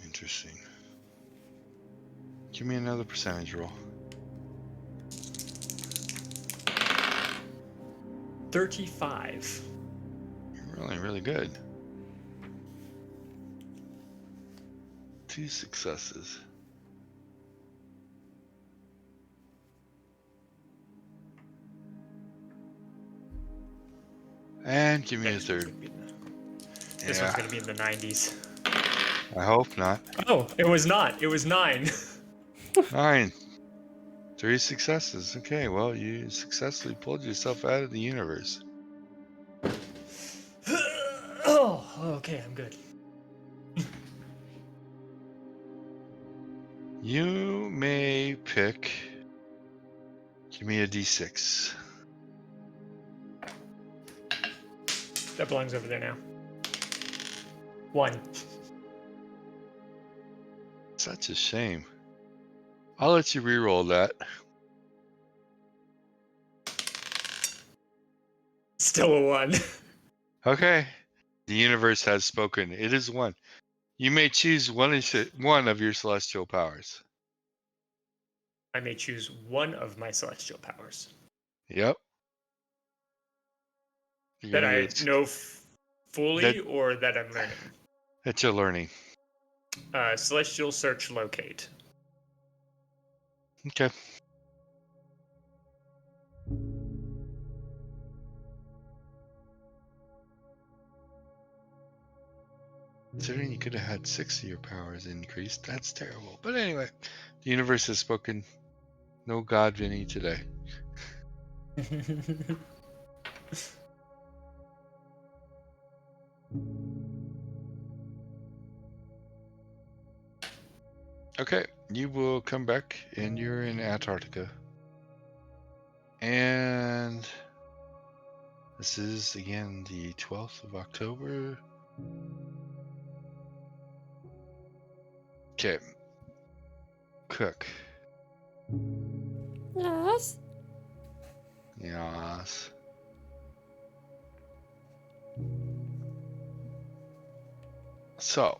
Interesting. Give me another percentage roll. 35. You're rolling really good. 2 successes. And give me a third. This one's going to be in the 90s. I hope not. Oh, it was not. It was 9. 9. 3 successes. Okay, well, you successfully pulled yourself out of the universe. Oh, okay, I'm good. You may pick. Give me a d6. That belongs over there now. 1. Such a shame. I'll let you re-roll that. Still a 1. Okay. The universe has spoken. It is 1. You may choose one of your celestial powers. I may choose one of my celestial powers. Yep. That I know fully or that I'm learning? That you're learning. Celestial Search Locate. Okay. Considering you could have had 6 of your powers increased, that's terrible. But anyway, the universe has spoken. No God, Vinny, today. Okay, you will come back and you're in Antarctica. And this is again the 12th of October. Okay. Cook. Yes? Yes. So,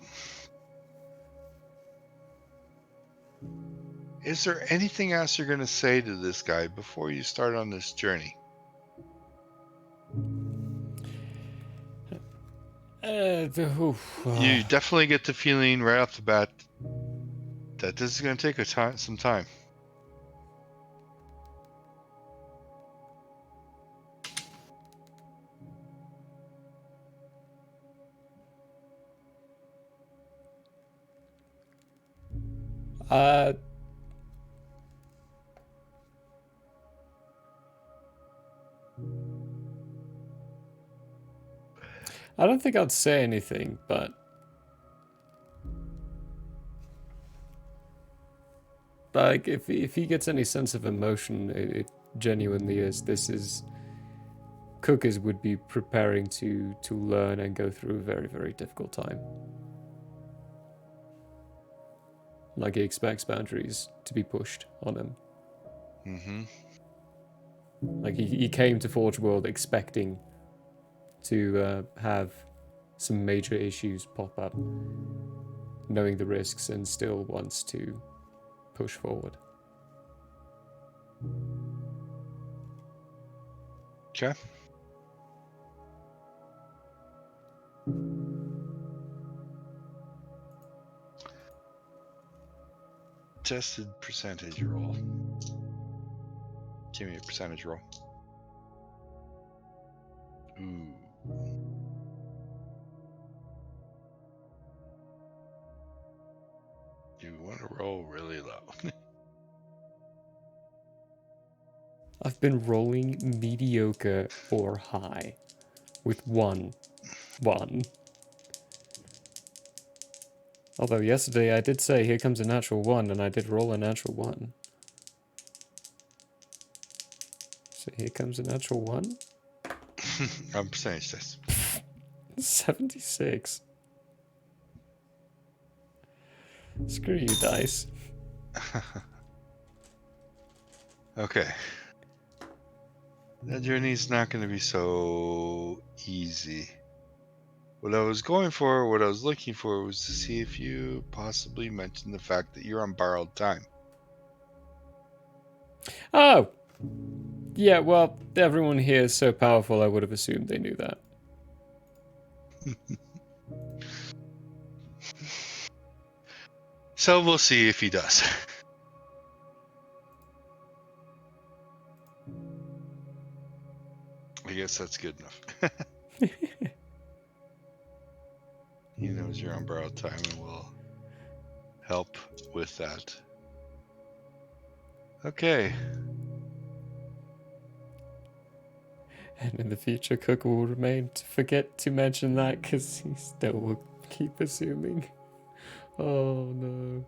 is there anything else you're going to say to this guy before you start on this journey? You definitely get the feeling right off the bat that this is going to take some time. I don't think I'd say anything, but like if he gets any sense of emotion, it genuinely is. This is Cookers would be preparing to learn and go through a very, very difficult time. Like he expects boundaries to be pushed on him. Mm-hmm. Like he came to Forge World expecting to have some major issues pop up, knowing the risks, and still wants to push forward. Okay. Tested percentage roll. Give me a percentage roll. Ooh. You want to roll really low. I've been rolling mediocre or high with one. Although yesterday I did say, here comes a natural 1, and I did roll a natural 1. So here comes a natural 1. Percentage test. 76. Screw you, dice. Okay. That journey's not going to be so easy. What I was looking for was to see if you possibly mentioned the fact that you're on borrowed time. Oh! Yeah, well, everyone here is so powerful, I would have assumed they knew that. So we'll see if he does. I guess that's good enough. He knows you're on borrowed time and will help with that. Okay. And in the future, Cook will remain to forget to mention that because he still will keep assuming. Oh no.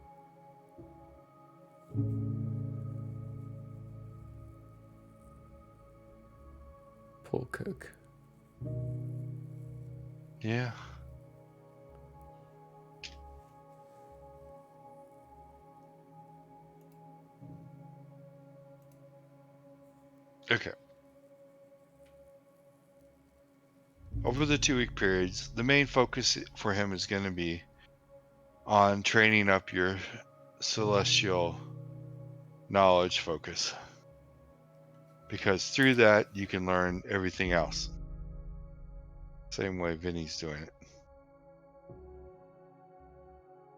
Poor Cook. Yeah. Okay. Over the 2-week periods, the main focus for him is going to be on training up your celestial knowledge focus. Because through that, you can learn everything else. Same way Vinny's doing it.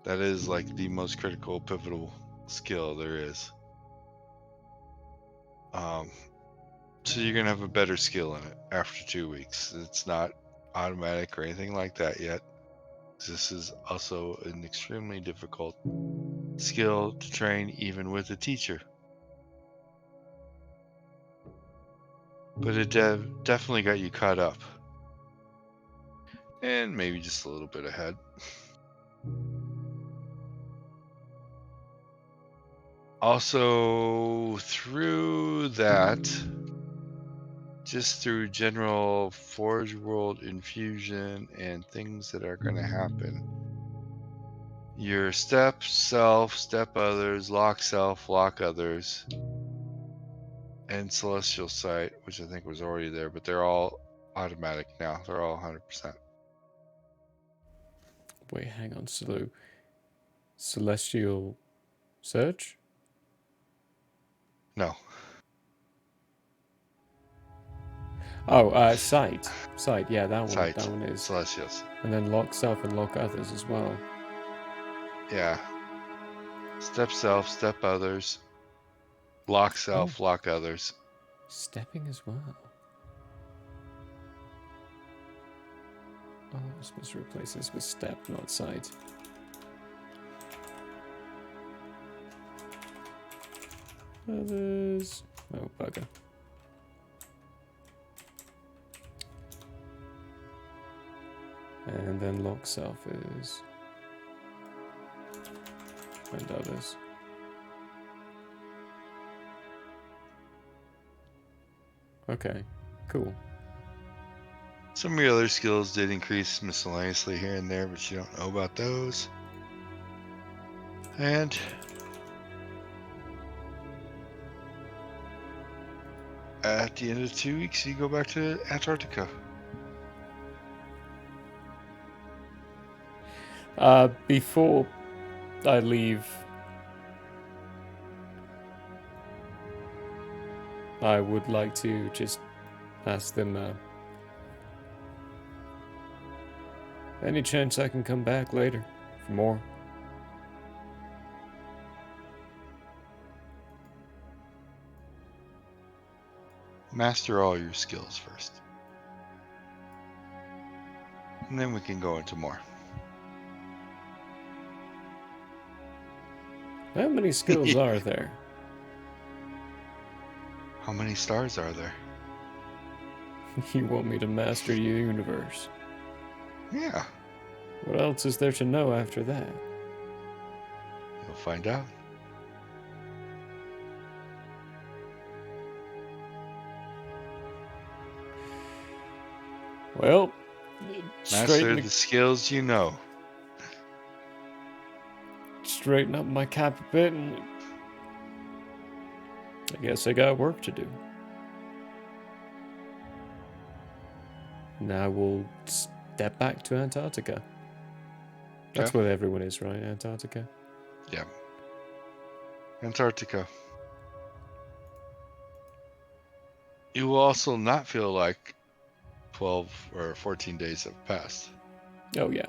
That is like the most critical, pivotal skill there is. So you're going to have a better skill in it after 2 weeks. It's not automatic or anything like that yet. This is also an extremely difficult skill to train even with a teacher. But it definitely got you caught up. And maybe just a little bit ahead. Also, through that, just through general Forge World infusion and things that are going to happen, your step self, step others, lock self, lock others, and Celestial Sight, which I think was already there, but they're all automatic now. They're all 100%. Wait, hang on. Celestial Search? No. Oh, Sight. Sight, yeah, that one. Sight. That one is. Celestials. And then lock self and lock others as well. Yeah. Step self, step others. Lock self, lock others. Stepping as well. Oh, I'm supposed to replace this with step, not sight. Others. Oh, bugger. And then lock self is. And others. Okay, cool. Some of your other skills did increase miscellaneously here and there, but you don't know about those. And at the end of 2 weeks, you go back to Antarctica. Before I leave, I would like to just ask them, any chance I can come back later for more? Master all your skills first. And then we can go into more. How many skills are there? How many stars are there? You want me to master your universe? Yeah. What else is there to know after that? You'll find out. Well, master the skills you know. Straighten up my cap a bit, and I guess I got work to do. Now we'll step back to Antarctica. That's where everyone is, right? Antarctica? Yeah. Antarctica. You will also not feel like 12 or 14 days have passed. Oh, yeah.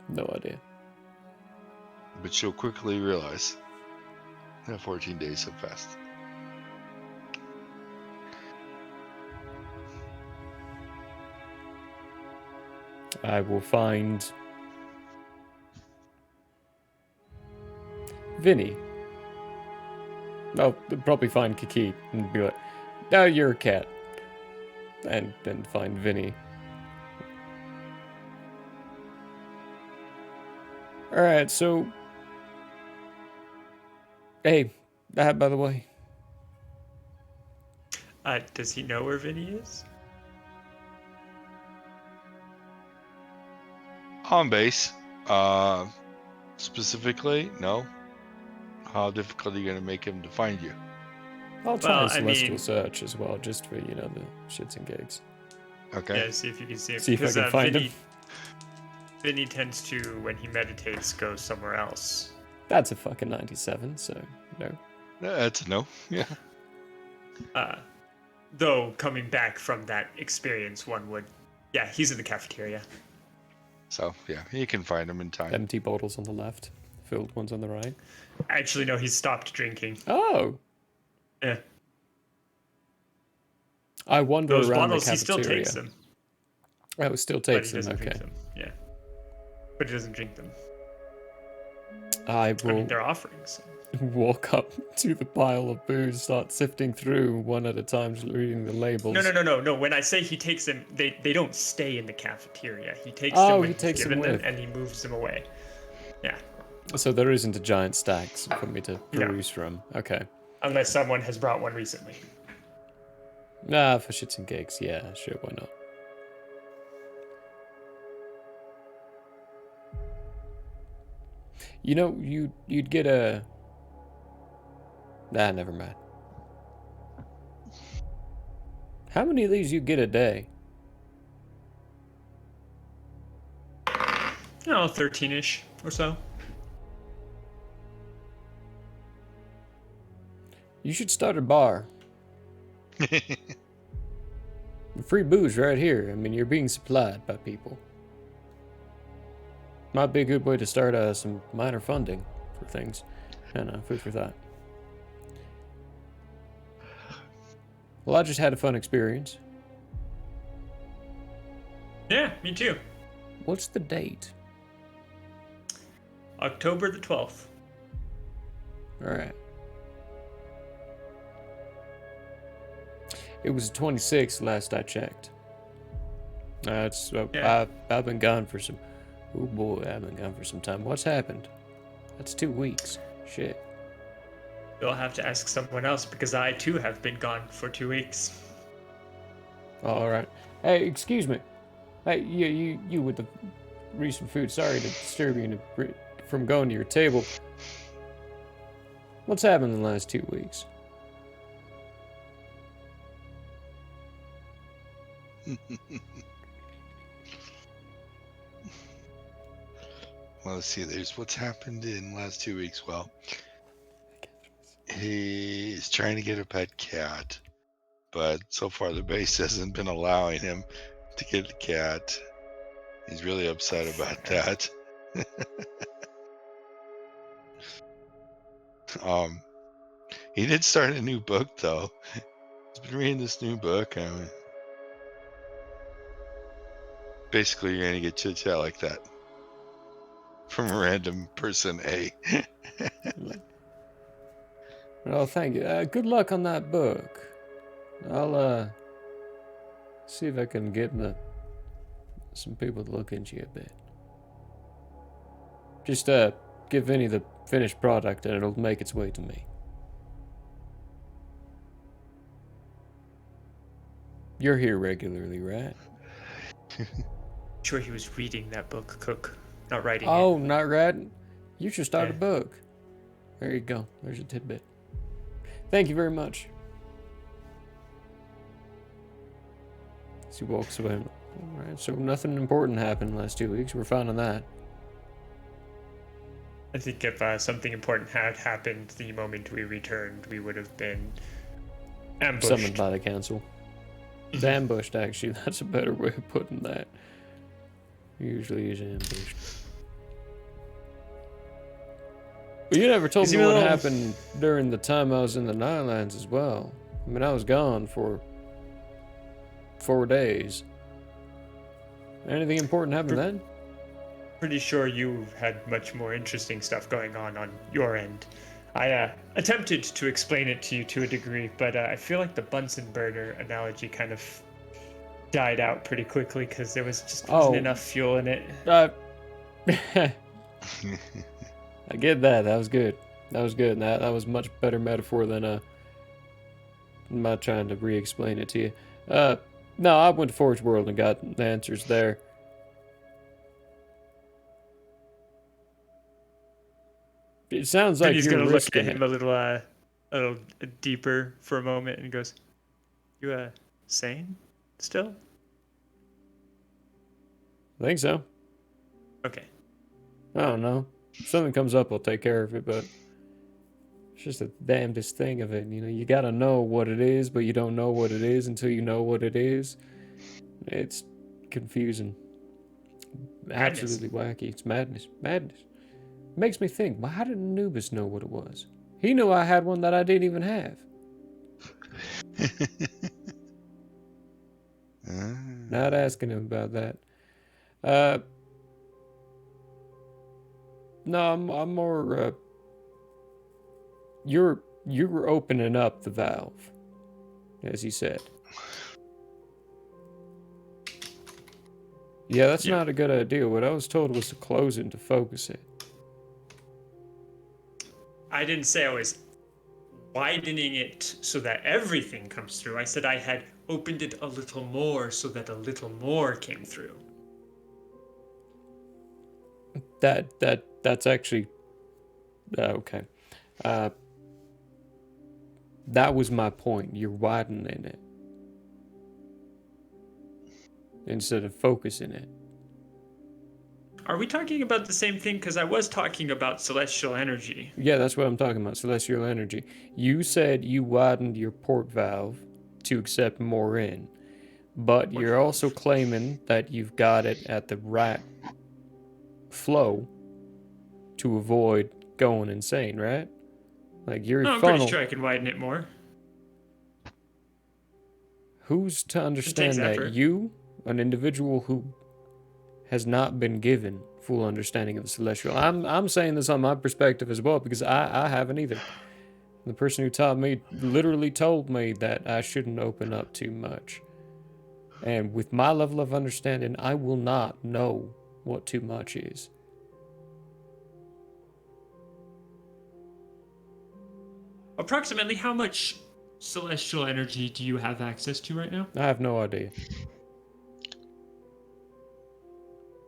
No idea. But you'll quickly realize that 14 days have passed. I will find Vinnie. I'll probably find Kiki and be like, "No, you're a cat," and then find Vinnie. All right, so hey, by the way, does he know where Vinny is? On base. Specifically, no. How difficult are you going to make him to find you? I'll try a celestial search as well, just for, you know, the shits and gigs. Okay. Yeah, see if you can see him. See if I can find him. Vinny tends to, when he meditates, go somewhere else. That's a fucking 97, so no. That's a no, yeah. Though, coming back from that experience, one would... Yeah, he's in the cafeteria. So, yeah, you can find him in time. Empty bottles on the left, filled ones on the right. Actually, no, he's stopped drinking. Oh! Yeah. I wander Those around bottles, the he cafeteria. still takes them. Oh, still But takes he them, doesn't okay. drink them. Yeah. But he doesn't drink them. I will mean, they're offerings. walk up to the pile of booze, start sifting through one at a time, just reading the labels. No. When I say he takes them, they don't stay in the cafeteria. He takes Oh, them when he he's takes given them them, with. and he moves them away. Yeah. So there isn't a giant stacks for me to peruse from. Okay. Unless someone has brought one recently. Nah, for shits and gigs, yeah, sure, why not? You know, you'd get a... Nah, never mind. How many of these you get a day? 13-ish or so. You should start a bar. Free booze right here. I mean, you're being supplied by people. Might be a good way to start some minor funding for things. And food for thought. Well, I just had a fun experience. Yeah, me too. What's the date? October the 12th. Alright. It was the 26th last I checked. I've been gone for some... Oh boy, I've been gone for some time. What's happened? That's 2 weeks. Shit. You'll have to ask someone else because I too have been gone for 2 weeks. Alright. Hey, excuse me. Hey, you with the recent food. Sorry to disturb you from going to your table. What's happened in the last 2 weeks? Well, let's see. There's what's happened in the last 2 weeks. Well, he's trying to get a pet cat, but so far the base hasn't been allowing him to get the cat. He's really upset about that. He did start a new book though. He's been reading this new book. Basically, you're gonna get chit chat like that from a random person A. Well, thank you. Good luck on that book. I'll see if I can get some people to look into you a bit. Just give Vinnie the finished product and it'll make its way to me. You're here regularly, right? Sure, he was reading that book, Cook, not writing it. Not writing? You should start a book. There you go. There's a tidbit. Thank you very much. She walks away. Alright, so nothing important happened in the last 2 weeks. We're fine on that. I think if something important had happened the moment we returned, we would have been ambushed. Summoned by the council. Ambushed, actually. That's a better way of putting that. Usually is ambushed. But you never told me what happened during the time I was in the Nightlands as well. I mean, I was gone for 4 days. Anything important happened then? Pretty sure you had much more interesting stuff going on your end. I attempted to explain it to you to a degree, but I feel like the Bunsen burner analogy kind of died out pretty quickly because there was just wasn't enough fuel in it. I get that. That was good. That was good. That was much better metaphor than I'm not trying to re-explain it to you. No, I went to Forge World and got the answers there. It sounds like he's you're gonna look at risking him a little deeper for a moment and goes, "You sane still?" I think so. Okay. I don't know. If something comes up, I'll take care of it, but it's just the damnedest thing of it. You know, you gotta know what it is, but you don't know what it is until you know what it is. It's confusing. Absolutely wacky. It's madness. Madness. It makes me think, well, how did Anubis know what it was? He knew I had one that I didn't even have. Not asking him about that. No, I'm more, you were opening up the valve, as he said. Yeah, that's not a good idea. What I was told was to close it and to focus it. I didn't say I was widening it so that everything comes through. I said I had opened it a little more so that a little more came through. That's actually okay. That was my point. You're widening it. instead of focusing it. Are we talking about the same thing? Because I was talking about celestial energy. Yeah, that's what I'm talking about, celestial energy. You said you widened your port valve to accept more in, but you're also claiming that you've got it at the right flow to avoid going insane, right? Like your No, I'm funnel. pretty sure I can widen it more. Who's to understand that effort. you, an individual who has not been given full understanding of the celestial. I'm saying this on my perspective as well because I haven't either. The person who taught me literally told me that I shouldn't open up too much. And with my level of understanding, I will not know what too much is. Approximately how much celestial energy do you have access to right now? I have no idea.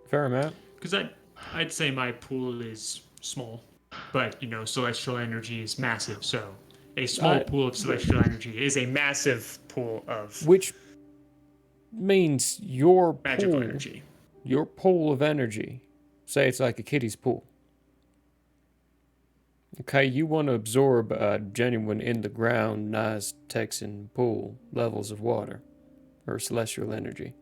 Fair amount. Because I'd say my pool is small, but celestial energy is massive. So a small pool of celestial energy is a massive pool of which means your magical energy. Your pool of energy, say it's like a kiddie's pool. Okay, you want to absorb a genuine in the ground, nice Texan pool levels of water or celestial energy.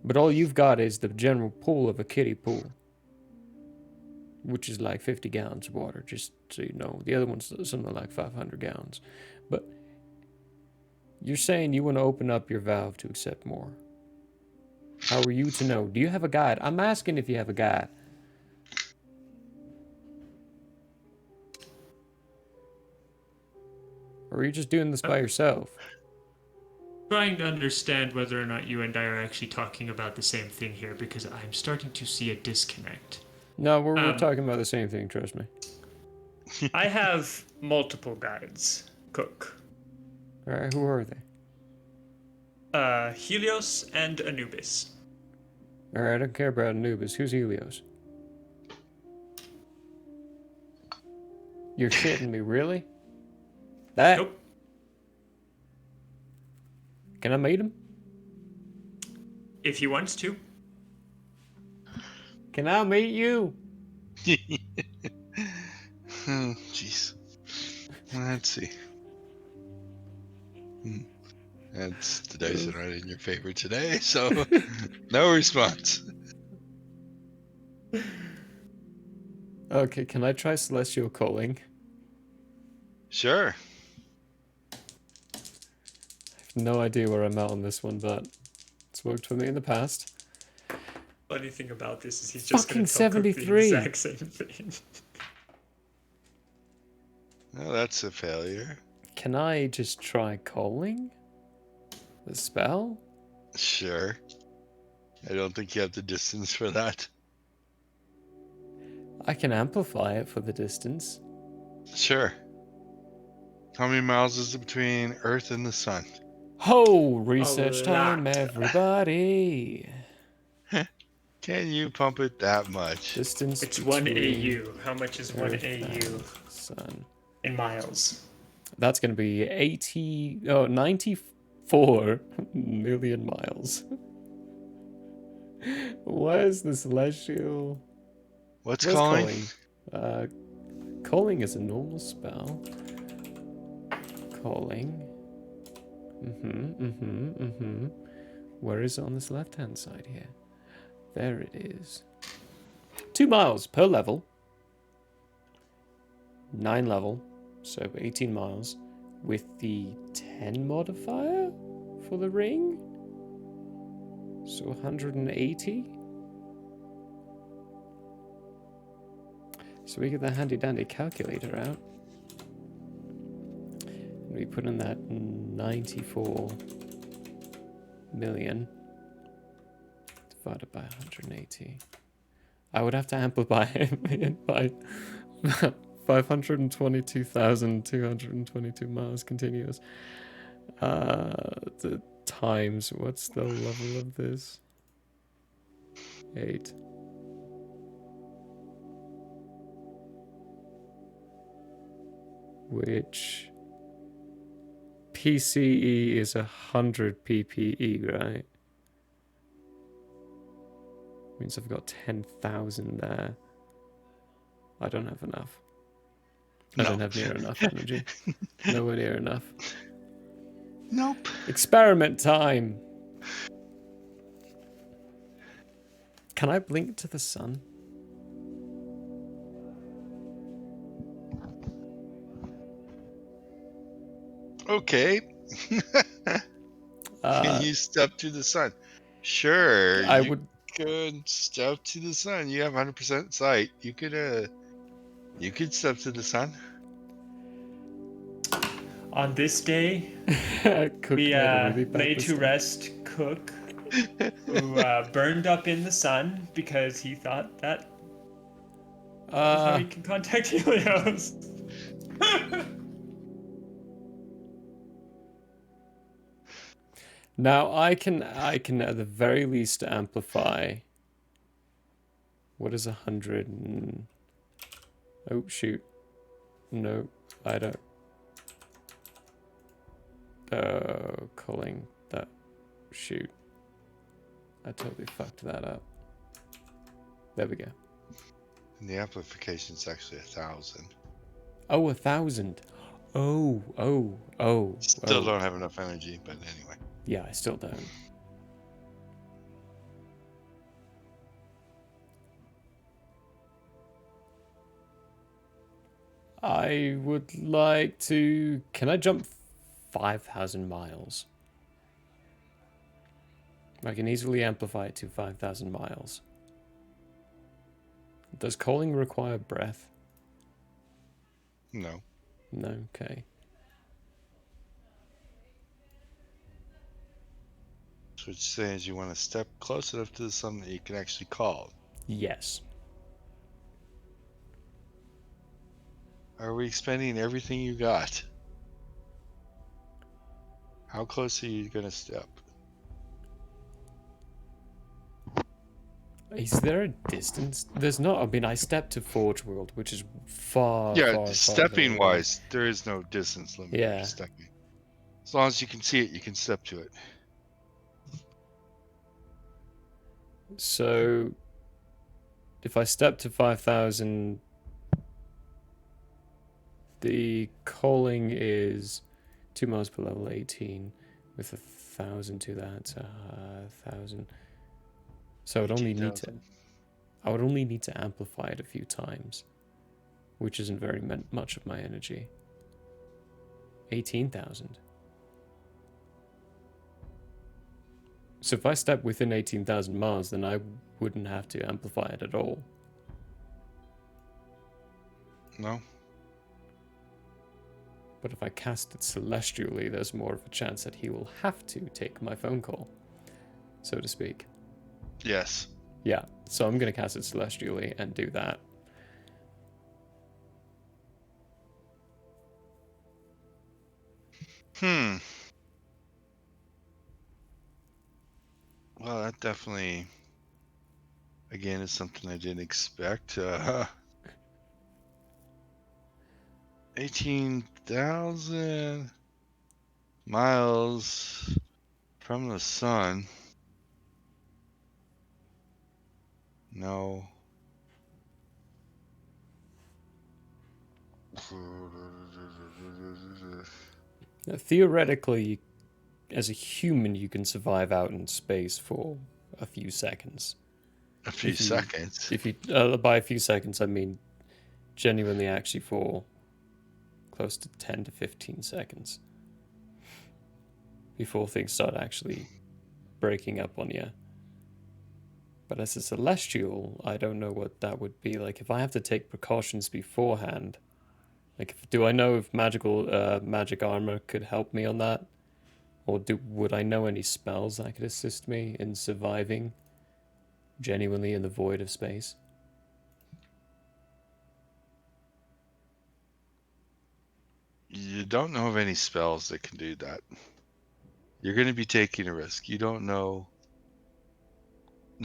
But all you've got is the general pool of a kiddie pool, which is like 50 gallons of water, just so you know. The other one's something like 500 gallons. But you're saying you want to open up your valve to accept more. How are you to know? Do you have a guide? I'm asking if you have a guide. Or are you just doing this by yourself? Trying to understand whether or not you and I are actually talking about the same thing here, because I'm starting to see a disconnect. No, we're talking about the same thing, trust me. I have multiple guides, Cook. Alright, who are they? Helios and Anubis. Alright, I don't care about Anubis. Who's Helios? You're shitting me, really? That? Nope. Can I meet him? If he wants to. Can I meet you? Oh, jeez. Let's see. That's the dice are not in your favor today, so no response. Okay, can I try celestial calling? Sure. I have no idea where I'm at on this one, but it's worked for me in the past. Funny thing about this is he's just Fucking going to tell Cook the 73. exact same thing. Well, that's a failure. Can I just try calling the spell? Sure. I don't think you have the distance for that. I can amplify it for the distance. Sure. How many miles is it between Earth and the Sun? Oh, research time, everybody. Can you pump it that much? Distance It's 1 between AU. How much is 1 Earth AU and Sun? in miles? That's going to be 94 million miles. What is the celestial? What's calling? Calling is a normal spell. Calling. Where is it on this left-hand side here? There it is. 2 miles per level. 9 level, so 18 miles. With the 10 modifier for the ring. So 180. So we get the handy-dandy calculator out. And we put in that 94 million divided by 180. I would have to amplify it by 522,222 miles continuous. The times, what's the level of this? 8. Which PCE is 100 PPE, right? Means I've got 10,000 there. I don't have enough. I don't have near enough energy. Nowhere near enough. Nope. Experiment time! Can I blink to the sun? Okay. Can you step to the sun? Sure. I you would. could step to the sun. You have 100% sight. You could step to the sun. On this day, we lay to rest Cook, who burned up in the sun because he thought that was how he can contact Helios. Now I can at the very least amplify. What is 100? Oh shoot! No, I don't. Calling that. Shoot! I totally fucked that up. There we go. And the amplification is actually 1,000. Oh, 1,000. Oh. Still don't have enough energy, but anyway. Yeah, I still don't. I would like to... Can I jump 5,000 miles? I can easily amplify it to 5,000 miles. Does calling require breath? No. No, okay. So what you're saying is you want to step close enough to the sun that you can actually call. Yes. Are we expending everything you got? How close are you going to step? Is there a distance? There's not. I mean, I stepped to Forge World, which is far. Stepping wise, there is no distance limit. Yeah. For stepping. As long as you can see it, you can step to it. So, if I step to 5,000, the calling is 2 miles per level 18, with 1,000 to that, 1,000. So I'd only need to. I would only need to amplify it a few times, which isn't very much of my energy. 18,000. So if I step within 18,000 miles, then I wouldn't have to amplify it at all. No. But if I cast it celestially, there's more of a chance that he will have to take my phone call, so to speak. Yes. Yeah, so I'm going to cast it celestially and do that. Well, that definitely, again, is something I didn't expect. 18,000 miles from the sun. No. Now, theoretically, as a human, you can survive out in space for a few seconds. A few seconds? If you, by a few seconds, I mean genuinely actually for close to 10 to 15 seconds. Before things start actually breaking up on you. But as a celestial, I don't know what that would be like. If I have to take precautions beforehand, like, do I know if magic armor could help me on that? Or would I know any spells that could assist me in surviving genuinely in the void of space? You don't know of any spells that can do that. You're going to be taking a risk. You don't know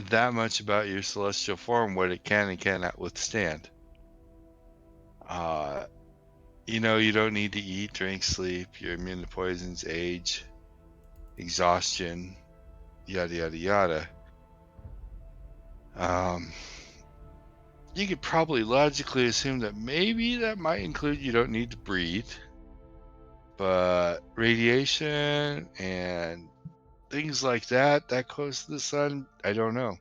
that much about your celestial form, what it can and cannot withstand. You know, you don't need to eat, drink, sleep. You're immune to poisons, age, exhaustion, yada, yada, yada. You could probably logically assume that maybe that might include you don't need to breathe, but radiation and things like that close to the sun, I don't know.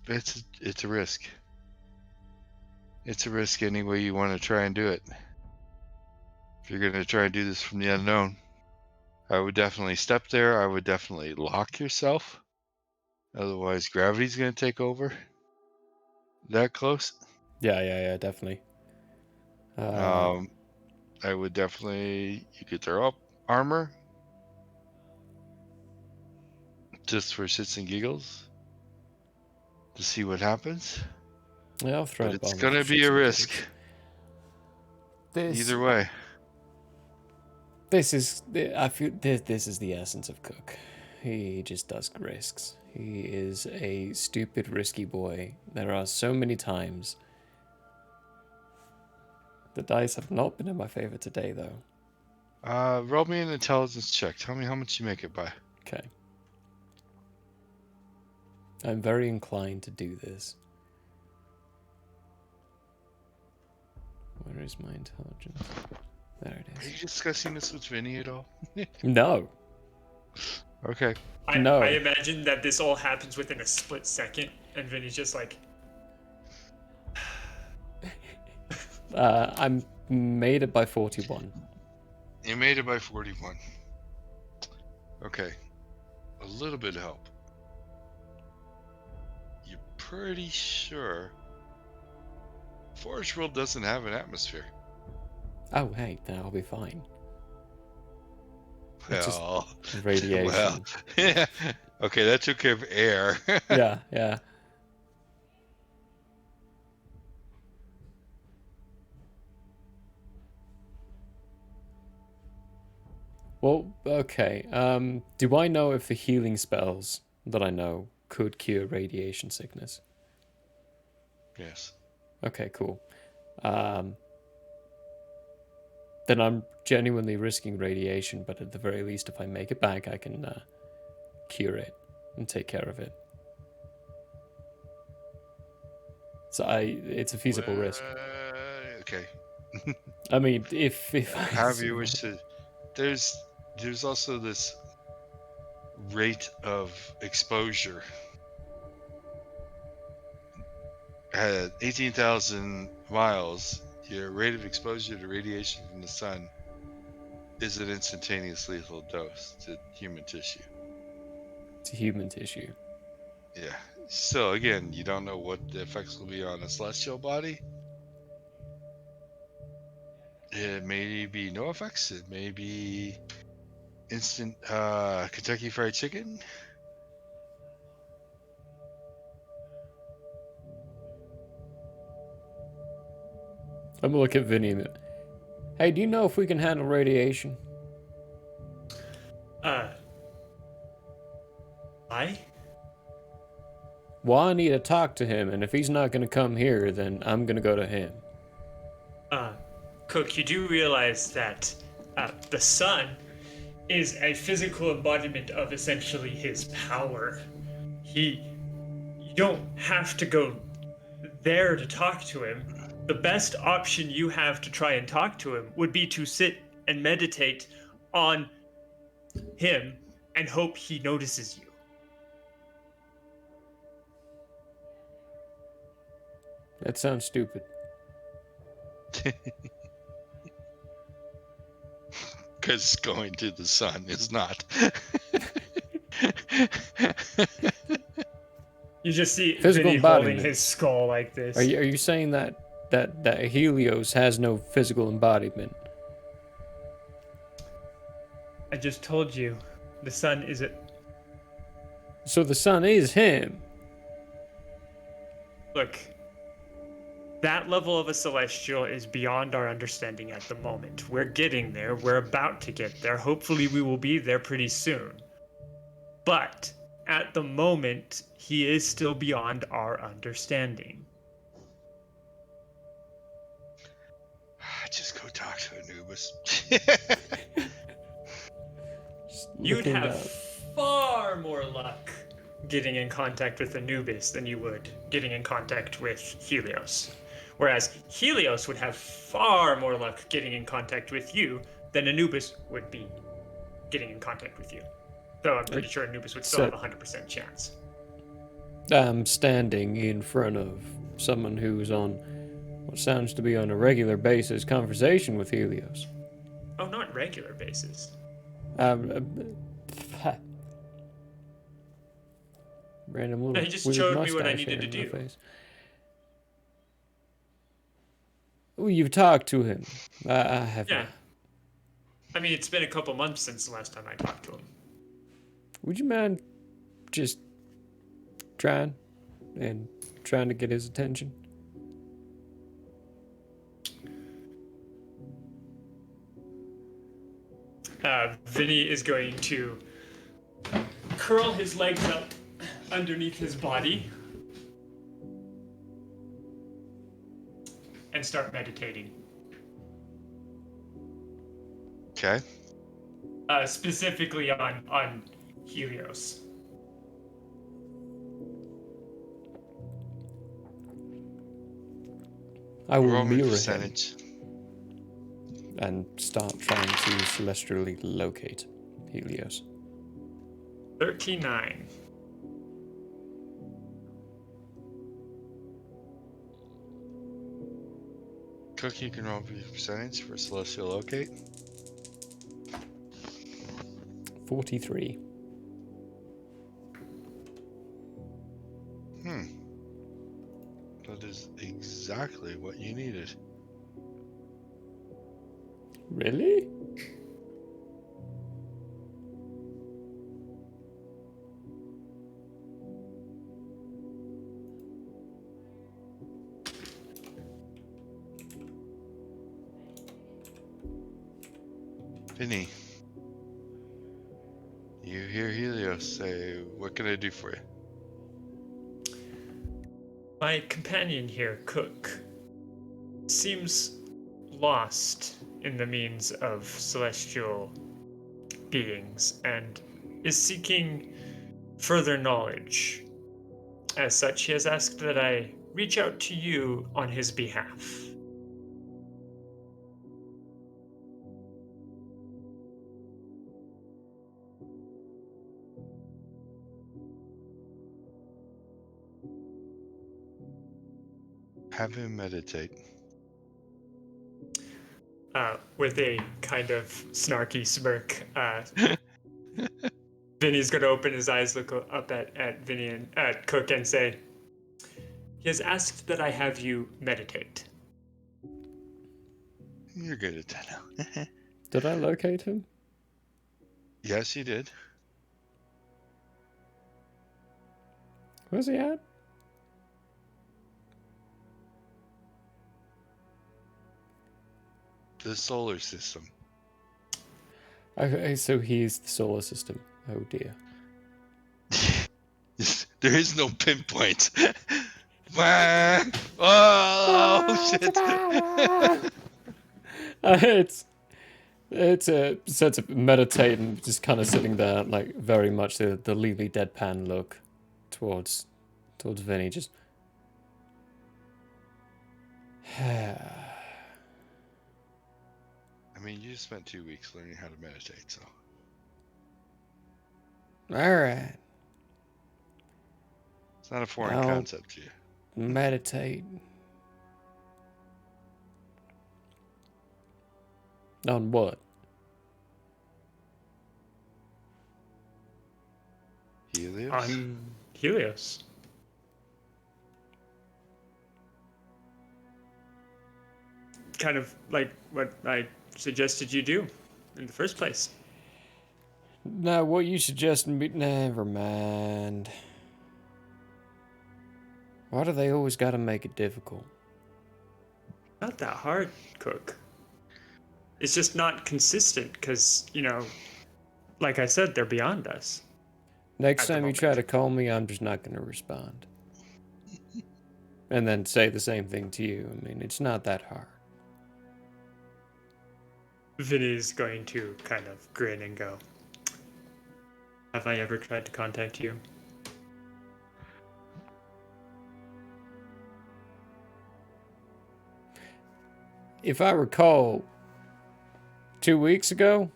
It's a risk. It's a risk any way you want to try and do it. If you're going to try and do this from the unknown, I would definitely step there. I would definitely lock yourself. Otherwise, gravity's going to take over. That close? Yeah, definitely. I would definitely. You could throw up armor, just for shits and giggles, to see what happens. Yeah, I'll throw but up it's armor going to for be shits a and risk. giggles. Either way. This is the essence of Cook. He just does risks. He is a stupid, risky boy. There are so many times. The dice have not been in my favor today, though. Roll me an intelligence check. Tell me how much you make it by. Okay. I'm very inclined to do this. Where is my intelligence? There it is. Are you discussing this with Vinnie at all? No. Okay. I imagine that this all happens within a split second, and Vinny's just like... I made it by 41. You made it by 41. Okay. A little bit of help. You're pretty sure Forest World doesn't have an atmosphere. Oh, hey, then I'll be fine. It's Well, just radiation. Well, yeah. Okay, that took care of air. Yeah. Well, okay. Do I know if the healing spells that I know could cure radiation sickness? Yes. Okay, cool. Then I'm genuinely risking radiation, but at the very least, if I make it back, I can cure it and take care of it. So it's a feasible risk. Okay. I mean, if However you wish to. There's also this rate of exposure. At 18,000 miles, your rate of exposure to radiation from the sun is an instantaneous lethal dose to human tissue. To human tissue. Yeah. Still, again, you don't know what the effects will be on a celestial body. It may be no effects. It may be instant Kentucky Fried Chicken. I'm gonna look at Vinny. Hey, do you know if we can handle radiation? Well, I need to talk to him, and if he's not gonna come here, then I'm gonna go to him. Cook, you do realize that the sun is a physical embodiment of essentially his power. You don't have to go there to talk to him. The best option you have to try and talk to him would be to sit and meditate on him and hope he notices you. That sounds stupid. Because going to the sun is not. You just see Physical Vinny holding embodiment. his skull like this. Are you saying that Helios has no physical embodiment? I just told you, the sun is a... So the sun is him. Look, that level of a celestial is beyond our understanding at the moment. We're getting there. We're about to get there. Hopefully we will be there pretty soon. But at the moment, he is still beyond our understanding. Just go talk to Anubis. You'd have far more luck getting in contact with Anubis than you would getting in contact with Helios. Whereas Helios would have far more luck getting in contact with you than Anubis would be getting in contact with you. Though I'm pretty sure Anubis would still have a 100% chance. I'm standing in front of someone who's on what sounds to be on a regular basis conversation with Helios. Oh, not regular basis. Random little No, he just weird showed me what I mustache needed hair to in my do. face. Oh, you've talked to him. I have. Yeah. I mean, it's been a couple months since the last time I talked to him. Would you mind just trying to get his attention? Vinnie is going to curl his legs up underneath his body and start meditating. Okay. Specifically on Helios. I will Roll me mirror him percentage. and start trying to celestially locate Helios. 39. Cook, you can roll me percentage for celestial locate. 43. That is exactly what you needed. Really? Vinny, you hear Helios say, "What can I do for you?" My companion here, Cook, seems lost in the means of celestial beings and is seeking further knowledge. As such, he has asked that I reach out to you on his behalf. Have him meditate. With a kind of snarky smirk, Vinny's going to open his eyes, look up at Vinny and Cook, and say, "He has asked that I have you meditate." You're good at that now. Did I locate him? Yes, you did. Where's he at? The solar system. Okay, so he's the solar system. Oh dear. There is no pinpoint. Oh shit! It's a sense of meditating, just kind of sitting there, like very much the Lily deadpan look towards Vinny. Just I mean, you just spent 2 weeks learning how to meditate, so. all right. It's not a foreign I'll concept to you. meditate. On what? Helios? On Helios. Kind of like what I suggested you do in the first place. No, what you suggested me. Never mind. Why do they always gotta make it difficult? Not that hard, Cook. It's just not consistent because, like I said, they're beyond us. Next time you try to call me, I'm just not gonna respond. And then say the same thing to you. I mean, it's not that hard. Vinny's going to kind of grin and go, Have I ever tried to contact you? If I recall, 2 weeks ago,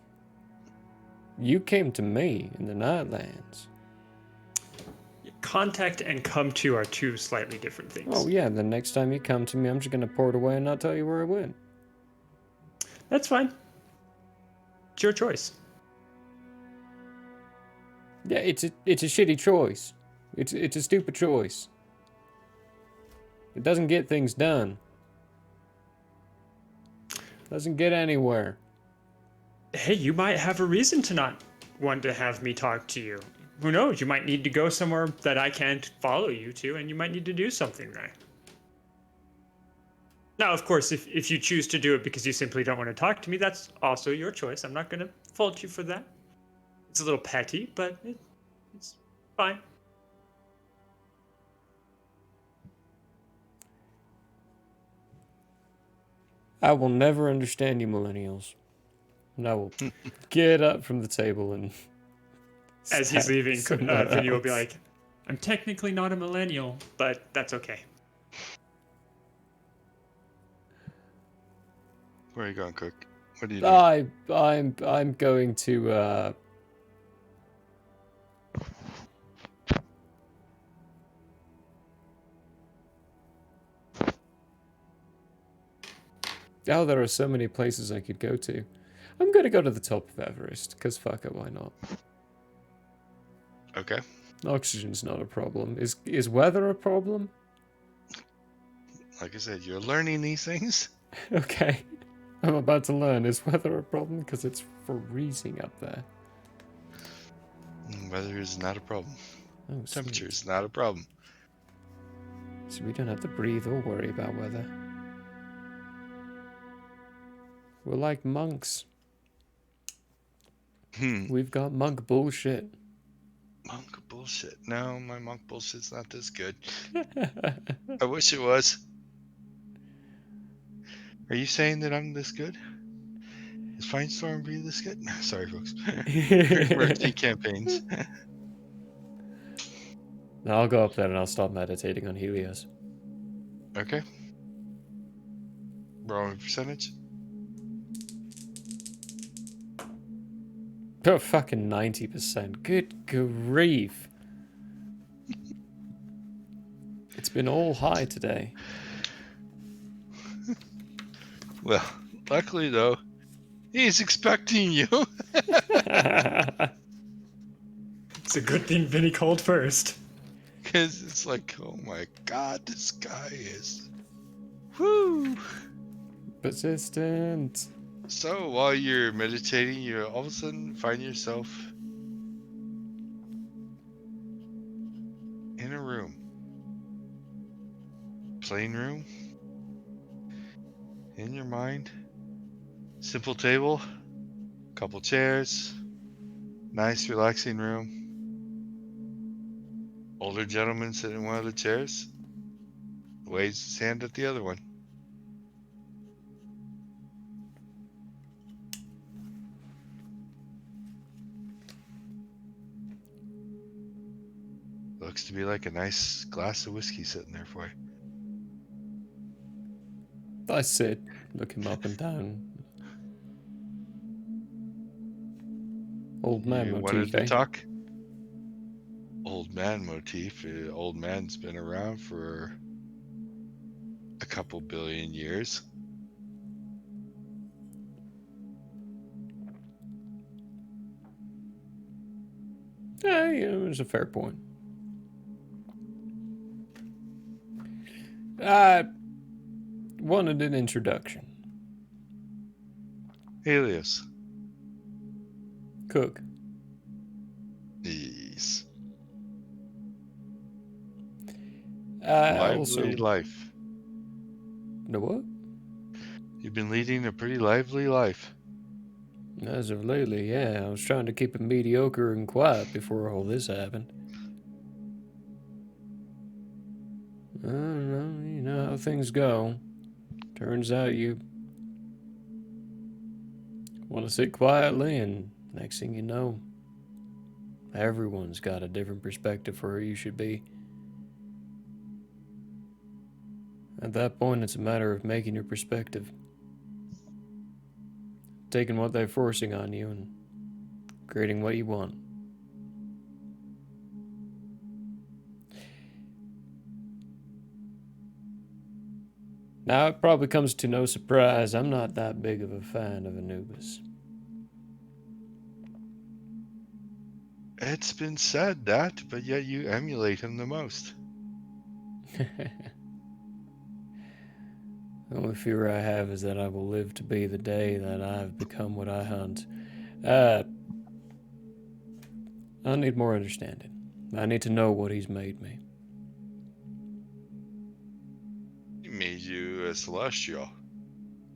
you came to me in the Nightlands. Contact and come to are two slightly different things. Oh yeah, the next time you come to me, I'm just gonna pour it away and not tell you where it went. That's fine. It's your choice. Yeah, it's a shitty choice. It's a stupid choice. It doesn't get things done. Doesn't get anywhere. Hey, you might have a reason to not want to have me talk to you. Who knows? You might need to go somewhere that I can't follow you to, and you might need to do something there. Now, of course, if you choose to do it because you simply don't want to talk to me, that's also your choice. I'm not going to fault you for that. It's a little petty, but it's fine. I will never understand you millennials. And I will get up from the table and... As he's leaving, Vinnie will be else. like, I'm technically not a millennial, but that's okay. Where are you going, Cook? What are you doing? I'm going to Oh, there are so many places I could go to. I'm gonna go to the top of Everest, because fuck it, why not? Okay. Oxygen's not a problem. Is weather a problem? Like I said, you're learning these things. Okay. I'm about to learn. Is weather a problem? Because it's freezing up there. Weather is not a problem. Oh, Temperature sweet. is not a problem. So we don't have to breathe or worry about weather. We're like monks. We've got monk bullshit. Monk bullshit. No, my monk bullshit's not this good. I wish it was. Are you saying that I'm this good? Is Firestorm be this good? Sorry, folks. Emergency campaigns. Now I'll go up there and I'll start meditating on Helios. Okay. Rolling percentage. Oh, fucking 90%. Good grief. It's been all high today. Well, luckily though, he's expecting you. It's a good thing Vinnie called first. Because it's like, oh my god, this guy is... Whoo! Persistent. So while you're meditating, you all of a sudden find yourself in a room. Plain room. In your mind. Simple table. Couple chairs. Nice relaxing room. Older gentleman sitting in one of the chairs. Waves his hand at the other one. Looks to be like a nice glass of whiskey sitting there for you. I sit, look him up and down. Old man You motif, wanted to eh? talk? Old man motif. Old man's been around for a couple billion years. Yeah, it's a fair point. Wanted an introduction. Helios. Cook. Yes. Also... Lively life. The what? You've been leading a pretty lively life. As of lately, yeah. I was trying to keep it mediocre and quiet before all this happened. I don't know, you know how things go. Turns out you want to sit quietly, and next thing you know, Everyone's got a different perspective for where you should be. At that point, it's a matter of making your perspective. Taking what they're forcing on you and creating what you want. Now, it probably comes to no surprise, I'm not that big of a fan of Anubis. It's been said that, but yet you emulate him the most. The only fear I have is that I will live to be the day that I've become what I hunt. I need more understanding. I need to know what he's made me. He made you a celestial.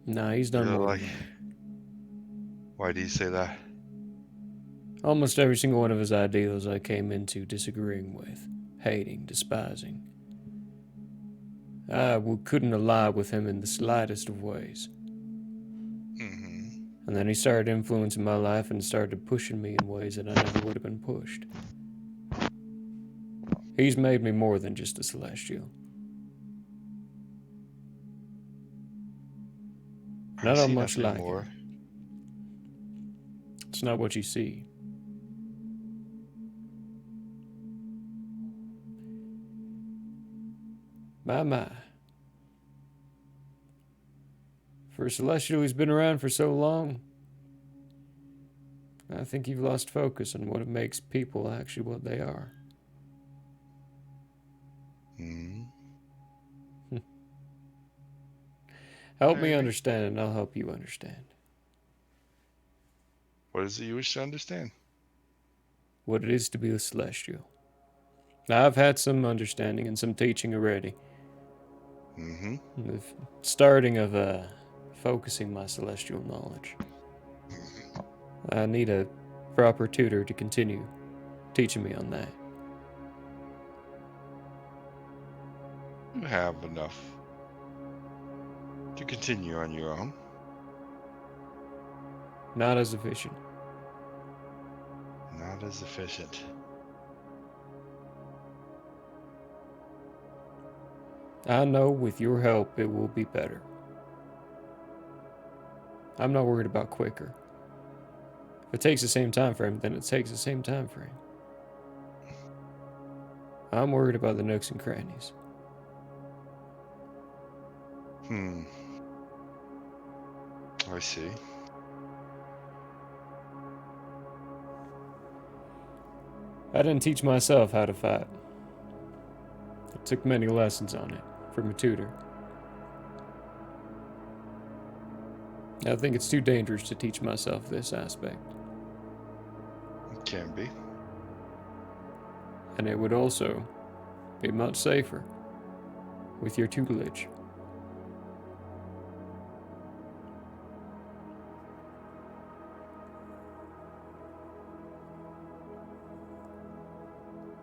Nah, he's done You're more like, than that. why do you say that? Almost every single one of his ideals I came into disagreeing with, hating, despising. I couldn't ally with him in the slightest of ways. Mm-hmm. And then he started influencing my life and started pushing me in ways that I never would have been pushed. He's made me more than just a celestial. And I don't much like more. him. It's not what you see. My. For a celestial who's been around for so long, I think you've lost focus on what makes people actually what they are. Mm-hmm. Help me understand, and I'll help you understand. What is it you wish to understand? What it is to be a celestial. Now, I've had some understanding and some teaching already. Mm-hmm. The starting of focusing my celestial knowledge. I need a proper tutor to continue teaching me on that. You have enough to continue on your own. Not as efficient. Not as efficient. I know with your help it will be better. I'm not worried about quicker. If it takes the same time frame, then it takes the same time frame. I'm worried about the nooks and crannies. I see. I didn't teach myself how to fight. I took many lessons on it from a tutor. I think it's too dangerous to teach myself this aspect. It can be. And it would also be much safer with your tutelage.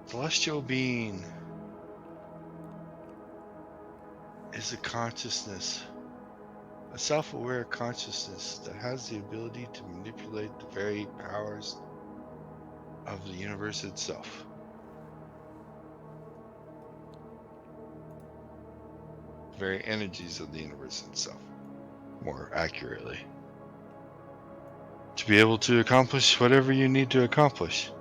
Celestial being is a consciousness, a self-aware consciousness that has the ability to manipulate the very powers of the universe itself. The very energies of the universe itself, more accurately. To be able to accomplish whatever you need to accomplish.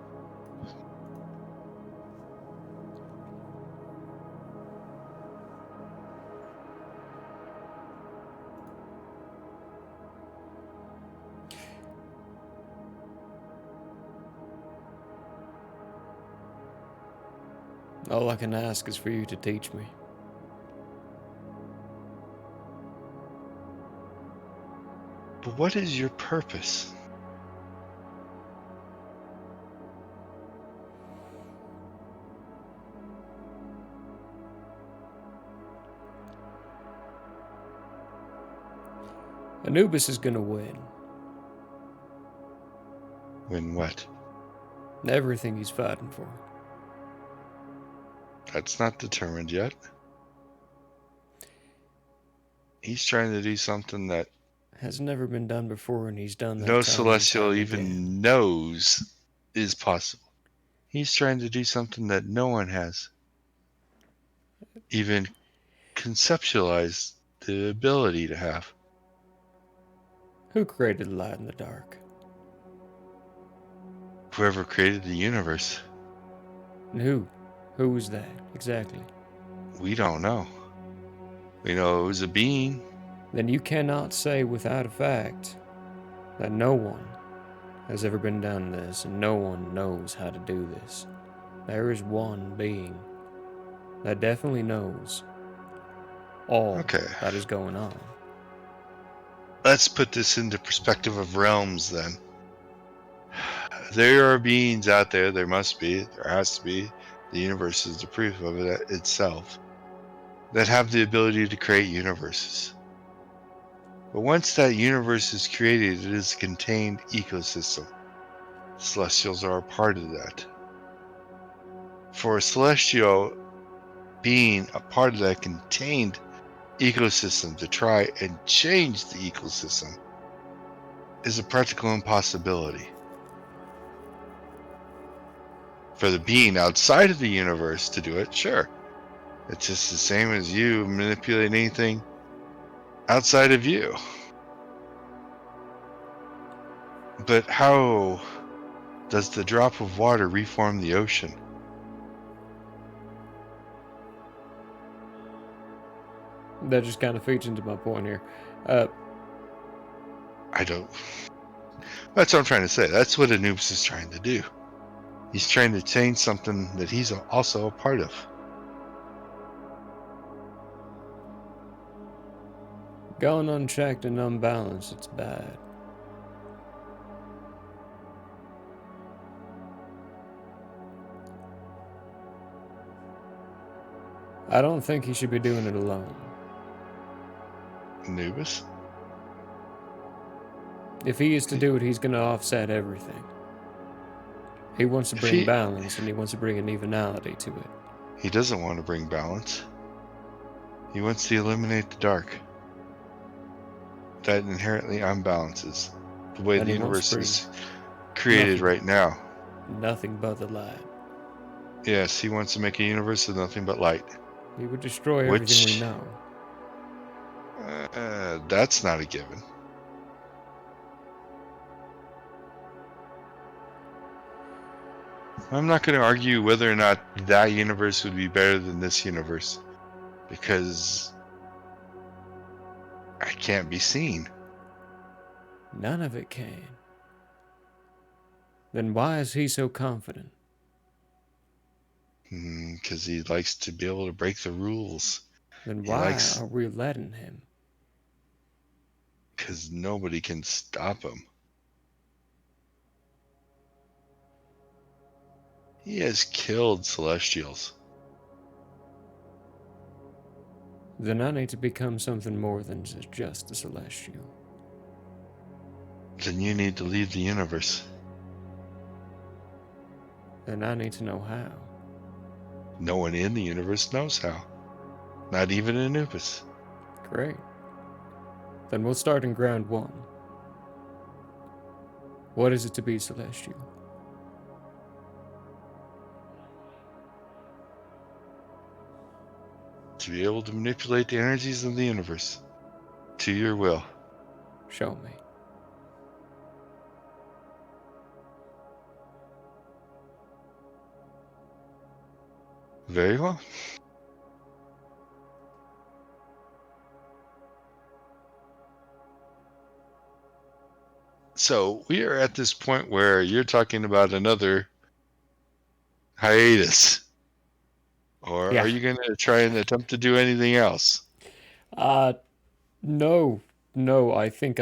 All I can ask is for you to teach me. But what is your purpose? Anubis is gonna win. Win what? Everything he's fighting for. That's not determined yet. He's trying to do something that Has never been done before, and he's done that no time and celestial time even again. knows is possible. He's trying to do something that no one has even conceptualized the ability to have. Who created light in the dark? Whoever created the universe. And who? Who was that, exactly? We don't know. We know it was a being. Then you cannot say without a fact that no one has ever been done this and no one knows how to do this. There is one being that definitely knows all that is going on. Let's put this into perspective of realms then. There are beings out there, there must be, there has to be, the universe is the proof of it itself, that have the ability to create universes. But once that universe is created, it is a contained ecosystem. Celestials are a part of that. For a celestial being a part of that contained ecosystem to try and change the ecosystem is a practical impossibility. For the being outside of the universe to do it, sure. It's just the same as you manipulating anything outside of you. But how does the drop of water reform the ocean? That just kind of feeds into my point here. I don't. That's what I'm trying to say. That's what Anubis is trying to do. He's trying to change something that he's also a part of. Gone unchecked and unbalanced, it's bad. I don't think he should be doing it alone. Anubis? If he is to do it, he's going to offset everything. He wants to bring balance, and he wants to bring an evenality to it. He doesn't want to bring balance. He wants to eliminate the dark. That inherently unbalances the way the universe is created right now. Nothing but the light. Yes, he wants to make a universe of nothing but light. He would destroy everything we know. That's not a given. I'm not going to argue whether or not that universe would be better than this universe, because I can't be seen. None of it can. Then why is he so confident? Because he likes to be able to break the rules. Then why are we letting him? Because nobody can stop him. He has killed Celestials. Then I need to become something more than just a Celestial. Then you need to leave the universe. Then I need to know how. No one in the universe knows how. Not even Anubis. Great. Then we'll start in ground one. What is it to be Celestial? To be able to manipulate the energies of the universe to your will. Show me. Very well. So we are at this point where you're talking about another hiatus. Or are you going to try and attempt to do anything else? No, I think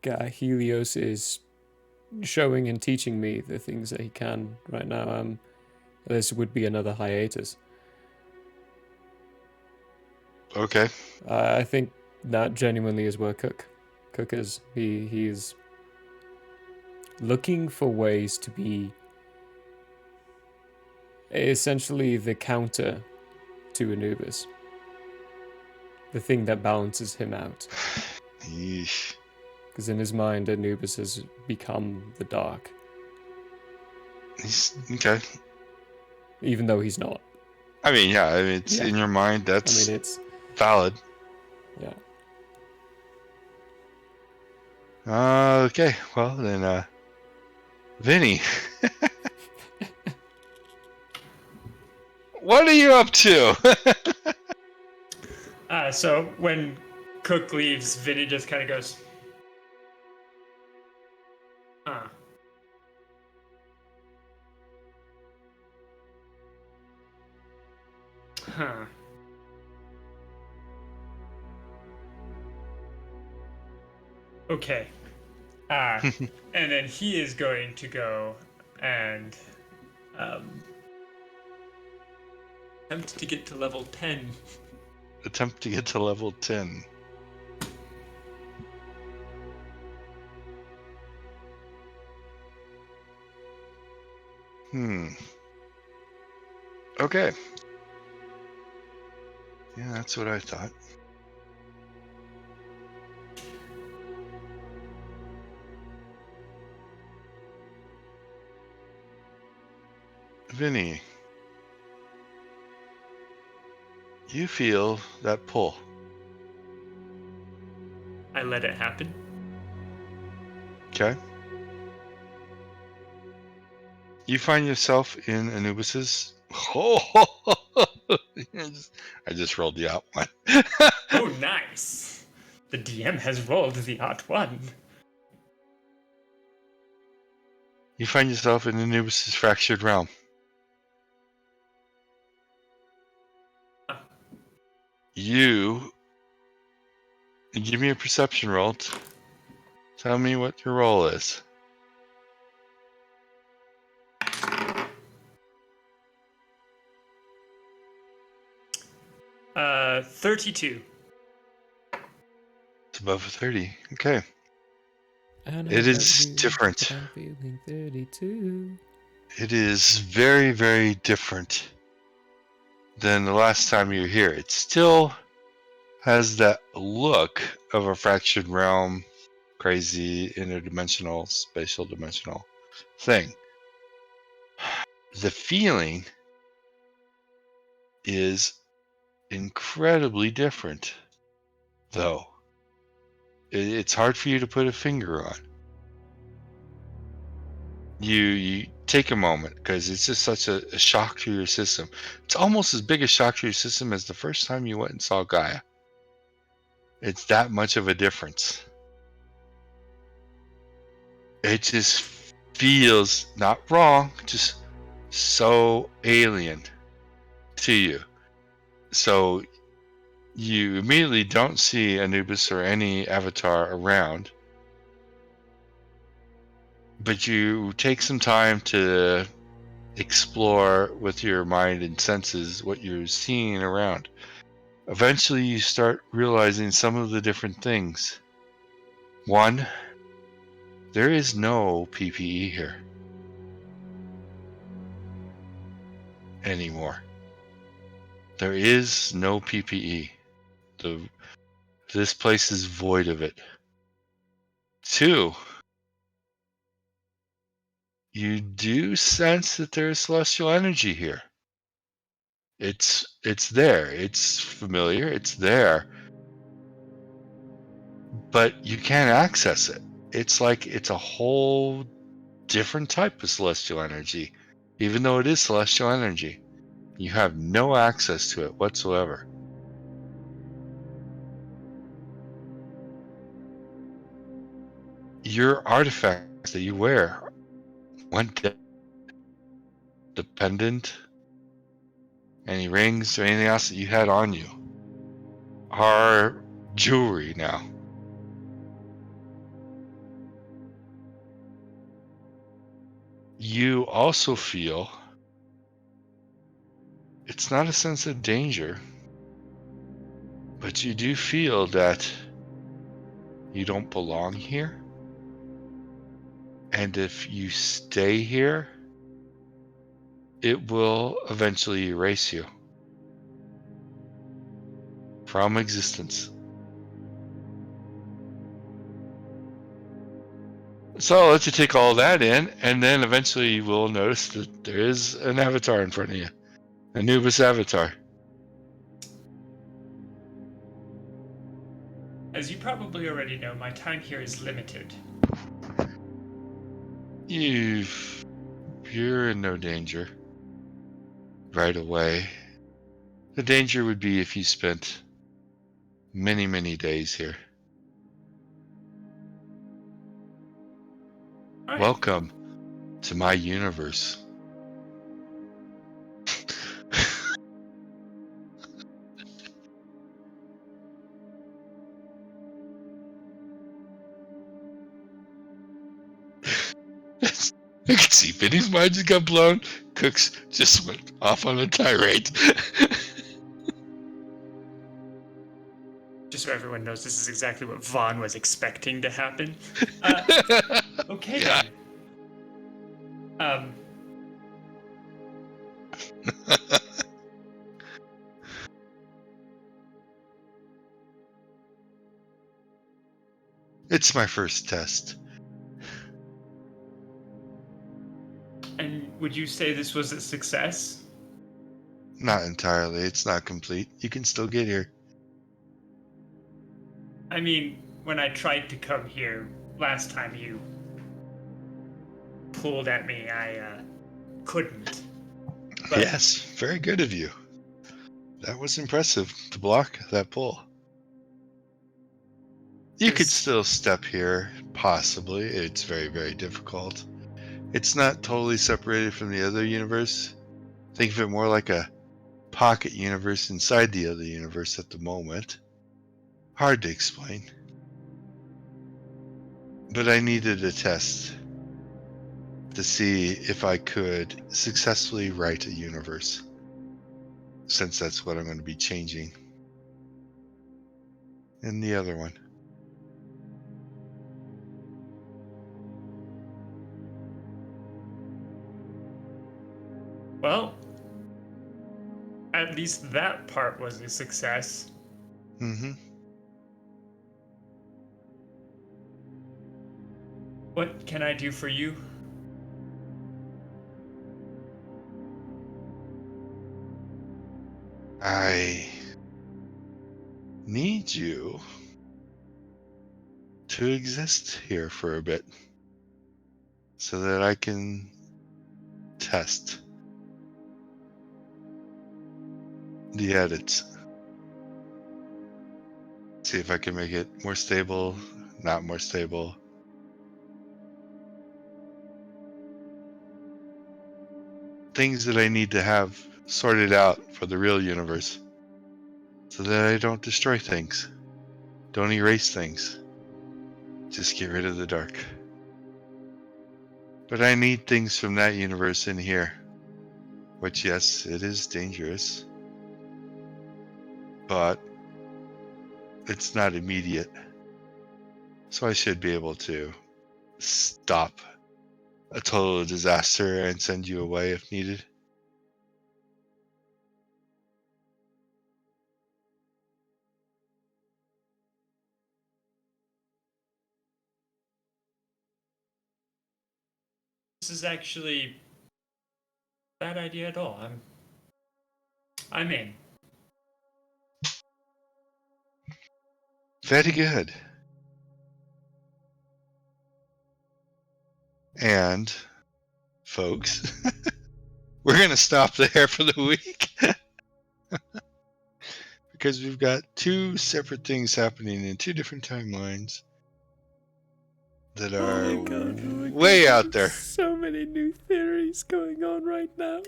Helios is showing and teaching me the things that he can right now. This would be another hiatus. Okay. I think that genuinely is where Cook is. He's looking for ways to be essentially the counter to Anubis. The thing that balances him out. Yeesh. Because in his mind, Anubis has become the dark. He's okay. Even though he's not. I mean, yeah, I mean, it's in your mind. That's it's valid. Yeah. Okay, well then, Vinny, what are you up to? So when Cook leaves, Vinny just kind of goes, huh. Huh. Okay. And then he is going to go and attempt to get to level 10. Attempt to get to level 10. Okay. Yeah, that's what I thought. Vinny, you feel that pull. I let it happen. Okay. You find yourself in Anubis's. I just rolled the out one. Oh, nice. The DM has rolled the odd one. You find yourself in Anubis's fractured realm. You give me a perception roll. Tell me what your roll is. 32. It's above a 30. Okay. And It is different. I'm feeling 32. It is very, very different than the last time you were here. It still has that look of a fractured realm, crazy interdimensional, spatial dimensional thing. The feeling is incredibly different, though. It's hard for you to put a finger on. You take a moment because it's just such a shock to your system. It's almost as big a shock to your system as the first time you went and saw Gaia. It's that much of a difference. It just feels not wrong, just so alien to you. So you immediately don't see Anubis or any avatar around, but you take some time to explore with your mind and senses what you're seeing around. Eventually you start realizing some of the different things. One, there is no PPE here anymore. There is no PPE. This place is void of it. Two, you do sense that there is celestial energy here. It's there. It's familiar. It's there. But you can't access it. It's like it's a whole different type of celestial energy. Even though it is celestial energy, you have no access to it whatsoever. Your artifacts that you wear went dead. The pendant, any rings, or anything else that you had on you are jewelry now. You also feel it's not a sense of danger, but you do feel that you don't belong here. And if you stay here, it will eventually erase you from existence. So I'll let you take all that in, and then eventually you will notice that there is an avatar in front of you. Anubis avatar. As you probably already know, my time here is limited. You're in no danger right away. The danger would be if you spent many, many days here. Right. Welcome to my universe. I can see Vinnie's mind just got blown. Cooks just went off on a tirade. Just so everyone knows, this is exactly what Vaughn was expecting to happen. Okay, Yeah. then. It's my first test. And would you say this was a success? Not entirely. It's not complete. You can still get here. I mean, when I tried to come here last time you pulled at me, I couldn't. But Yes, very good of you. That was impressive to block that pull. You could still step here, possibly. It's very, very difficult. It's not totally separated from the other universe. Think of it more like a pocket universe inside the other universe at the moment. Hard to explain. But I needed a test to see if I could successfully write a universe, since that's what I'm going to be changing in the other one. well, at least that part was a success. Mm-hmm. What can I do for you? I need you to exist here for a bit so that I can test the edits. See if I can make it more stable, not more stable. Things that I need to have sorted out for the real universe so that I don't destroy things, don't erase things, just get rid of the dark. But I need things from that universe in here, which, yes, it is dangerous, but it's not immediate. So I should be able to stop a total disaster and send you away if needed. This is actually a bad idea at all. I'm in. Very good. And, folks, we're going to stop there for the week. Because we've got two separate things happening in two different timelines that are way out there. So many new theories going on right now.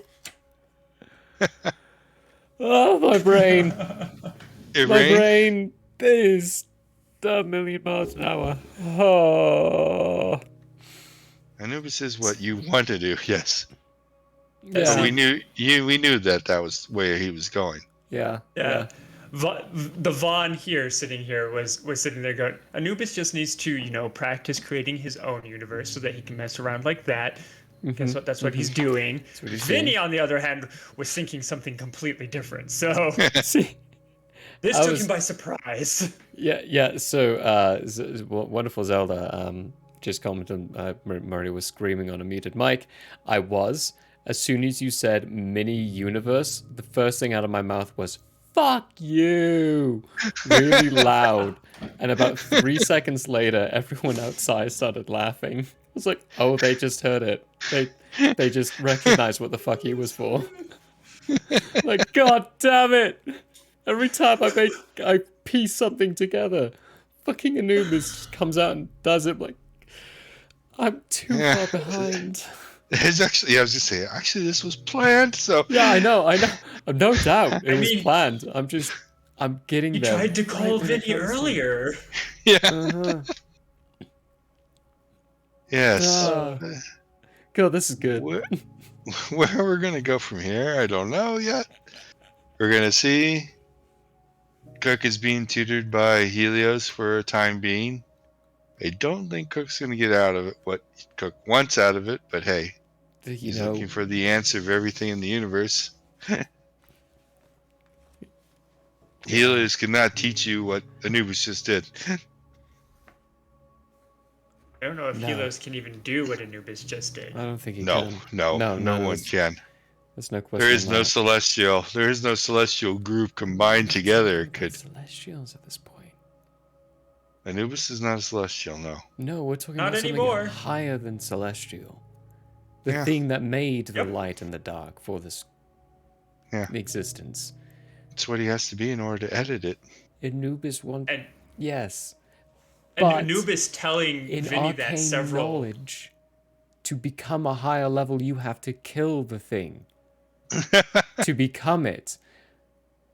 Oh, my brain. Your My brain? brain is a million miles an hour. Oh. Anubis is what you want to do, yes. Yeah. But we knew that was where he was going. Yeah. Yeah. The Vaughn here, sitting here, was sitting there going, Anubis just needs to, practice creating his own universe so that he can mess around like that. Guess what? That's what he's doing. Vinnie, on the other hand, was thinking something completely different. So See, this took him by surprise. Yeah. So, wonderful Zelda just commented Murray was screaming on a muted mic. I was. As soon as you said mini universe, the first thing out of my mouth was "fuck you" really loud. And about 3 seconds later, everyone outside started laughing. I was like, oh, they just heard it. They just recognized what the "fuck you" was for. Like, god damn it! Every time I piece something together, fucking Anubis comes out and does it. Like, I'm too far behind. It's actually, I was just saying, actually, this was planned, so... Yeah, I know. No doubt it was planned. I'm getting You there. tried to call Vinnie earlier. Yeah. Yes. God, this is good. Where we're going to go from here, I don't know yet. We're going to see. Cook is being tutored by Helios for a time being. I don't think Cook's going to get out of it what Cook wants out of it, but hey, he's looking for the answer of everything in the universe. Helios cannot teach you what Anubis just did. I don't know if Helios can even do what Anubis just did. I don't think he No, can. no one can. There's no question. There is no celestial. There is no celestial group combined together could. Celestials at this point. Anubis is not a celestial, no. No, we're talking Not about anymore. something higher than celestial. The thing that made the light and the dark for this existence. It's what he has to be in order to edit it. Anubis yes. And But Anubis telling in Vinnie that arcane several knowledge, to become a higher level, you have to kill the thing to become it.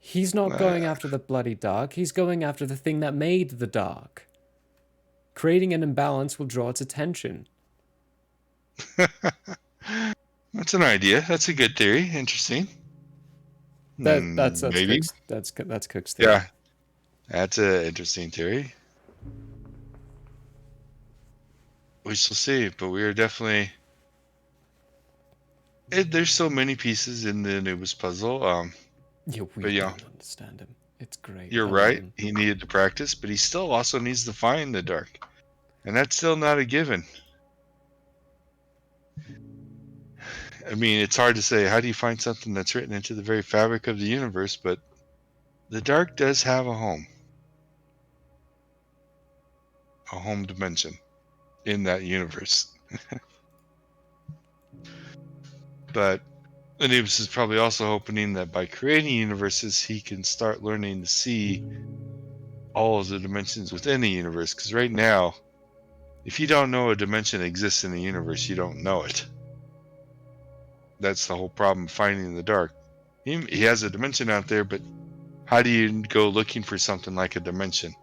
He's not going after the bloody dark. He's going after the thing that made the dark. Creating an imbalance will draw its attention. That's an idea. That's a good theory. Interesting. That's maybe. That's Cook's theory. Yeah, that's an interesting theory. We shall see, but we are definitely. There's so many pieces in the Anubis puzzle. We don't understand him. It's great. You're right. He needed to practice, but he still also needs to find the dark, and that's still not a given. I mean, it's hard to say. How do you find something that's written into the very fabric of the universe? But the dark does have a home dimension in that universe. But Anubis is probably also hoping that by creating universes, he can start learning to see all of the dimensions within the universe. Because right now, if you don't know a dimension exists in the universe, you don't know it. That's the whole problem, finding the dark. He has a dimension out there, but how do you go looking for something like a dimension?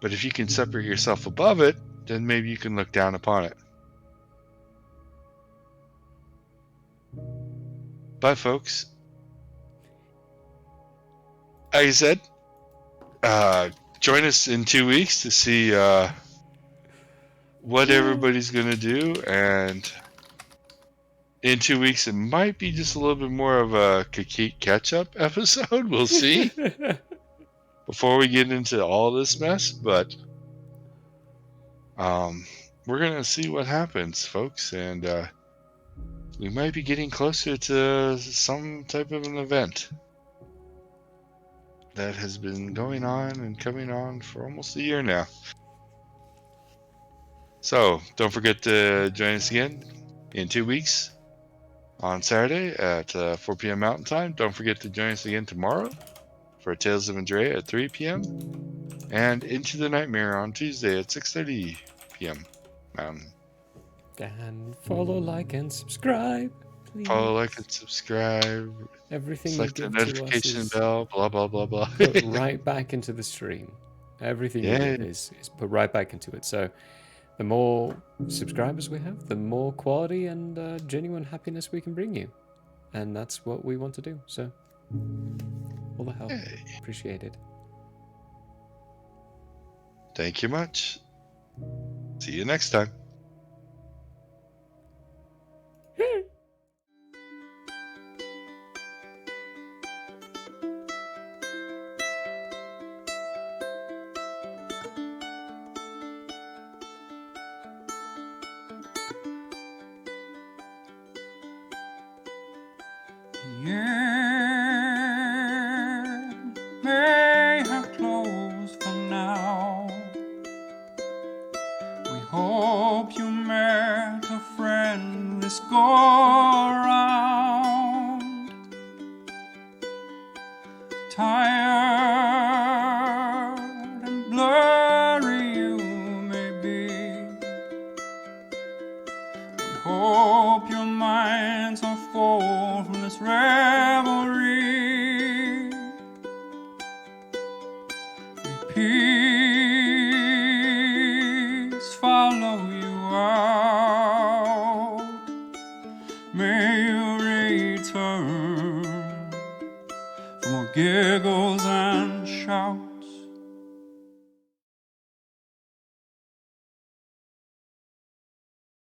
But if you can separate yourself above it, then maybe you can look down upon it. Bye, folks. Like I said, join us in 2 weeks to see what everybody's going to do. And in 2 weeks, it might be just a little bit more of a catch-up episode. We'll see. Before we get into all this mess. But we're going to see what happens, folks. And we might be getting closer to some type of an event that has been going on and coming on for almost a year now. So don't forget to join us again in 2 weeks on Saturday at 4 p.m. Mountain Time. Don't forget to join us again tomorrow for Tales of Andrea at 3 p.m. and Into the Nightmare on Tuesday at 6:30 p.m. Mountain. And follow, like, and subscribe, please. Follow, like, and subscribe. Everything Select you the give notification to us bell, blah, blah, blah, blah. put right back into the stream. Everything you give is put right back into it. So the more subscribers we have, the more quality and genuine happiness we can bring you. And that's what we want to do. So all the help. Appreciated. Thank you much. See you next time. end may have closed for now. We hope you met a friend this go around. Tired and blurry you may be. We hope your minds are full from this revelry. May peace follow you out. May you return for more giggles